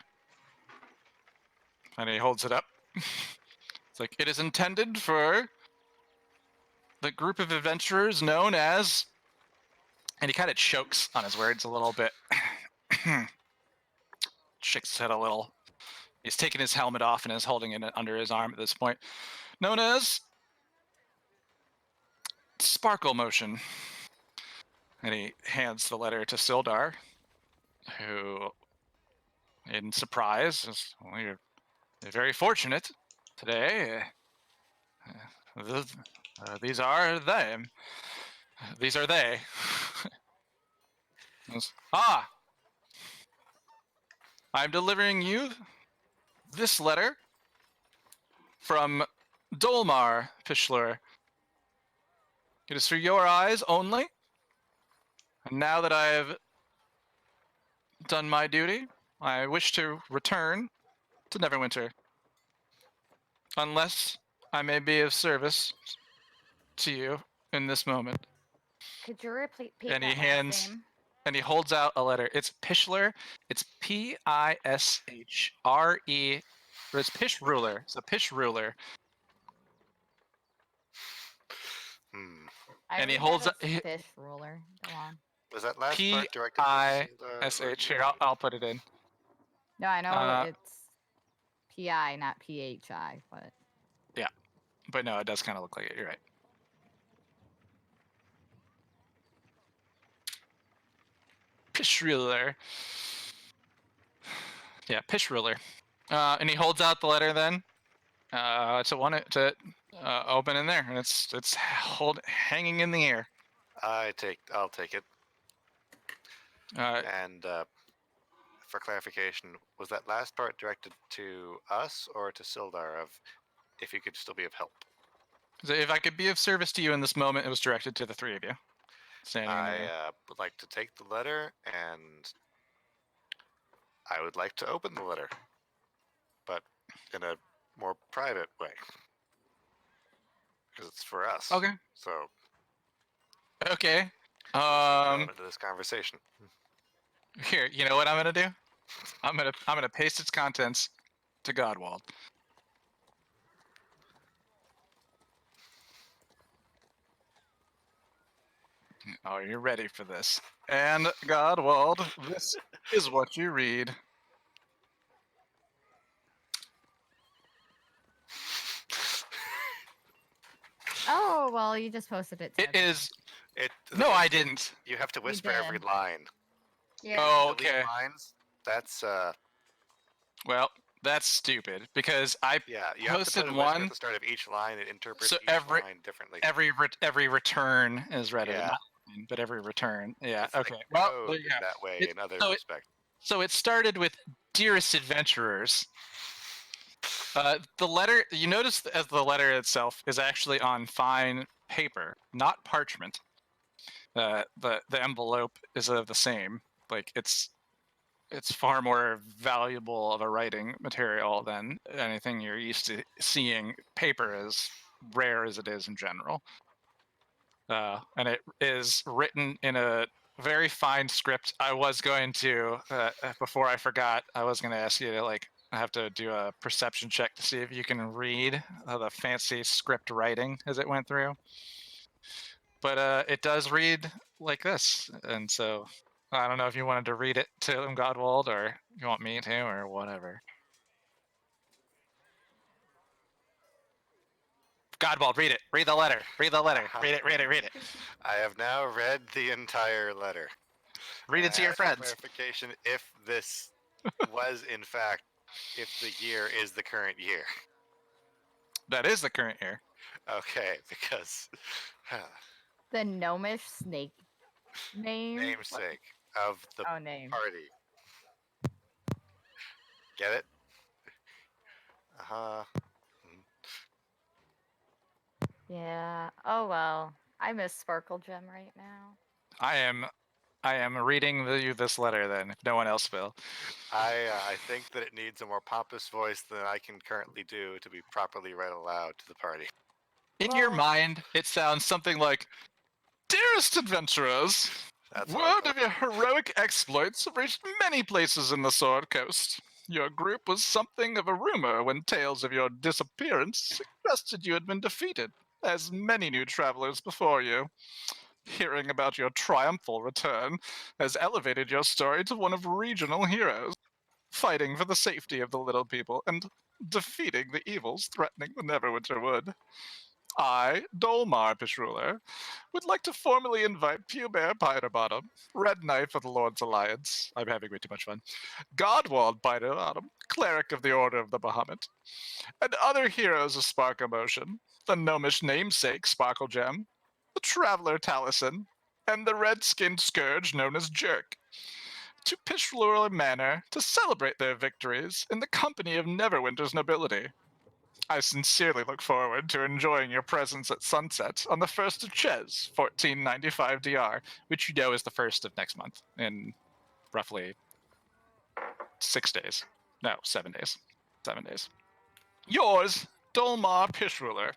And he holds it up. It's like, it is intended for the group of adventurers known as... And he kind of chokes on his words a little bit. Shakes his head a little. He's taken his helmet off and is holding it under his arm at this point. Known as Sparkle Motion. And he hands the letter to Sildar, who, in surprise, is, well, you're very fortunate today. These are them. These are they. I'm delivering you this letter from Dolmar Pishler. It is for your eyes only. And now that I have done my duty, I wish to return to Neverwinter. Unless I may be of service to you in this moment. Could you repeat And he that last hands, name? and he holds out a letter. It's Pishler. It's Pishre. Or it's Pish Ruler. It's a Pish Ruler. I And he read holds that up. as fish ruler. Go on. Was that last part directed to Pish. Here, I'll put it in. No, I know it's PI, not PHI, but yeah, but no, it does kind of look like it. You're right. Pish Ruler. Yeah, Pish Ruler. And he holds out the letter then. It's to open in there, and it's hanging in the air. I'll take it. And for clarification, was that last part directed to us or to Sildar of if you could still be of help? So if I could be of service to you in this moment, it was directed to the three of you. I would like to take the letter, and I would like to open the letter. but in a more private way. Because it's for us. Okay. So Okay. it's relevant to this conversation. Here, you know what I'm gonna do? I'm gonna paste its contents to Godwald. Oh, you're ready for this. And Godwald, this is what you read. Oh, well, you just posted it to It everyone. is. It No, I didn't. You have to You whisper every did. line. Yeah. Oh, Delete okay. lines. That's Well, that's stupid because I yeah. You have to posted put a whisper at one, the start of each line. It interprets so each line differently. every return is read. Yeah. Not line, but every return. Yeah. It's Okay. like Well, there code you go. that way It, in other so it respects. so it started with "Dearest Adventurers." The letter you notice as the letter itself is actually on fine paper, not parchment. The envelope is of the same. Like it's far more valuable of a writing material than anything you're used to seeing. Paper as rare as it is in general, and it is written in a very fine script. I was going to before I forgot, I was going to ask you to I have to do a perception check to see if you can read the fancy script writing as it went through. But it does read like this, and so I don't know if you wanted to read it to him, Godwald, or you want me to, or whatever. Godwald, read it. Read the letter. Read the letter. Read it. Read it. Read it. I have now read the entire letter. Read it to your Ask for friends. clarification if this was in fact, if the year is the current year. That is the current year. Okay, because The gnomish snake name. namesake of the Oh, name. party. Get it? Uh-huh. Yeah. Oh well. I miss Sparkle Gem right now. I am reading this letter then, if no one else will. I think that it needs a more pompous voice than I can currently do to be properly read aloud to the party. In your Well- mind, it sounds something like, "Dearest adventurers, That's what I word thought. of your heroic exploits reached many places in the Sword Coast. Your group was something of a rumor when tales of your disappearance suggested you had been defeated, as many new travelers before you. Hearing about your triumphal return has elevated your story to one of regional heroes, fighting for the safety of the little people and defeating the evils threatening the Neverwinter Wood. I, Dolmar Pishruler, would like to formally invite Pewbear Biterbottom, Red Knife of the Lord's Alliance, I'm having way too much fun, Godwald Biterbottom, Cleric of the Order of the Bahamut, and other heroes of Spark Emotion, the gnomish namesake Sparkle Gem, the Traveler Taliesin, and the red-skinned scourge known as Jerk, to Pishruler Manor to celebrate their victories in the company of Neverwinter's nobility. I sincerely look forward to enjoying your presence at sunset on the 1st of Ches, 1495 DR, which you know is the 1st of next month, in roughly 6 days. No, 7 days. 7 days. Yours, Dolmar Pishruler.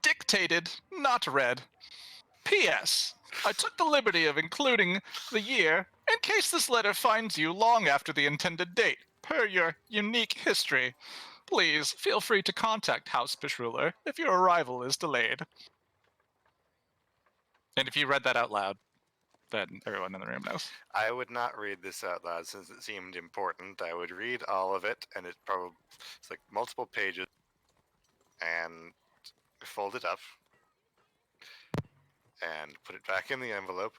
Dictated, not read. P.S. I took the liberty of including the year in case this letter finds you long after the intended date, per your unique history. Please feel free to contact House Pishruler if your arrival is delayed. And if you read that out loud, then everyone in the room knows. I would not read this out loud since it seemed important. I would read all of it, and it's like multiple pages, and fold it up, and put it back in the envelope,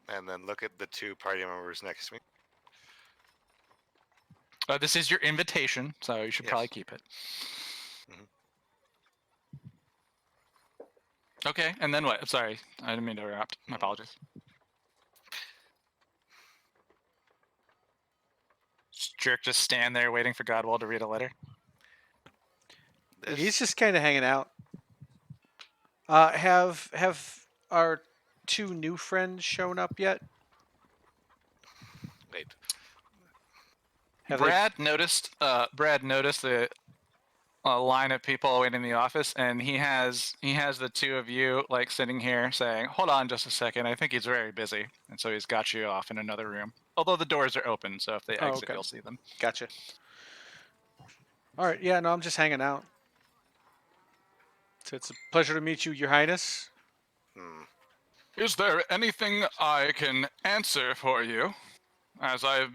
and then look at the two party members next to me. This is your invitation, so you should Yes. probably keep it. Mhm. Okay, and then what? Sorry, I didn't mean to interrupt. My apologies. Jerk just stand there waiting for Godwald to read a letter. This, He's just kind of hanging out. Have our two new friends shown up yet? wait. Have Brad noticed. Brad noticed the line of people waiting in the office, and he has the two of you like sitting here saying, "Hold on, just a second. I think he's very busy," and so he's got you off in another room. Although the doors are open, so if they Oh, exit, okay. you'll see them. Gotcha. All right. Yeah. No, I'm just hanging out. So it's a pleasure to meet you, Your Highness. Hmm. Is there anything I can answer for you, as I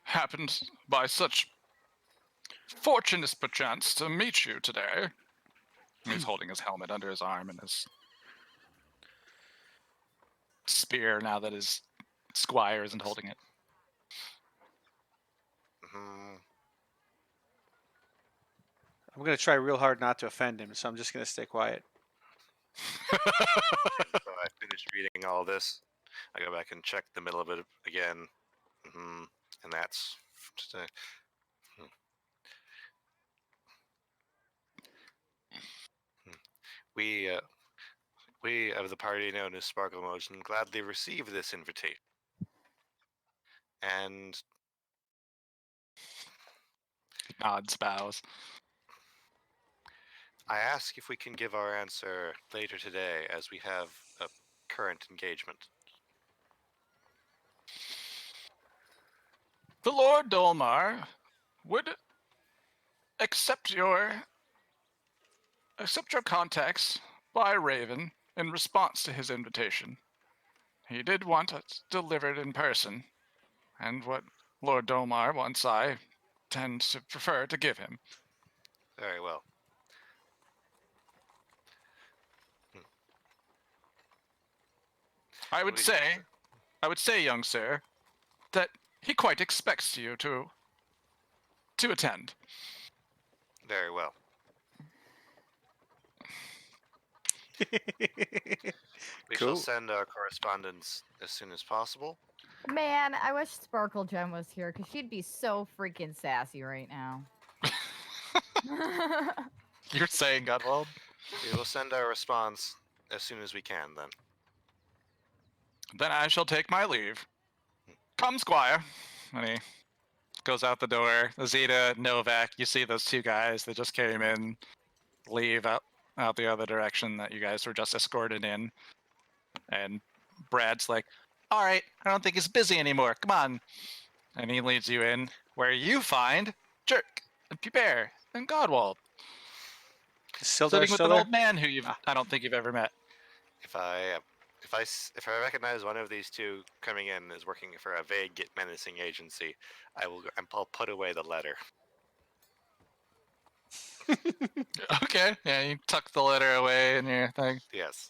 happened by such fortunate perchance to meet you today? He's holding his helmet under his arm and his spear now that his squire isn't holding it. Hmm. I'm gonna try real hard not to offend him, so I'm just gonna stay quiet. So I finished reading all this. I go back and check the middle of it again. Hmm. And that's today. We, uh, we of the party known as Sparkle Motion gladly receive this invitation. And Nods, bows. I ask if we can give our answer later today, as we have a current engagement. The Lord Dolmar would accept your contacts by Raven in response to his invitation. He did want it delivered in person, and what Lord Dolmar wants I tend to prefer to give him. Very well. Hmm. I would say, young sir, that he quite expects you to attend. Very well. We shall Cool. send our correspondence as soon as possible. Man, I wish Sparkle Gem was here because she'd be so freaking sassy right now. You're saying, Godwald? We will send our response as soon as we can, then. Then I shall take my leave. Come, Squire. And he goes out the door. Azita, Novak, you see those two guys that just came in, leave out the other direction that you guys were just escorted in. And Brad's like, all right, I don't think he's busy anymore. Come on. And he leads you in where you find Jerk and Pubert and Godwald Is Sildar sitting with still an there? old man who Ah. I don't think you've ever met. If I recognize one of these two coming in as working for a vague yet menacing agency, I'll put away the letter. Okay, yeah, you tuck the letter away in your thing. Yes.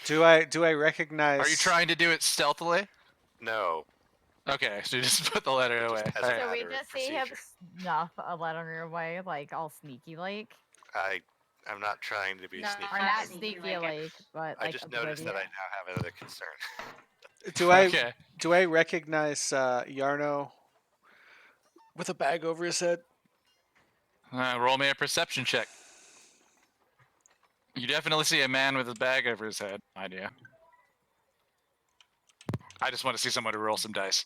Do I recognize? Are you trying to do it stealthily? No. Okay, so you just put the letter Just away. as a Alright. So we matter of just see him procedure. snuff a letter away, like all sneaky like. I'm not trying to be No, sneaky. Or Not not sneaky sneaky like like, but I like just noticed that I oblivious. now have another concern. Do Okay. I recognize Yarno with a bag over his head? Roll me a perception check. You definitely see a man with a bag over his head. Idea. I just want to see someone to roll some dice.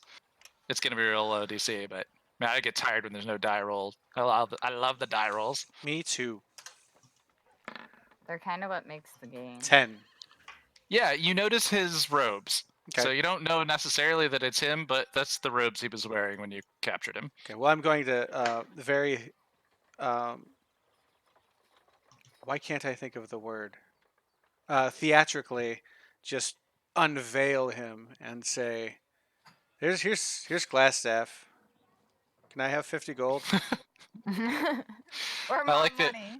It's gonna be real low DC, but man, I get tired when there's no die roll. I love the die rolls. Me too. They're kind of what makes the game. 10. Yeah, you notice his robes. Okay. So you don't know necessarily that it's him, but that's the robes he was wearing when you captured him. Okay. Well, I'm going to very. Why can't I think of the word? Theatrically, just unveil him and say, here's Glassstaff. Can I have 50 gold?" Or I more like that- money.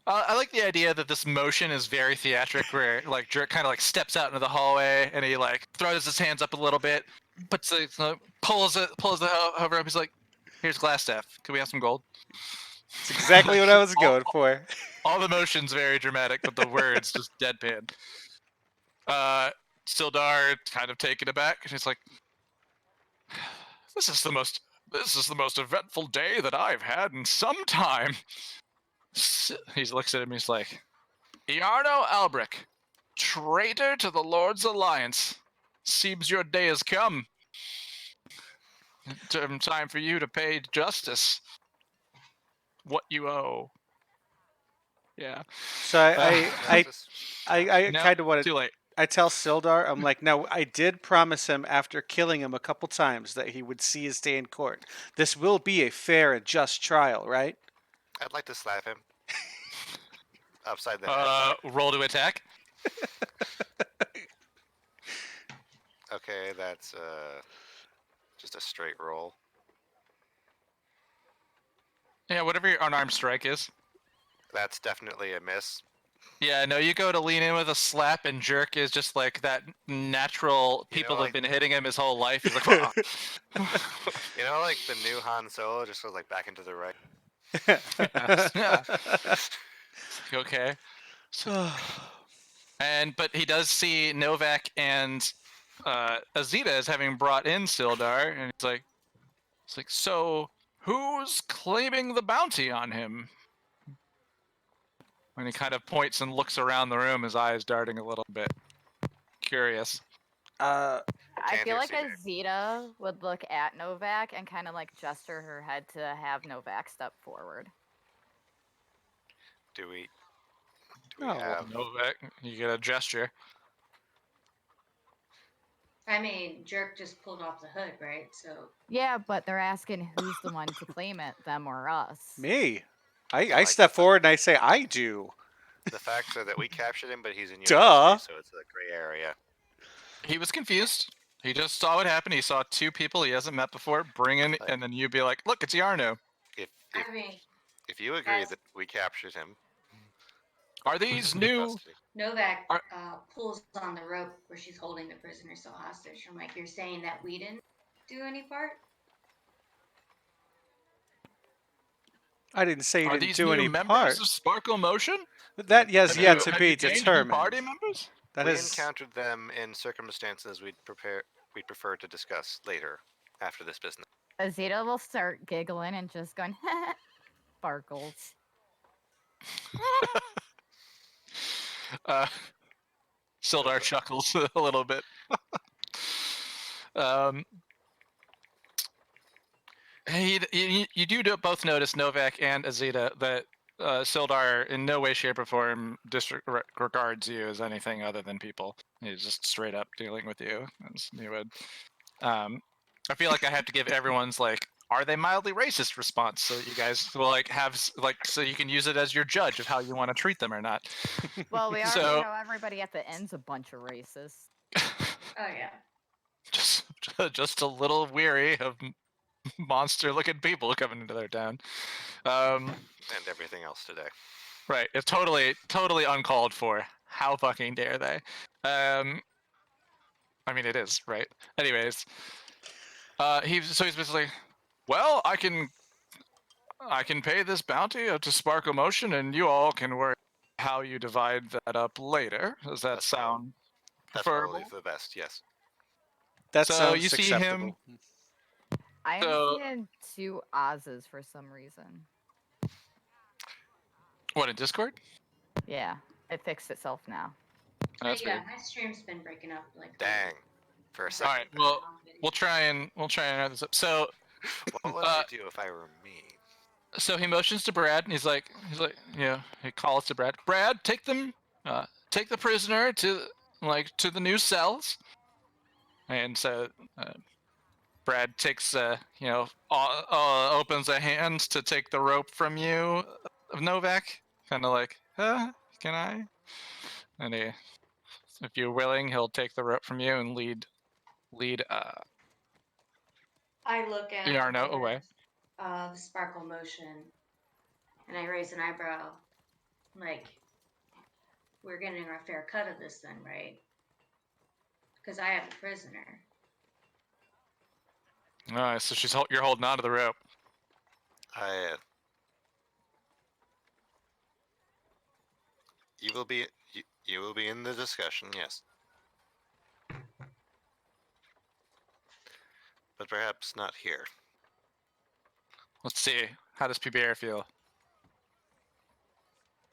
I like the idea that this motion is very theatric, where like Jerk kind of like steps out into the hallway and he like throws his hands up a little bit, pulls the hover up. He's like, "Here's Glassstaff. Can we have some gold?" It's exactly what I was going for. All the motions very dramatic, but the words just deadpan. Sildar kind of taken aback, and he's like, This is the most eventful day that I've had in some time." He looks at him. He's like, "Iarno Albric, traitor to the Lord's alliance. Seems your day has come." Time for you to pay justice. What you owe. Yeah. So Justice. I No, kind of want to. too late. I tell Sildar, I'm like, now I did promise him after killing him a couple times that he would see his day in court. This will be a fair and just trial, right? I'd like to slap him upside the head. Roll to attack. Okay, that's just a straight roll. Yeah, whatever your unarmed strike is. That's definitely a miss. Yeah, no, you go to lean in with a slap, and Jerk is just like that natural. You know, People like- have been hitting him his whole life. He's like, "Wah." You know, like the new Han Solo just goes like back into the right. Yeah. Okay. But he does see Novak and Azita as having brought in Sildar, and it's like, so who's claiming the bounty on him? And he kind of points and looks around the room, his eyes darting a little bit. Curious. I Can't feel hear like Seabair. Azita would look at Novak and kind of like gesture her head to have Novak step forward. Do we Oh. have? Novak, you get a gesture. I mean, Jerk just pulled off the hood, right? So Yeah, but they're asking who's the one to claim it, them or us. Me. I Like- step forward and I say, I do. The facts are that we captured him, but he's in your Duh. custody, so it's a gray area. He was confused. He just saw what happened. He saw two people he hasn't met before bring in, and then you'd be like, look, it's Yarno. If I mean, you agree guys- that we captured him, Are he's these in your new? custody. Novak Are- pulls on the rope where she's holding the prisoner still hostage. I'm like, you're saying that we didn't do any part? I didn't say you Are didn't these do new any members part. of Sparkle Motion? That has Have yet you- to have be you gained new determined. Party members? That We is encountered them in circumstances we'd prefer to discuss later after this business. Azita will start giggling and just going, sparkles. Sildar chuckles a little bit. um, you do both notice, Novak and Azita, that Sildar in no way, shape, or form disregards you as anything other than people. He's just straight up dealing with you as you would. I feel like I have to give everyone's like, are they mildly racist response, so that you guys will like have so you can use it as your judge of how you want to treat them or not. Well, we already So- know everybody at the end's a bunch of racists. Oh yeah. just a little weary of monster-looking people coming into their town. And everything else today. Right, it's totally uncalled for. How fucking dare they? I mean, it is, right? Anyways, he's basically, well, I can pay this bounty to Sparkle Motion, and you all can worry how you divide that up later. Does that That's probably- sound That's preferable? probably for the best. Yes. that So sounds you see acceptable. I am So- seeing two Oz's for some reason. What, in Discord? Yeah, it fixed itself now. That's yeah, weird. my stream's been breaking up like. Dang. For a All second. right, well, we'll try and wrap this up. So What would I do if I were me? So he motions to Brad, and he's like, he calls to Brad. Brad, take the prisoner to the new cells. And so Brad takes, opens a hand to take the rope from you, of Novak. Kind of like, can I? And if you're willing, he'll take the rope from you and lead. I look at Yarno away. The Sparkle Motion, and I raise an eyebrow. Like, we're getting our fair cut of this, then, right? Because I have a prisoner. All right, so you're holding on to the rope. You will be in the discussion, yes. But perhaps not here. Let's see. How does PBR feel?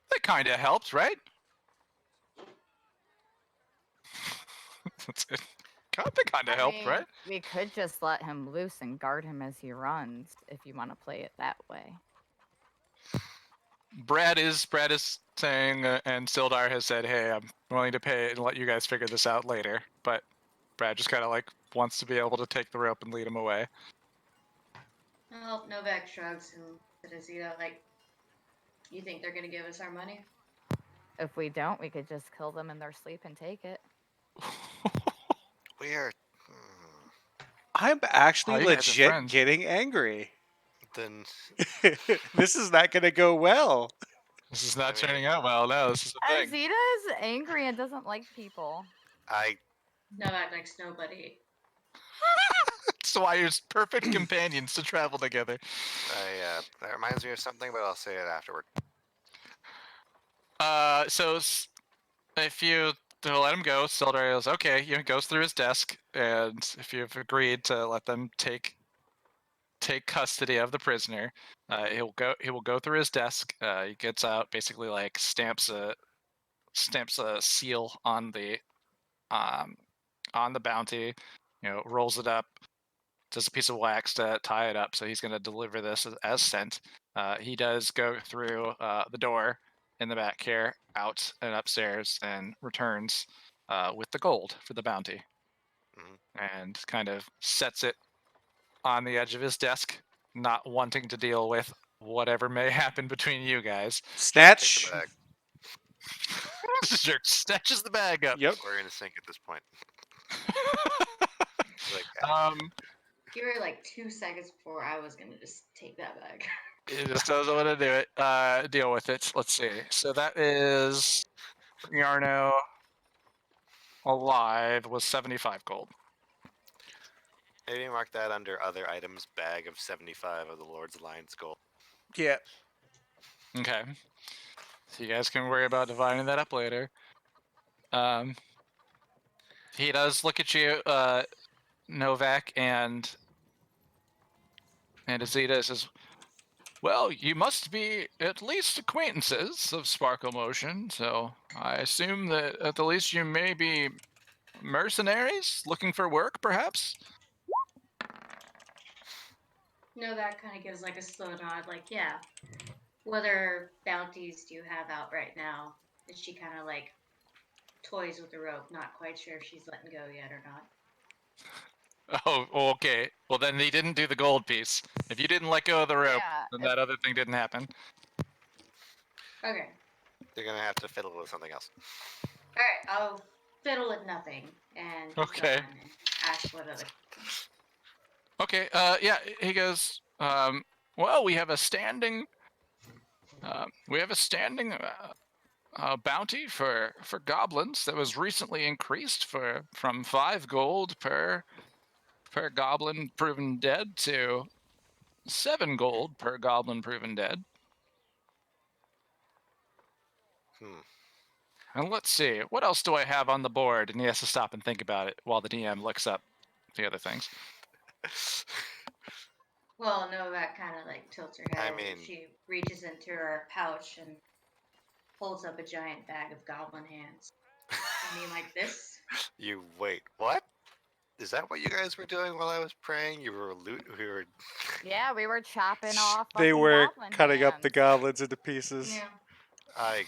That kind of helps, right? That's it. That kind of helped, right? We could just let him loose and guard him as he runs, if you want to play it that way. Brad is saying, and Sildar has said, "Hey, I'm willing to pay and let you guys figure this out later." But Brad just kind of like wants to be able to take the rope and lead him away. Well, Novak shrugs and says, like, you think they're gonna give us our money? If we don't, we could just kill them in their sleep and take it. We are. I'm actually you guys are legit friends. getting angry. Then This is not going to go well. This is not turning out well. No, this is a thing. Azita is angry and doesn't like people. Novak likes nobody. That's why you're perfect companions to travel together. That reminds me of something, but I'll say it afterward. So if you let him go, Sildar goes, okay, goes through his desk, and if you've agreed to let them take custody of the prisoner, he will go through his desk. He gets out, basically like stamps a seal on the bounty, rolls it up, does a piece of wax to tie it up. So he's going to deliver this as sent. He does go through the door in the back here, out and upstairs, and returns with the gold for the bounty, and kind of sets it on the edge of his desk, not wanting to deal with whatever may happen between you guys. Snatch. Take the bag. Jerk snatches the bag up. Yep. We're in sync at this point. You were like 2 seconds before I was gonna just take that bag. He just doesn't want to do it. Deal with it. Let's see. So that is Yarno alive was 75 gold. Maybe mark that under other items, bag of 75 of the Lord's Alliance gold. Yeah. Okay. So you guys can worry about dividing that up later. He does look at you, Novak, and Azita says, well, you must be at least acquaintances of Sparkle Motion, so I assume that at the least you may be mercenaries looking for work, perhaps? Novak kind of gives like a slow nod, like, yeah. What other bounties do you have out right now? And she kind of like toys with the rope, not quite sure if she's letting go yet or not. Oh, okay. Well, then he didn't do the gold piece. If you didn't let go of the rope, then that other thing didn't happen. Okay. They're gonna have to fiddle with something else. All right, I'll fiddle with nothing and go on and ask what other. Okay. Yeah. He goes. Well, we have a standing. Bounty for goblins that was recently increased from 5 gold per goblin proven dead to 7 gold per goblin proven dead. And let's see, what else do I have on the board? And he has to stop and think about it while the DM looks up the other things. Well, Novak kind of like tilts her head. She reaches into her pouch and holds up a giant bag of goblin hands. I mean, like this. You wait, what? Is that what you guys were doing while I was praying? You were Yeah, we were chopping off. They were goblin cutting hands. up the goblins into pieces. Yeah.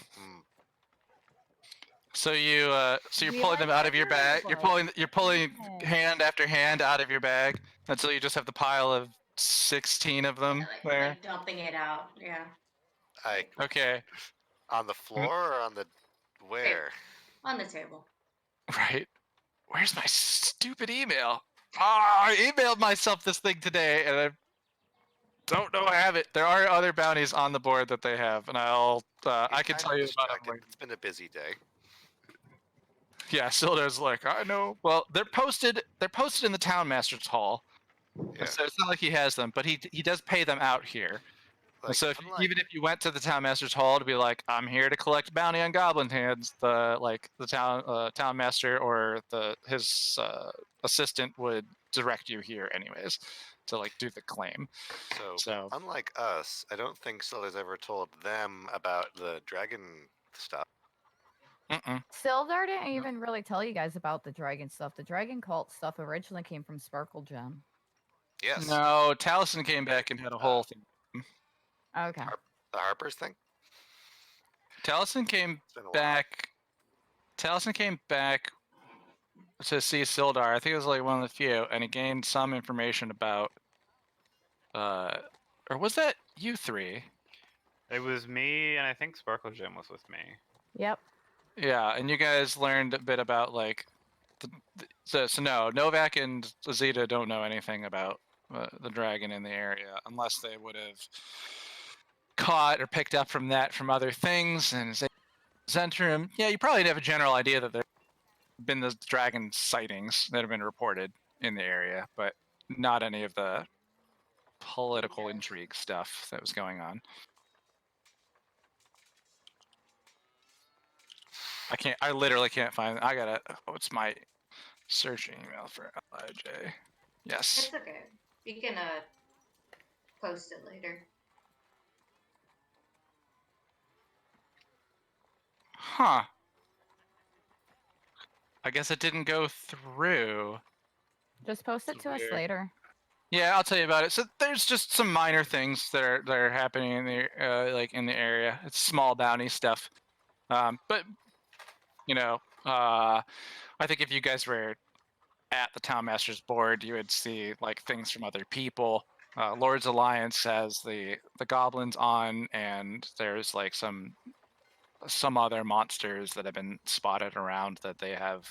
So you're pulling them out of your bag. You're pulling hand after hand out of your bag until you just have the pile of 16 of them there. Like dumping it out. Yeah. Okay. On the floor or on the where? On the table. Right. Where's my stupid email? I emailed myself this thing today, and I don't know I have it. There are other bounties on the board that they have, and I can tell you about them later. It's been a busy day. Yeah, Sildar's like, I know. Well, they're posted in the town master's hall. Yeah. So it's not like he has them, but he does pay them out here. Like, so even if you went to the town master's hall to be like, I'm here to collect bounty on goblin hands, the town master or his assistant would direct you here anyways to like do the claim. So unlike us, I don't think Sildar's ever told them about the dragon stuff. Sildar didn't even really tell you guys about the dragon stuff. The dragon cult stuff originally came from Sparkle Gem. Yes. No, Taliesin came back and had a whole thing. Okay. The Harper's thing? Taliesin came It's been a while. back. Taliesin came back to see Sildar. I think it was like one of the few, and he gained some information about. Or was that you three? It was me, and I think Sparkle Gem was with me. Yep. Yeah, and you guys learned a bit about like. So no, Novak and Zeta don't know anything about the dragon in the area unless they would have caught or picked up from that from other things. And as they enter him, yeah, you probably have a general idea that there have been the dragon sightings that have been reported in the area, but not any of the political intrigue stuff that was going on. I literally can't find. I gotta. What's my search email for LIJ? Yes. It's okay. You can post it later. Huh. I guess it didn't go through. Just post it It's to us weird. later. Yeah, I'll tell you about it. So there's just some minor things that are happening in the like in the area. It's small bounty stuff, but you know, I think if you guys were at the town master's board, you would see like things from other people. Lord's Alliance has the goblins on, and there's like some other monsters that have been spotted around that they have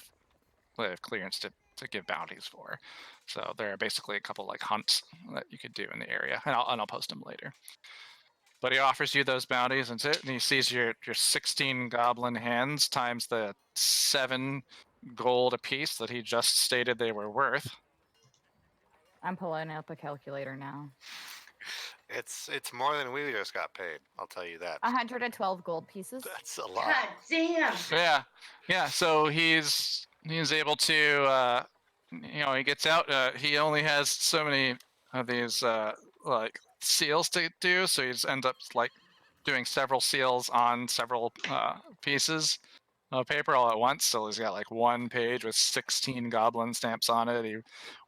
clearance to give bounties for. So there are basically a couple like hunts that you could do in the area, and I'll post them later. But he offers you those bounties, and he sees your 16 goblin hands times the 7 gold apiece that he just stated they were worth. I'm pulling up a calculator now. It's more than we just got paid. I'll tell you that. 112 gold pieces. That's a lot. God damn! Yeah. So he's able to, he gets out. He only has so many of these like seals to do, so he ends up like doing several seals on several pieces of paper all at once. So he's got like one page with 16 goblin stamps on it. He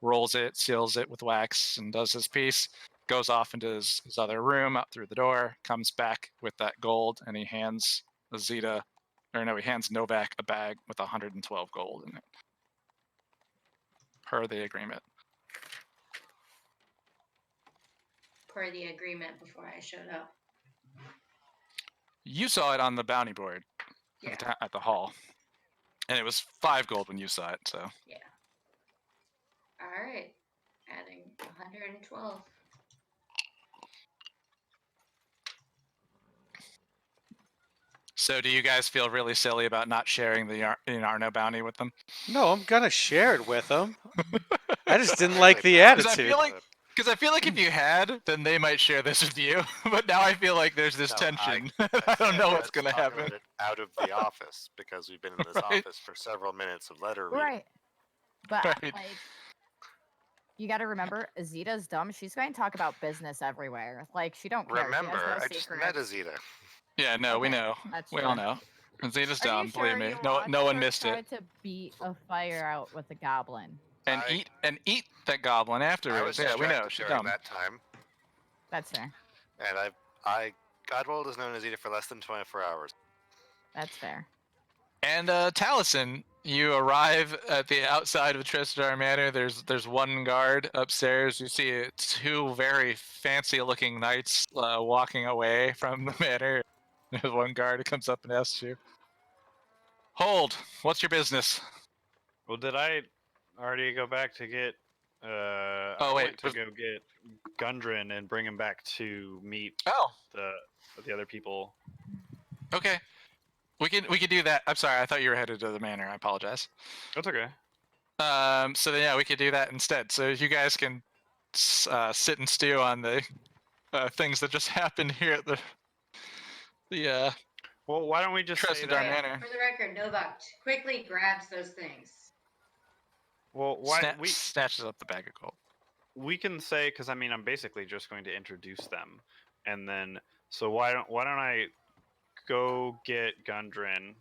rolls it, seals it with wax, and does his piece. Goes off into his other room, out through the door, comes back with that gold, and he hands Zeta, or no, he hands Novak a bag with 112 gold in it, per the agreement. Per the agreement before I showed up. You saw it on the bounty board Yeah. at the hall, and it was 5 gold when you saw it. So Yeah. All right. Adding 112. So do you guys feel really silly about not sharing the Arno bounty with them? No, I'm gonna share it with them. I just didn't I like really the don't. attitude. Because I feel like if you had, then they might share this with you. But now I feel like there's this No, tension. I I don't said, know let's what's going to talk about happen. it out of the office because we've been in this Right. office for several minutes of letter reading. Right. But Right. like, you got to remember, Azita's dumb. She's going to talk about business everywhere. Like, she don't care. Remember, she has no I just met secrets. Azita. Yeah, no, we Okay, know. that's We all true. know. Zeta's Are dumb, you sure believe me. you No watched one her missed try it. to beat a fire out with a goblin? And I- eat that goblin I afterwards. was Yeah, we know. distracted She's during dumb. that time, That's fair. and Godwald has known Azita for less than 24 hours. That's fair. And Taliesin, you arrive at the outside of Tristar Manor. There's one guard upstairs. You see 2 very fancy-looking knights walking away from the manor. There's one guard who comes up and asks you, "Hold! What's your business?" Well, did I already go back to get? I Oh, wait, went to go get Gundren and bring him back to meet Oh, the other people. okay. We can do that. I'm sorry. I thought you were headed to the manor. I apologize. That's okay. So then, yeah, we could do that instead. So you guys can sit and stew on the things that just happened here at the Well, why don't we just say Trusted that? our manor. For the record, Novak quickly grabs those things. Well, why snatches up the bag of gold. we can say, because I mean, I'm basically just going to introduce them, and then so why don't I go get Gundren,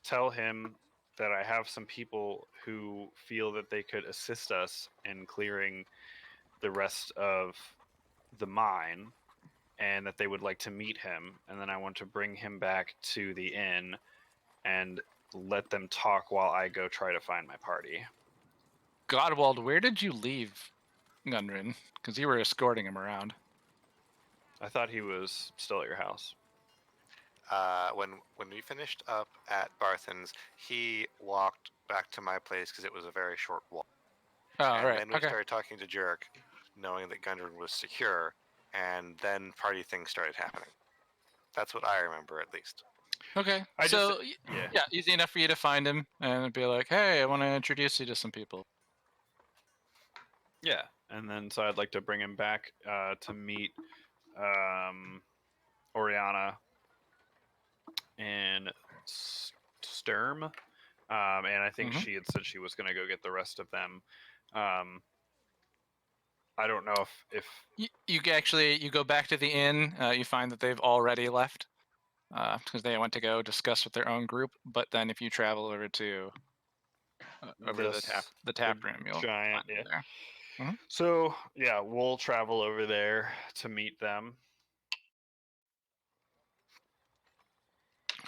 tell him that I have some people who feel that they could assist us in clearing the rest of the mine, and that they would like to meet him. And then I want to bring him back to the inn and let them talk while I go try to find my party. Godwald, where did you leave Gundren? Because you were escorting him around. I thought he was still at your house. When we finished up at Barthen's, he walked back to my place because it was a very short walk. Oh, And right. then we Okay. started talking to Jerk, knowing that Gundren was secure, and then party things started happening. That's what I remember, at least. Okay. Yeah, easy enough for you to find him and be like, hey, I want to introduce you to some people. Yeah, and then so I'd like to bring him back to meet Oriana and Sturm, and I think she had said she was going to go get the rest of them. I don't know if you go back to the inn. You find that they've already left because they went to go discuss with their own group. But then if you travel over to the tap room, you'll giant, find them there. Mhm. So yeah, we'll travel over there to meet them.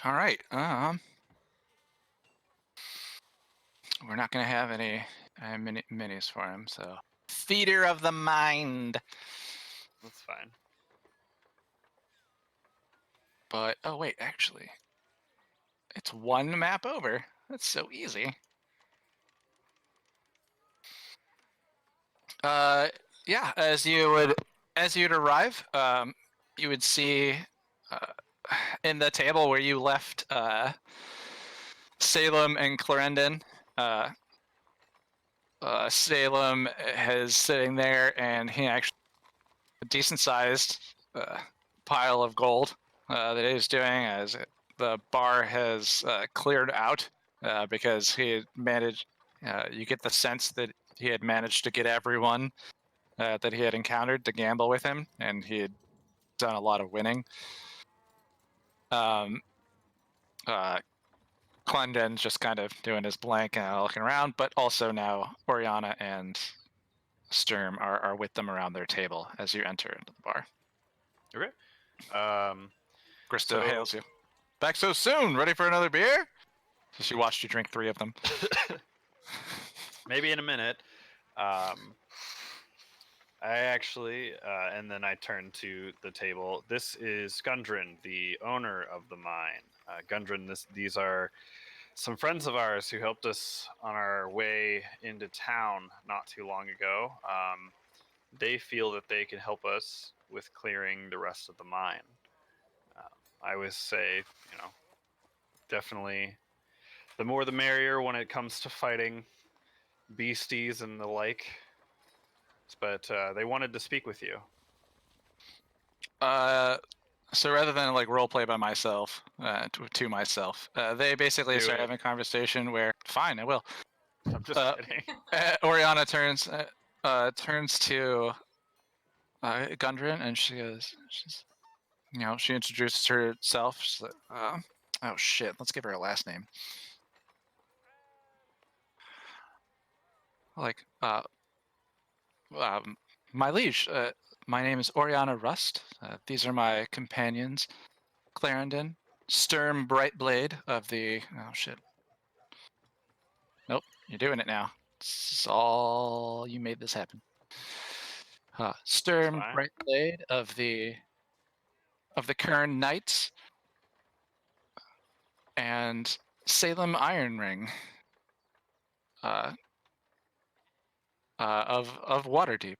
All right. We're not going to have any minis for him, so theater of the mind. That's fine. But oh wait, actually, it's one map over. That's so easy. Yeah. As you'd arrive, you would see in the table where you left Salem and Clarendon. Salem is sitting there, and he actually a decent-sized pile of gold that he's doing as the bar has cleared out because he had managed. You get the sense that he had managed to get everyone that he had encountered to gamble with him, and he had done a lot of winning. Clendon's just kind of doing his blank and looking around, but also now Oriana and Sturm are with them around their table as you enter into the bar. Okay. Krista hails you. Back so soon? Ready for another beer? So she watched you drink 3 of them. Maybe in a minute. I actually, and then I turn to the table. This is Gundren, the owner of the mine. Gundren, these are some friends of ours who helped us on our way into town not too long ago. They feel that they can help us with clearing the rest of the mine. I always say, definitely the more the merrier when it comes to fighting beasties and the like. But they wanted to speak with you. So rather than like role play by myself, to myself, they basically start having a conversation where, fine, I will. I'm just kidding. Oriana turns to Gundren and she introduces herself. She's like, oh shit, let's give her a last name. Like, my liege, my name is Oriana Rust. These are my companions, Clarendon, Sturm Brightblade of the... Oh, shit. Nope, you're doing it now. This is all... You made this happen. Sturm Brightblade of the Kern Knights, and Salem Iron Ring of Waterdeep.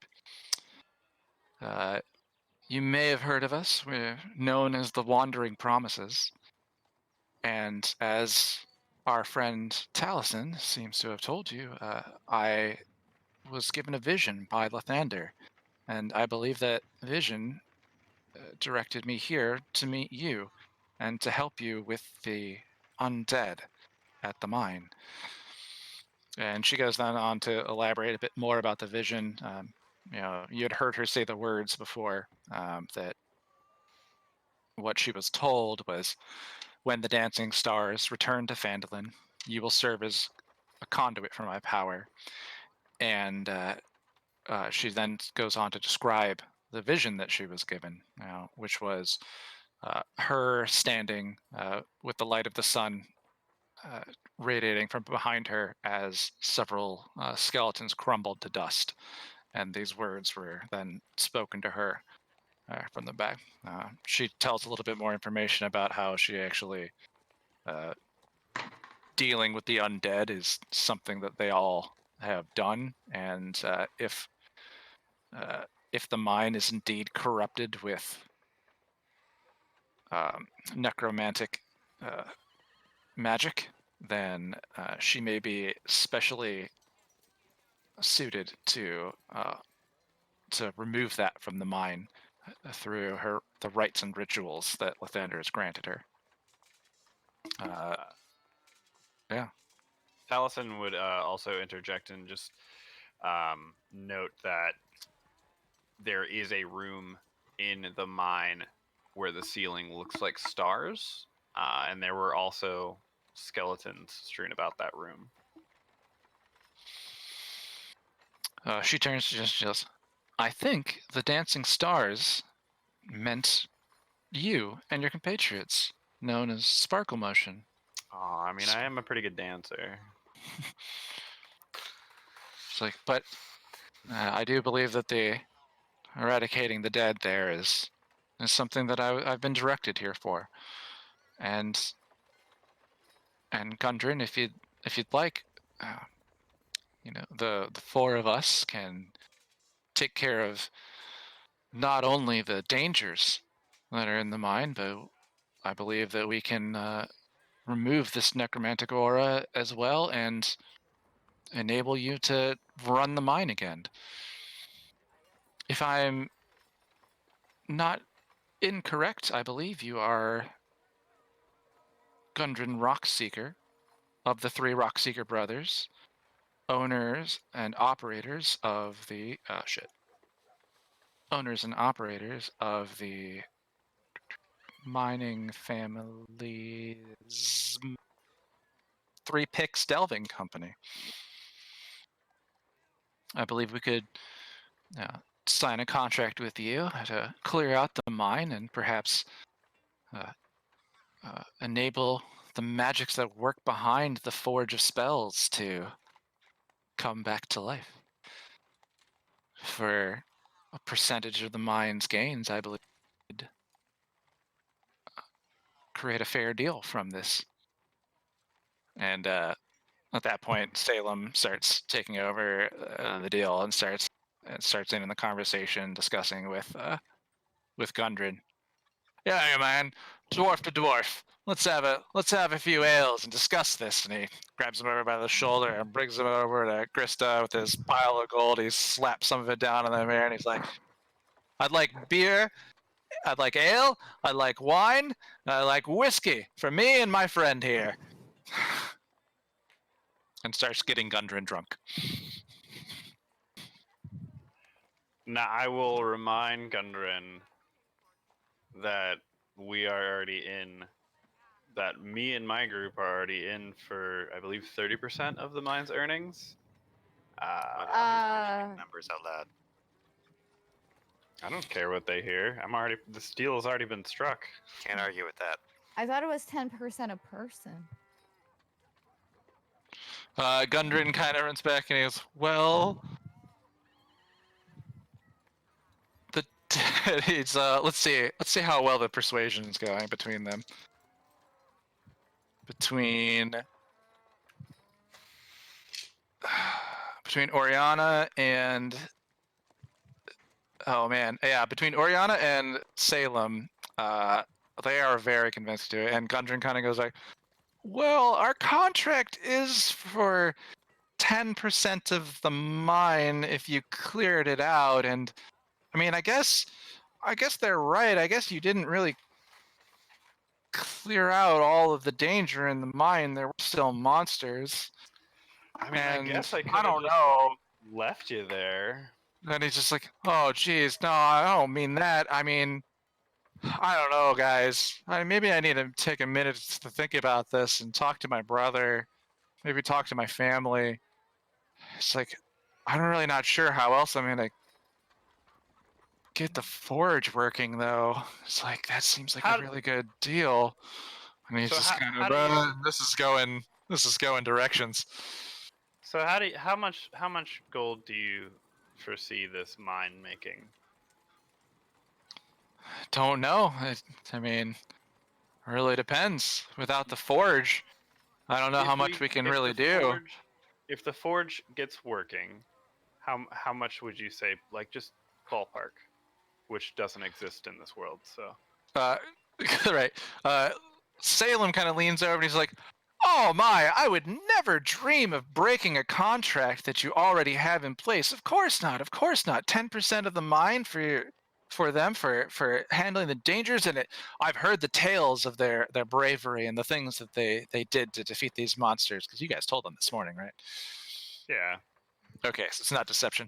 You may have heard of us. We're known as the Wandering Promises. And as our friend Taliesin seems to have told you, I was given a vision by Lathander. And I believe that vision directed me here to meet you and to help you with the undead at the mine. And she goes then on to elaborate a bit more about the vision. You had heard her say the words before that what she was told was when the dancing stars return to Phandalin, you will serve as a conduit for my power. And she then goes on to describe the vision that she was given, which was her standing with the light of the sun radiating from behind her as several skeletons crumbled to dust. And these words were then spoken to her from the back. She tells a little bit more information about how she actually dealing with the undead is something that they all have done, and if the mind is indeed corrupted with necromantic magic, then she may be specially suited to remove that from the mind through the rites and rituals that Lathander has granted her. Yeah. Taliesin would also interject and just note that there is a room in the mine where the ceiling looks like stars, and there were also skeletons strewn about that room. She turns to just, I think the dancing stars meant you and your compatriots, known as Sparkle Motion. Oh, I mean, I am a pretty good dancer. It's like, but I do believe that the eradicating the dead there is something that I've been directed here for, and Gundren, if you'd like, the four of us can take care of not only the dangers that are in the mine, but I believe that we can remove this necromantic aura as well and enable you to run the mine again. If I'm not incorrect, I believe you are Gundren Rockseeker of the three Rockseeker brothers, owners and operators of the mining family's Three Picks Delving Company. I believe we could sign a contract with you to clear out the mine and perhaps enable the magics that work behind the Forge of Spells to come back to life. For a percentage of the mine's gains, I believe we'd create a fair deal from this. And at that point, Salem starts taking over the deal and starts in the conversation, discussing with Gundren. Yeah, man, dwarf to dwarf. Let's have a few ales and discuss this. And he grabs him over by the shoulder and brings him over to Krista with his pile of gold. He slaps some of it down on the mirror and he's like, I'd like beer, I'd like ale, I'd like wine, and I'd like whiskey for me and my friend here. And starts getting Gundren drunk. Now, I will remind Gundren that we are already in, that me and my group are already in for, I believe, 30% of the mine's earnings. Numbers out loud. I don't care what they hear. This deal has already been struck. Can't argue with that. I thought it was 10% a person. Gundren kind of runs back and he goes, well, it's let's see how well the persuasion's going between them. Between Oriana and between Oriana and Salem, they are very convinced to it. And Gundren kind of goes like, well, our contract is for 10% of the mine if you cleared it out. And I mean, I guess they're right. I guess you didn't really clear out all of the danger in the mine. There were still monsters. I mean, And I guess I could I have don't just know. left you there. And he's just like, oh, geez, no, I don't mean that. I mean, I don't know, guys. Maybe I need to take a minute to think about this and talk to my brother. Maybe talk to my family. It's like I'm really not sure how else I'm gonna get the forge working, though. It's like that seems like a How really good deal. And he's so just kind how of, do you this is going directions. so how much gold do you foresee this mine making? Don't know. I mean, really depends. Without the forge, I don't know how much we can really do. If the forge gets working, how much would you say, like, just ballpark, which doesn't exist in this world? So Uh, right. Salem kind of leans over and he's like, "Oh my, I would never dream of breaking a contract that you already have in place. Of course not. Of course not. 10% of the mine for them for handling the dangers in it. I've heard the tales of their bravery and the things that they did to defeat these monsters because you guys told them this morning, right? yeah, Okay, so it's not deception.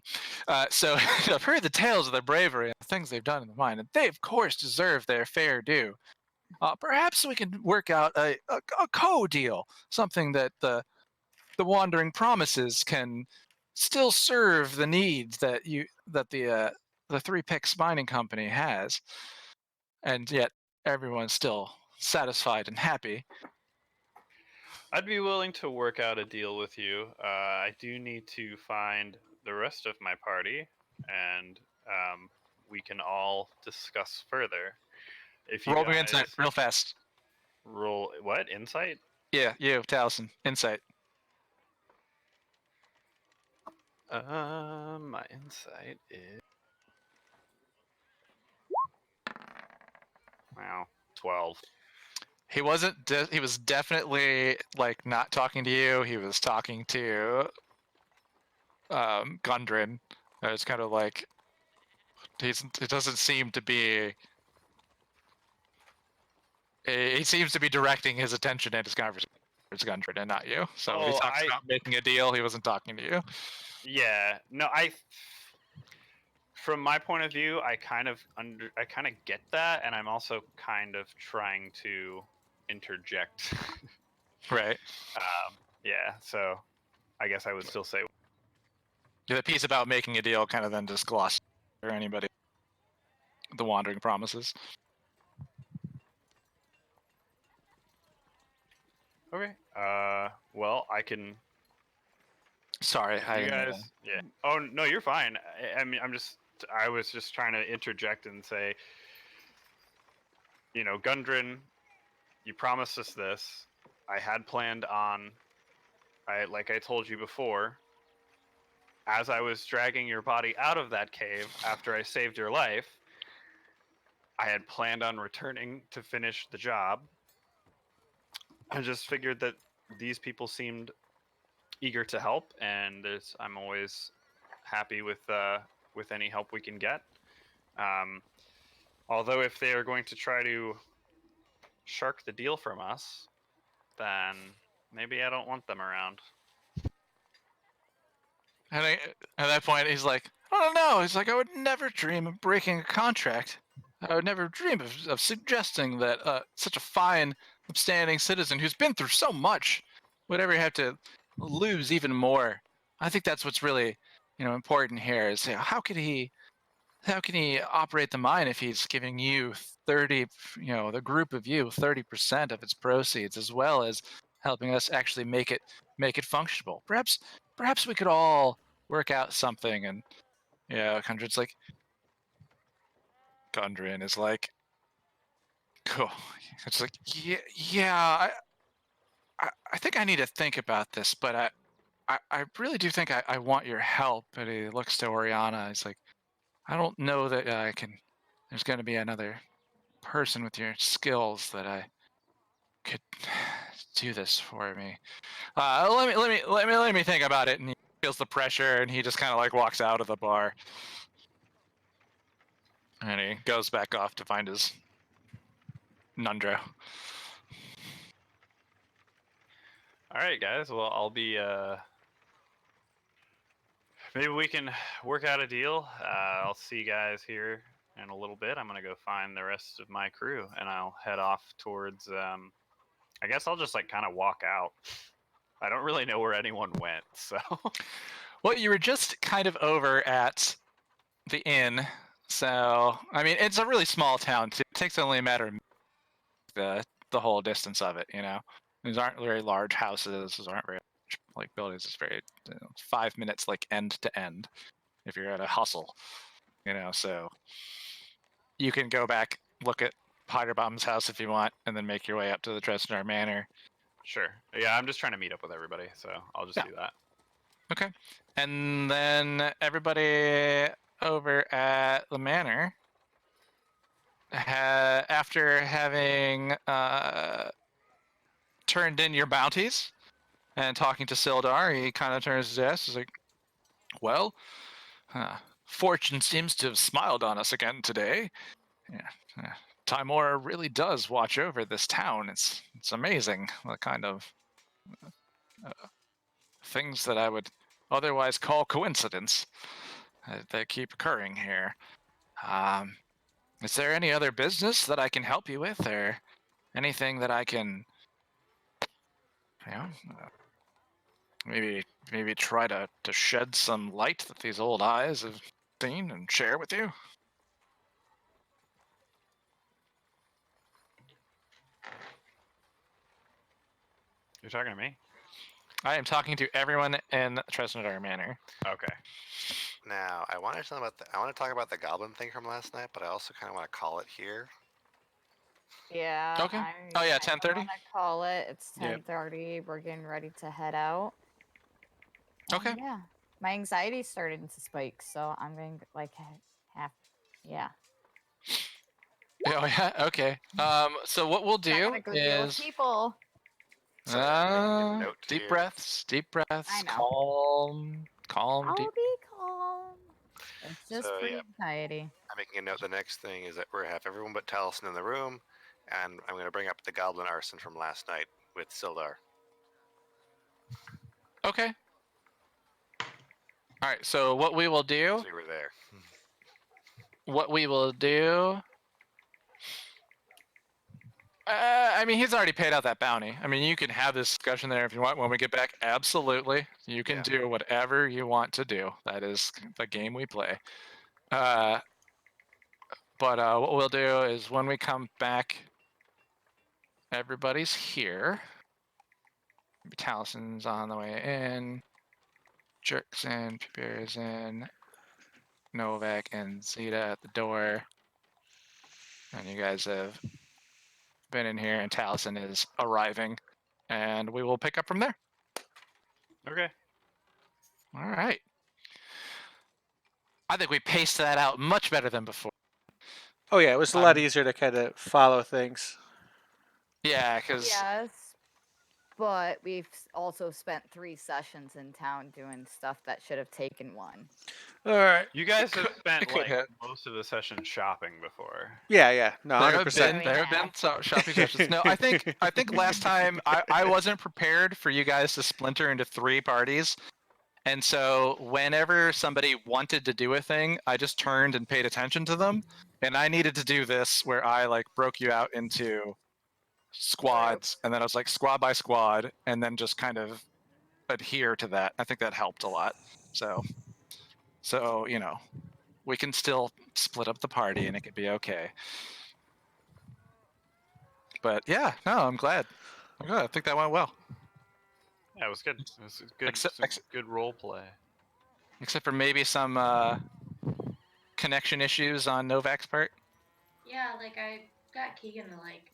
So I've heard the tales of their bravery and the things they've done in the mine, and they of course deserve their fair due. Perhaps we can work out a co-deal, something that the Wandering Promises can still serve the needs that the Three Picks Mining Company has, and yet everyone's still satisfied and happy. I'd be willing to work out a deal with you. I do need to find the rest of my party, and we can all discuss further. If you Roll me insight guys real fast. roll what insight? Yeah, you, Taliesin, insight. My insight is wow, 12. He wasn't. He was definitely like not talking to you. He was talking to Gundren. It's kind of like it doesn't seem to be. He seems to be directing his attention and his conversation towards Gundren and not you. So when he Oh, talks about making a deal, he wasn't talking to you. yeah, no, from my point of view, I kind of get that, and I'm also kind of trying to interject. Right. Yeah, so I guess I would still say The piece about making a deal kind of then just glossed for anybody. The Wandering Promises. okay. Well, I can. Sorry, If I you didn't mean guys, yeah. Oh no, you're fine. I mean, I was just trying to interject and say, Gundren, you promised us this. I had planned on, like I told you before, as I was dragging your body out of that cave after I saved your life, I had planned on returning to finish the job. I just figured that these people seemed eager to help, and I'm always happy with any help we can get. Um, although if they are going to try to shark the deal from us, then maybe I don't want them around. And at that point, he's like, I don't know. He's like, I would never dream of breaking a contract. I would never dream of suggesting that such a fine, upstanding citizen who's been through so much would ever have to lose even more. I think that's what's really, important here is how can he operate the mine if he's giving you 30, the group of you 30% of its proceeds, as well as helping us actually make it functional. Perhaps we could all work out something. And Gundren's like, Gundren is like, cool. It's like, yeah, I think I need to think about this, but I really do think I want your help. And he looks to Oriana. He's like, I don't know that I can. There's going to be another person with your skills that I could do this for me. Let me think about it. And he feels the pressure, and he just kind of like walks out of the bar, and he goes back off to find his Nundro. All right, guys. Well, I'll be. Maybe we can work out a deal. I'll see you guys here in a little bit, I'm gonna go find the rest of my crew, and I'll head off towards. I guess I'll just like kind of walk out. I don't really know where anyone went, so. Well, you were just kind of over at the inn, so I mean, it's a really small town. Too. It takes only a matter of the whole distance of it. These aren't very large houses. These aren't very like buildings. It's very 5 minutes like end to end if you're at a hustle. So you can go back, look at Hyderbom's house if you want, and then make your way up to the Dresdener Manor. Sure. Yeah, I'm just trying to meet up with everybody, so I'll just do that. Okay. And then everybody over at the manor, after having turned in your bounties and talking to Sildar, he kind of turns his ass. He's like, well, fortune seems to have smiled on us again today. Yeah. Timor really does watch over this town. It's amazing what kind of things that I would otherwise call coincidence that keep occurring here. Is there any other business that I can help you with, or anything that I can, maybe try to shed some light that these old eyes have seen and share with you? You're talking to me? I am talking to everyone in Tresnadar Manor. Okay. Now, I want to talk about the goblin thing from last night, but I also kind of want to call it here. Yeah. Okay. Oh yeah, 10:30. Want to call it? It's Yep. 10:30. We're getting ready to head out. Okay. Yeah. My anxiety's starting to spike, so I'm going to like half. Yeah. Oh yeah. Okay. So what we'll I do gotta go deal with is people. So I'm making a note deep here. breaths, I know. calm, I'll deep. be calm. It's just So, for yeah. anxiety. I'm making a note. The next thing is that we have everyone but Taliesin in the room, and I'm going to bring up the goblin arson from last night with Sildar. Okay. All right. So what we will do, So we were there. I mean, he's already paid out that bounty. I mean, you can have this discussion there if you want when we get back. Absolutely. You can do whatever you want to do. That is the game we play. But what we'll do is when we come back, everybody's here. Talison's on the way in. Jerk's in. Pierre's in. Novak and Zeta at the door. And you guys have been in here, and Taliesin is arriving. And we will pick up from there. Okay. All right. I think we paced that out much better than before. Oh yeah, it was a lot easier to kind of follow things. Yeah, because Yes. But we've also spent 3 sessions in town doing stuff that should have taken 1. All right. You guys have could- spent it could like hit. most of the session shopping before. Yeah. No, there 100%. have been shopping sessions. No, I think last time I wasn't prepared for you guys to splinter into 3 parties. And so whenever somebody wanted to do a thing, I just turned and paid attention to them. And I needed to do this where I like broke you out into squads, and then I was like squad by squad, and then just kind of adhere to that. I think that helped a lot. So we can still split up the party and it could be okay. But yeah, no, I'm glad. I think that went well. Yeah, it was good. It was good. Except- some good role play. Except for maybe some connection issues on Novak's part. Yeah, like I got Keegan to like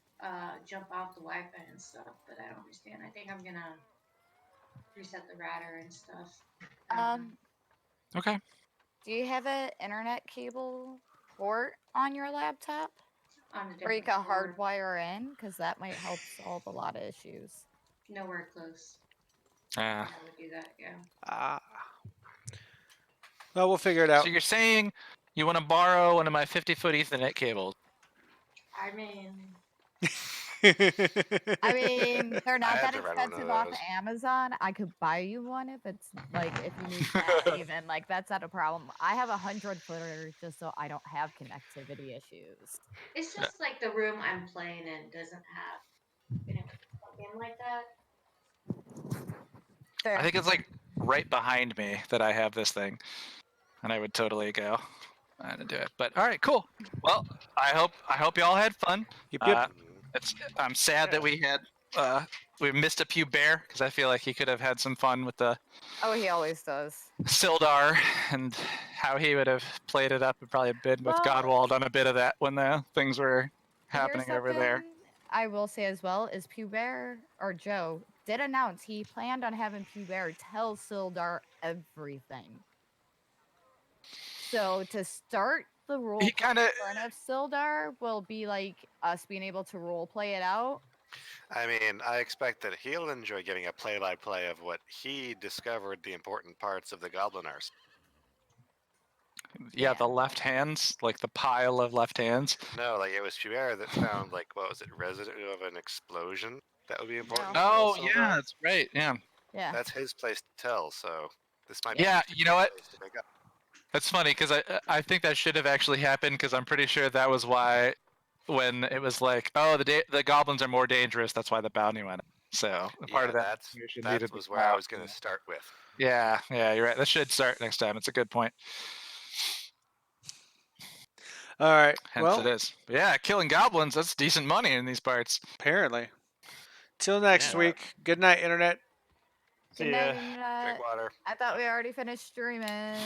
jump off the Wi-Fi and stuff, but I don't understand. I think I'm gonna reset the router and stuff. Okay. Do you have an internet cable port on your laptop? On a Or you different can board. hardwire in? Because that might help solve a lot of issues. Nowhere close. Yeah. I would do that, yeah. Well, we'll figure it out. So you're saying you want to borrow one of my 50-foot Ethernet cables? I mean, I mean, they're I not had that to rent one of expensive off those. Amazon. I could buy you one if it's like if you need that. Even like that's not a problem. I have 100-footer just so I don't have connectivity issues. It's just like the room I'm playing in doesn't have been able to plug in like that. I Fair. think it's like right behind me that I have this thing, and I would totally go and do it. But all right, cool. Well, I hope y'all had fun. Yep, yep. I'm sad that we missed a Pew Bear because I feel like he could have had some fun with the Oh, he always does. Sildar and how he would have played it up and probably been with Well- Godwall done a bit of that when the things were Here's happening over there. something I will say as well is Pew Bear or Joe did announce he planned on having Pew Bear tell Sildar everything. So to start the role He play kinda- in front of Sildar will be like us being able to role play it out. I mean, I expect that he'll enjoy giving a play-by-play of what he discovered the important parts of the Goblin Arse. Yeah, Yeah. the left hands, like the pile of left hands. No, like it was Pierre that found like what was it, residue of an explosion that would be important. to Oh tell yeah, Sildar. that's right. Yeah, Yeah. That's his place to tell. So this might Yeah, be you know what? place to pick up. That's funny because I think that should have actually happened because I'm pretty sure that was why when it was like, oh, the goblins are more dangerous. That's why the bounty went up. So part of that information that needed was to where come I out. was going to start with. Yeah, you're right. That should start next time. It's a good point. All right. Hence Well, it is. But yeah, killing goblins, that's decent money in these parts. apparently. Till next Yeah. week. Good night, internet. Good See night, ya. Internet. Drink water. I thought we already finished streaming.